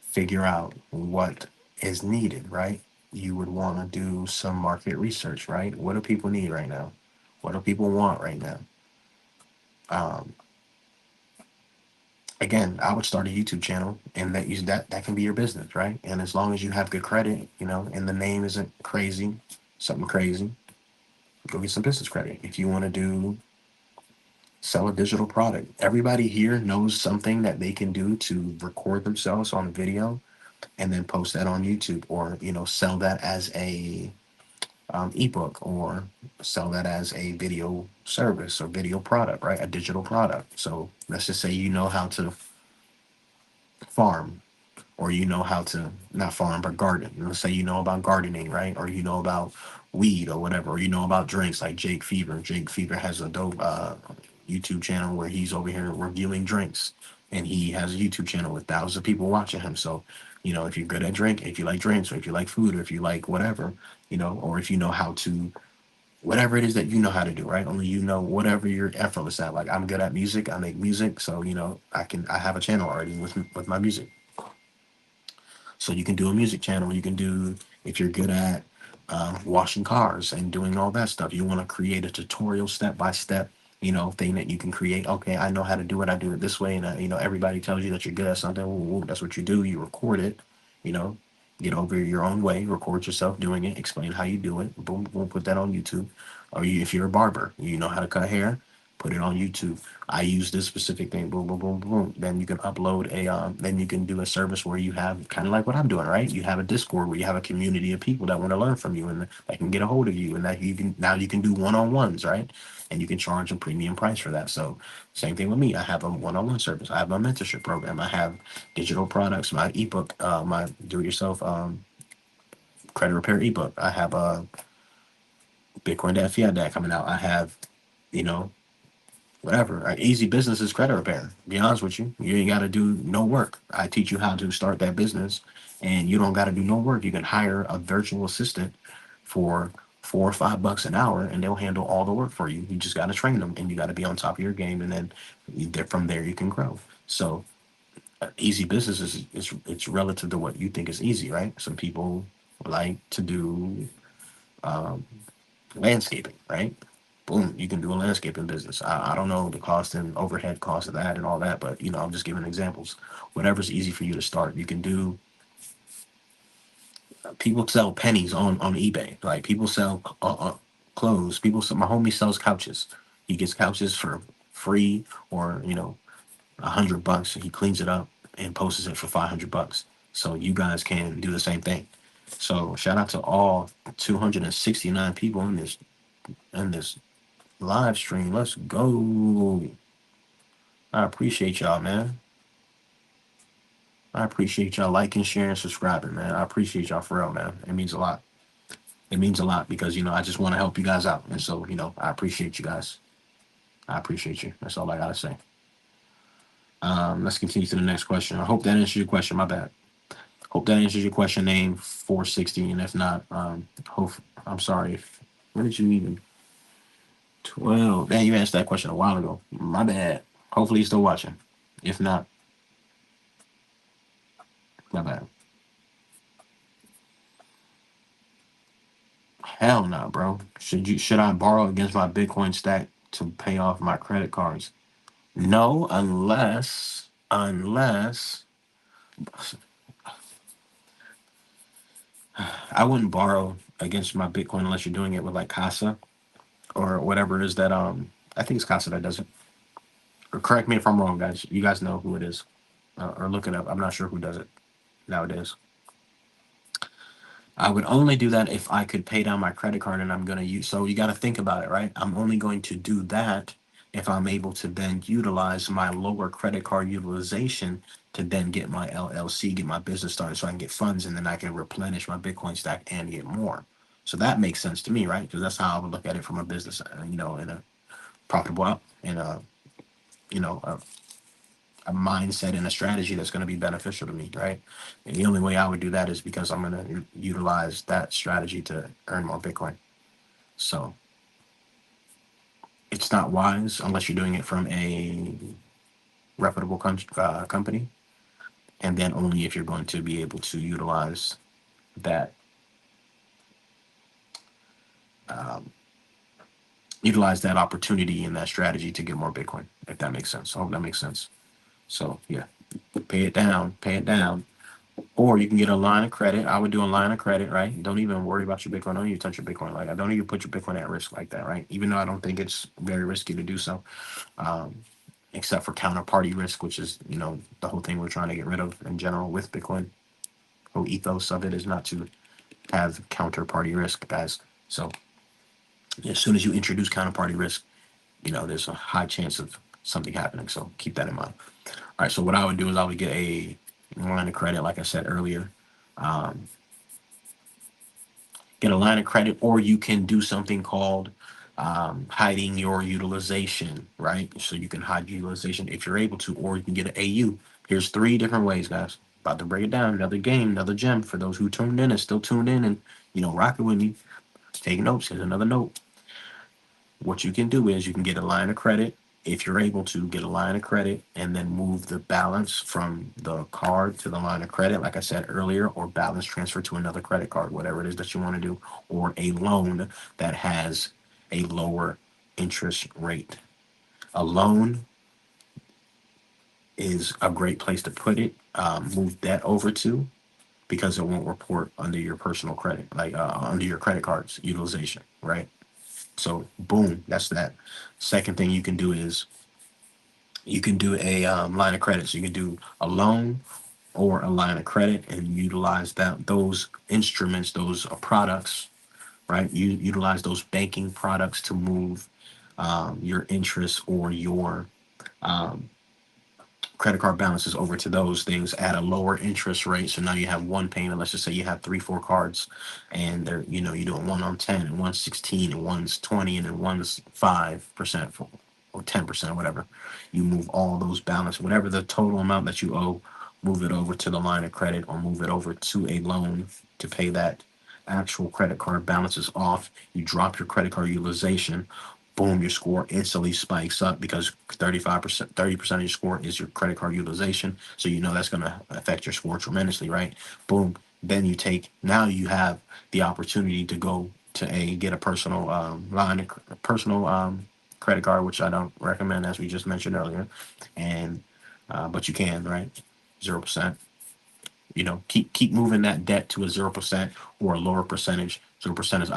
figure out what is needed, right? You would want to do some market research, right? What do people need right now? What do people want right now? Um, Again, I would start a YouTube channel, and that can be your business, right? And as long as you have good credit, and the name isn't crazy, something crazy, go get some business credit. If you want to sell a digital product, everybody here knows something that they can do to record themselves on a video and then post that on YouTube, or sell that as a ebook, or sell that as a video service or video product, right? A digital product. So let's just say you know how to farm, or you know how to not farm but garden. Let's say you know about gardening, right? Or you know about weed or whatever, or you know about drinks like Jake Fever. Jake Fever has a dope YouTube channel where he's over here reviewing drinks, and he has a YouTube channel with thousands of people watching him. So, if you're good at drink, if you like drinks, or if you like food, or if you like whatever, or if you know how to, whatever it is that you know how to do, right? Only whatever you're effortless at. Like I'm good at music, I make music, so I have a channel already with my music. So you can do a music channel. You can do, if you're good at washing cars and doing all that stuff. You want to create a tutorial step by step, thing that you can create. Okay, I know how to do it. I do it this way, and everybody tells you that you're good at something. Well, that's what you do. You record it. You know, get over your own way. Record yourself doing it. Explain how you do it. Boom, boom. Put that on YouTube. Or if you're a barber, you know how to cut hair. Put it on YouTube. I use this specific thing. Boom, boom, boom, boom. Then you can upload then you can do a service where you have kind of like what I'm doing, right? You have a Discord where you have a community of people that want to learn from you and that can get a hold of you, and that you can do one-on-ones, right? And you can charge a premium price for that. So same thing with me. I have a one-on-one service. I have a mentorship program. I have digital products, my ebook, my do-it-yourself credit repair ebook. I have a Bitcoin Dad Fiat Dad coming out. I have, you know, whatever. Easy business is credit repair. Be honest with you, you ain't got to do no work. I teach you how to start that business, and you don't got to do no work. You can hire a virtual assistant for $4 or $5 an hour, and they'll handle all the work for you. You just got to train them, and you got to be on top of your game, and then from there you can grow. So easy business is it's relative to what you think is easy, right? Some people like to do um, landscaping, right? Boom, you can do a landscaping business. I don't know the cost and overhead cost of that and all that, but I'm just giving examples. Whatever's easy for you to start, you can do. People sell pennies on eBay. Like people sell clothes. My homie sells couches. He gets couches for free, or $100. He cleans it up and posts it for $500. So you guys can do the same thing. So shout out to all 269 people in this live stream. Let's go. I appreciate y'all, man. I appreciate y'all liking, sharing, subscribing, man. I appreciate y'all for real, man. It means a lot. It means a lot because I just want to help you guys out, and so I appreciate you guys. I appreciate you. That's all I gotta say. Let's continue to the next question. I hope that answers your question. My bad. Hope that answers your question. Name 460, and if not, I'm sorry. Where did you even? 12. Damn, you answered that question a while ago. My bad. Hopefully you're still watching. If not, my bad. Hell no, bro. Should I borrow against my Bitcoin stack to pay off my credit cards? No, unless I wouldn't borrow against my Bitcoin unless you're doing it with like Casa or whatever it is that I think it's Casa that does it. Or correct me if I'm wrong, guys. You guys know who it is, or look it up. I'm not sure who does it nowadays. I would only do that if I could pay down my credit card and I'm going to use. So you got to think about it, right? I'm only going to do that if I'm able to then utilize my lower credit card utilization to then get my LLC, get my business started so I can get funds and then I can replenish my Bitcoin stack and get more. So that makes sense to me, right? Because that's how I would look at it from a business, in a profitable, in a, a mindset and a strategy that's going to be beneficial to me, right? And the only way I would do that is because I'm going to utilize that strategy to earn more Bitcoin. So it's not wise unless you're doing it from a reputable company, and then only if you're going to be able to utilize that um, opportunity and that strategy to get more Bitcoin. If that makes sense, I hope that makes sense. So yeah, pay it down. Or you can get a line of credit. I would do a line of credit, right? Don't even worry about your Bitcoin. Don't even touch your Bitcoin. Like I don't even put your Bitcoin at risk like that, right? Even though I don't think it's very risky to do so, um, except for counterparty risk, which is the whole thing we're trying to get rid of in general with Bitcoin. The whole ethos of it is not to have counterparty risk, guys. So as soon as you introduce counterparty risk, there's a high chance of something happening. So keep that in mind. All right. So what I would do is I would get a line of credit, like I said earlier. Um, get a line of credit, or you can do something called hiding your utilization, right? So you can hide utilization if you're able to, or you can get an AU. Here's 3 different ways, guys. About to break it down. Another game, another gem for those who tuned in and still tuned in and rocking with me. Take notes. Here's another note. What you can do is you can get a line of credit if you're able to get a line of credit and then move the balance from the card to the line of credit, like I said earlier, or balance transfer to another credit card, whatever it is that you want to do, or a loan that has a lower interest rate. A loan is a great place to put it. Move that over to, because it won't report under your personal credit, like under your credit cards utilization, right? So boom, that's that. Second thing you can do is you can do a line of credit. So you can do a loan or a line of credit and utilize those instruments, those products, right? You utilize those banking products to move your interest or your um, credit card balances over to those things at a lower interest rate. So now you have one payment. Let's just say you have 3, 4 cards, and they're you're doing one on 10 and one's 16 and one's 20 and then one's 5% or 10%, whatever. You move all those balance, whatever the total amount that you owe, move it over to the line of credit or move it over to a loan to pay that actual credit card balances off. You drop your credit card utilization, boom, your score instantly spikes up because 35%, 30% of your score is your credit card utilization. So that's going to affect your score tremendously, right? Boom. Then now you have the opportunity to go to get a personal personal credit card, which I don't recommend, as we just mentioned earlier. And but you can, right? 0%. Keep moving that debt to a 0% or a lower percentage. 0% is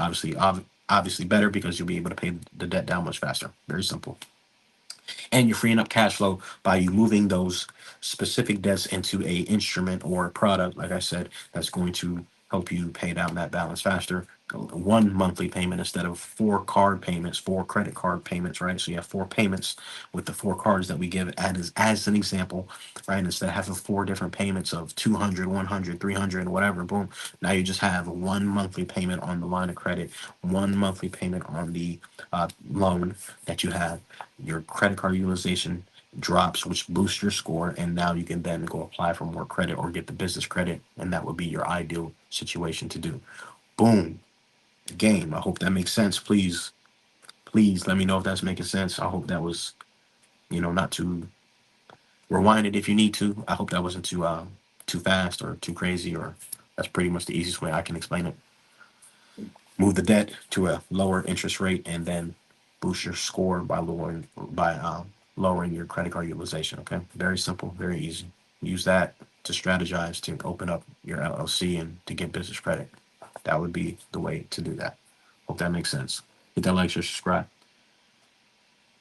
obviously better because you'll be able to pay the debt down much faster. Very simple. And you're freeing up cash flow by you moving those specific debts into a instrument or a product, like I said, that's going to help you pay down that balance faster. One monthly payment instead of 4 card payments, 4 credit card payments, right? So you have 4 payments with the 4 cards that we give as an example, right? Instead of having 4 different payments of 200, 100, 300, and whatever, boom. Now you just have one monthly payment on the line of credit, one monthly payment on the loan that you have. Your credit card utilization drops, which boosts your score, and now you can then go apply for more credit or get the business credit, and that would be your ideal situation to do. Boom, game. I hope that makes sense. Please let me know if that's making sense. I hope that was, not too rewind it if you need to. I hope that wasn't too fast or too crazy, or that's pretty much the easiest way I can explain it. Move the debt to a lower interest rate and then boost your score by lowering your credit card utilization. Okay, very simple, very easy. Use that to strategize to open up your LLC and to get business credit. That would be the way to do that. Hope that makes sense. Hit that like, share, subscribe.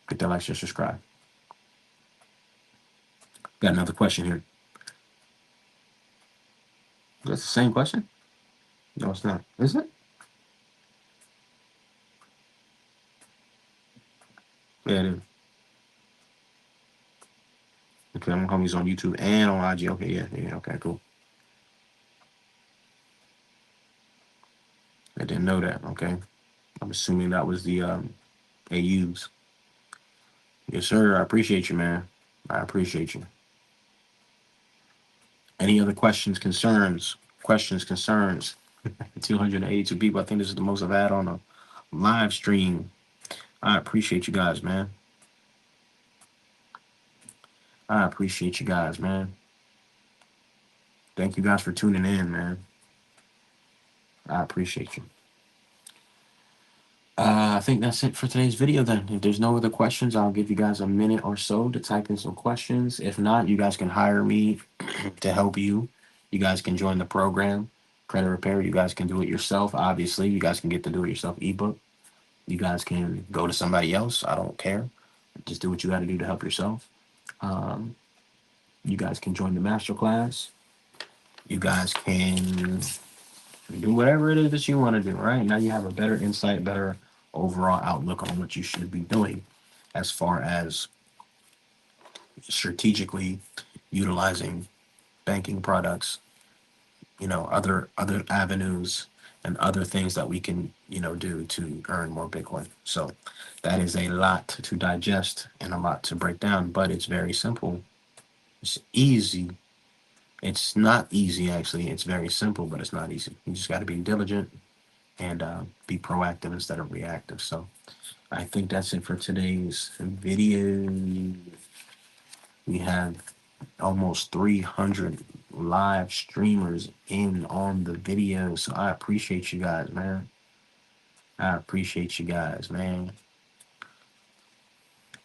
Hit that like, share, subscribe. Got another question here. That's the same question? No, it's not. Is it? Yeah, it is. Okay, I'm homies on YouTube and on IG. Okay, yeah, okay, cool. I didn't know that. Okay, I'm assuming that was the AUs. Yes, sir. I appreciate you, man. I appreciate you. Any other questions, concerns? Questions, concerns? 282 people. I think this is the most I've had on a live stream. I appreciate you guys, man. I appreciate you guys, man. Thank you guys for tuning in, man. I appreciate you. I think that's it for today's video then. If there's no other questions, I'll give you guys a minute or so to type in some questions. If not, you guys can hire me to help you. You guys can join the program, Credit Repair. You guys can do it yourself. Obviously, you guys can get the do-it-yourself ebook. You guys can go to somebody else. I don't care. Just do what you got to do to help yourself. You guys can join the masterclass. You guys can do whatever it is that you want to do, right? Now you have a better insight, better overall outlook on what you should be doing as far as strategically utilizing banking products, other avenues and other things that we can, do to earn more Bitcoin. So that is a lot to digest and a lot to break down, but it's very simple. It's easy. It's not easy, actually. It's very simple, but it's not easy. You just got to be diligent and be proactive instead of reactive. So I think that's it for today's video. We have almost 300 live streamers in on the video. So I appreciate you guys, man. I appreciate you guys, man.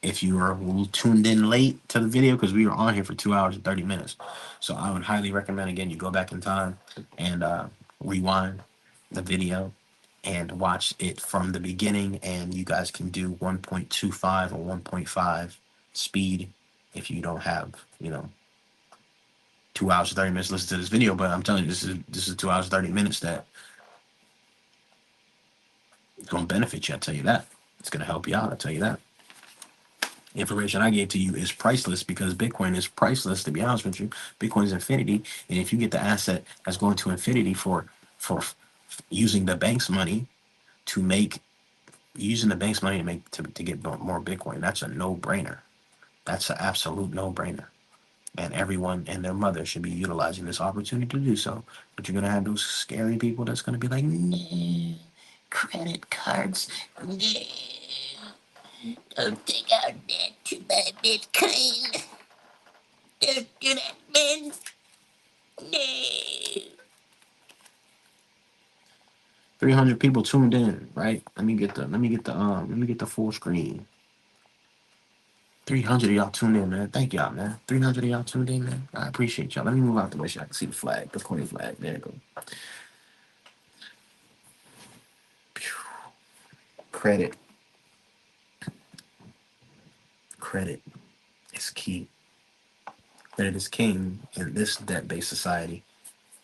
If you are tuned in late to the video, because we were on here for 2 hours and 30 minutes. So I would highly recommend, again, you go back in time and rewind the video and watch it from the beginning, and you guys can do 1.25 or 1.5 speed if you don't have, 2 hours and 30 minutes to listen to this video. But I'm telling you, this is 2 hours and 30 minutes that is going to benefit you. I tell you that. It's going to help you out. I tell you that. The information I gave to you is priceless because Bitcoin is priceless, to be honest with you. Bitcoin is infinity. And if you get the asset that's going to infinity for using the bank's money to make, to get more Bitcoin, that's a no-brainer. That's an absolute no-brainer. And everyone and their mother should be utilizing this opportunity to do so. But you're going to have those scary people that's going to be like, nah, credit cards, nah. Don't take out that to buy Bitcoin. Don't do that, man. No. 300 people tuned in, right? Let me get the full screen. 300 of y'all tuned in, man. Thank y'all, man. 300 of y'all tuned in, man. I appreciate y'all. Let me move out the way so I can see the flag, the Bitcoin flag. There it goes. Credit. Credit is key. Credit is king in this debt-based society.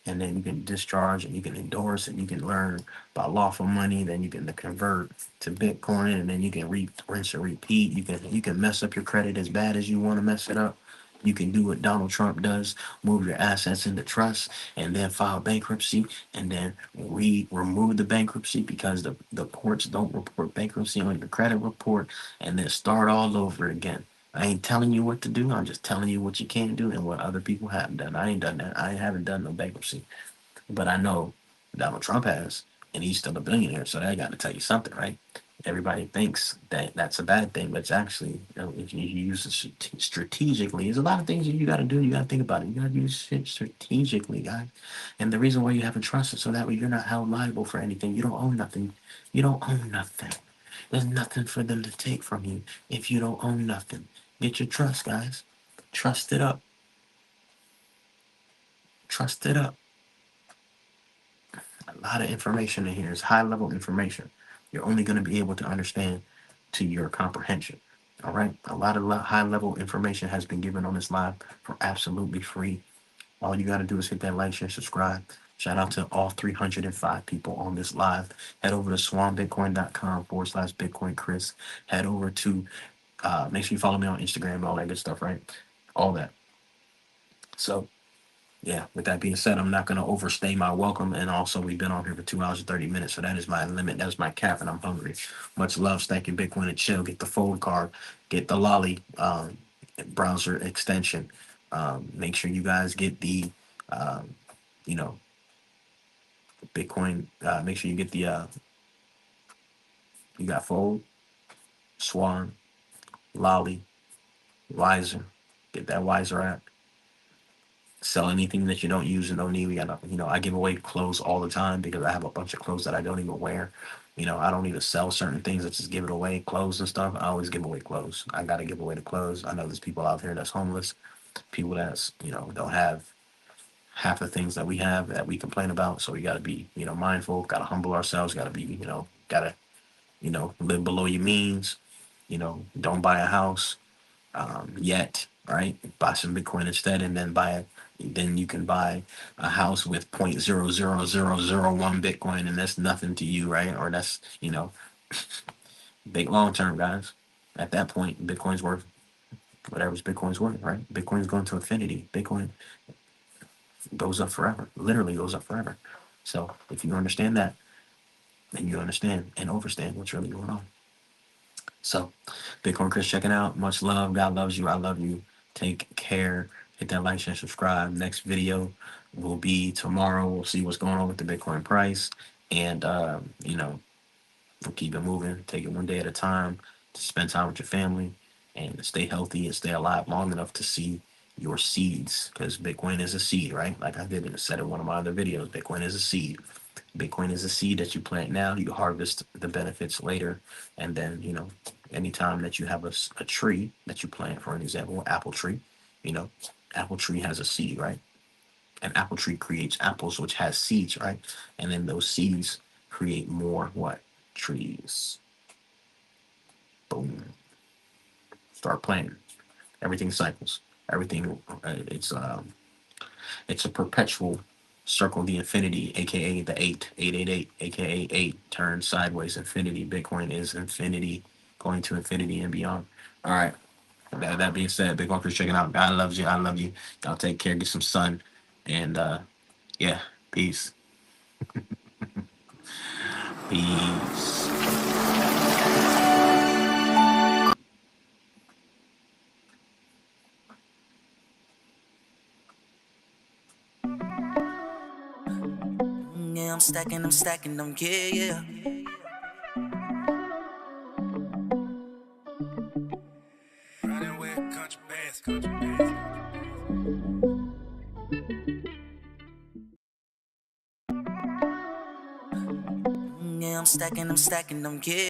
And then you can discharge and you can endorse and you can learn about lawful money. Then you can convert to Bitcoin, and then you can rinse and repeat. You can mess up your credit as bad as you want to mess it up. You can do what Donald Trump does, move your assets into trust, and then file bankruptcy, and then remove the bankruptcy because the courts don't report bankruptcy on your credit report, and then start all over again. I ain't telling you what to do. I'm just telling you what you can't do and what other people haven't done. I ain't done that. I haven't done no bankruptcy. But I know Donald Trump has, and he's still a billionaire. So that got to tell you something, right? Everybody thinks that that's a bad thing, but it's actually, if you use it strategically, there's a lot of things that you got to do. You got to think about it. You got to use shit strategically, guys. And the reason why you haven't trusted, so that way you're not held liable for anything. You don't own nothing. You don't own nothing. There's nothing for them to take from you if you don't own nothing. Get your trust, guys. Trust it up. Trust it up. A lot of information in here. It's high level information. You're only going to be able to understand to your comprehension. All right. A lot of high level information has been given on this live for absolutely free. All you got to do is hit that like, share, subscribe. Shout out to all 305 people on this live. Head over to swanbitcoin.com/Bitcoin Chris. Head over to, make sure you follow me on Instagram and all that good stuff, right? All that. So, yeah, with that being said, I'm not going to overstay my welcome. And also, we've been on here for 2 hours and 30 minutes. So that is my limit. That's my cap, and I'm hungry. Much love, stacking Bitcoin and chill. Get the fold card, get the Lolly browser extension. Make sure you guys get the, you know, Bitcoin. Make sure you get the, you got Fold, Swan, Lolly, Wiser. Get that Wiser app. Sell anything that you don't use and don't need. We got, I give away clothes all the time because I have a bunch of clothes that I don't even wear. I don't need to sell certain things. I just give it away, clothes and stuff. I always give away clothes. I got to give away the clothes. I know there's people out there that's homeless, people that's, don't have half the things that we have that we complain about. So we got to be, mindful, got to humble ourselves, got to be, got to, live below your means, don't buy a house yet, right? Buy some Bitcoin instead, and then then you can buy a house with 0.00001 Bitcoin, and that's nothing to you, right? Or that's, big long term, guys. At that point, Bitcoin's worth whatever's Bitcoin's worth, right? Bitcoin's going to infinity. Bitcoin goes up forever, literally goes up forever. So if you understand that, then you understand and overstand what's really going on. So, Bitcoin Chris checking out. Much love. God loves you. I love you. Take care. Hit that like, share, subscribe. Next video will be tomorrow. We'll see what's going on with the Bitcoin price. And, we'll keep it moving. Take it one day at a time to spend time with your family and stay healthy and stay alive long enough to see your seeds. Because Bitcoin is a seed, right? Like I said in one of my other videos, Bitcoin is a seed. Bitcoin is a seed that you plant now, you harvest the benefits later. And then, anytime that you have a tree that you plant, for an example, apple tree, apple tree has a seed, right? An apple tree creates apples, which has seeds, right? And then those seeds create more what? Trees. Boom. Start planting. Everything cycles. Everything, it's a perpetual circle of the infinity, aka the 888, aka 8 turns sideways infinity. Bitcoin is infinity, going to infinity and beyond. All right. That being said, Bitcoin Chris checking out. God loves you. I love you. Y'all take care. Get some sun. And yeah, peace. Peace. Yeah, I'm stacking them, yeah. Running with country bands. Yeah, I'm stacking them, yeah.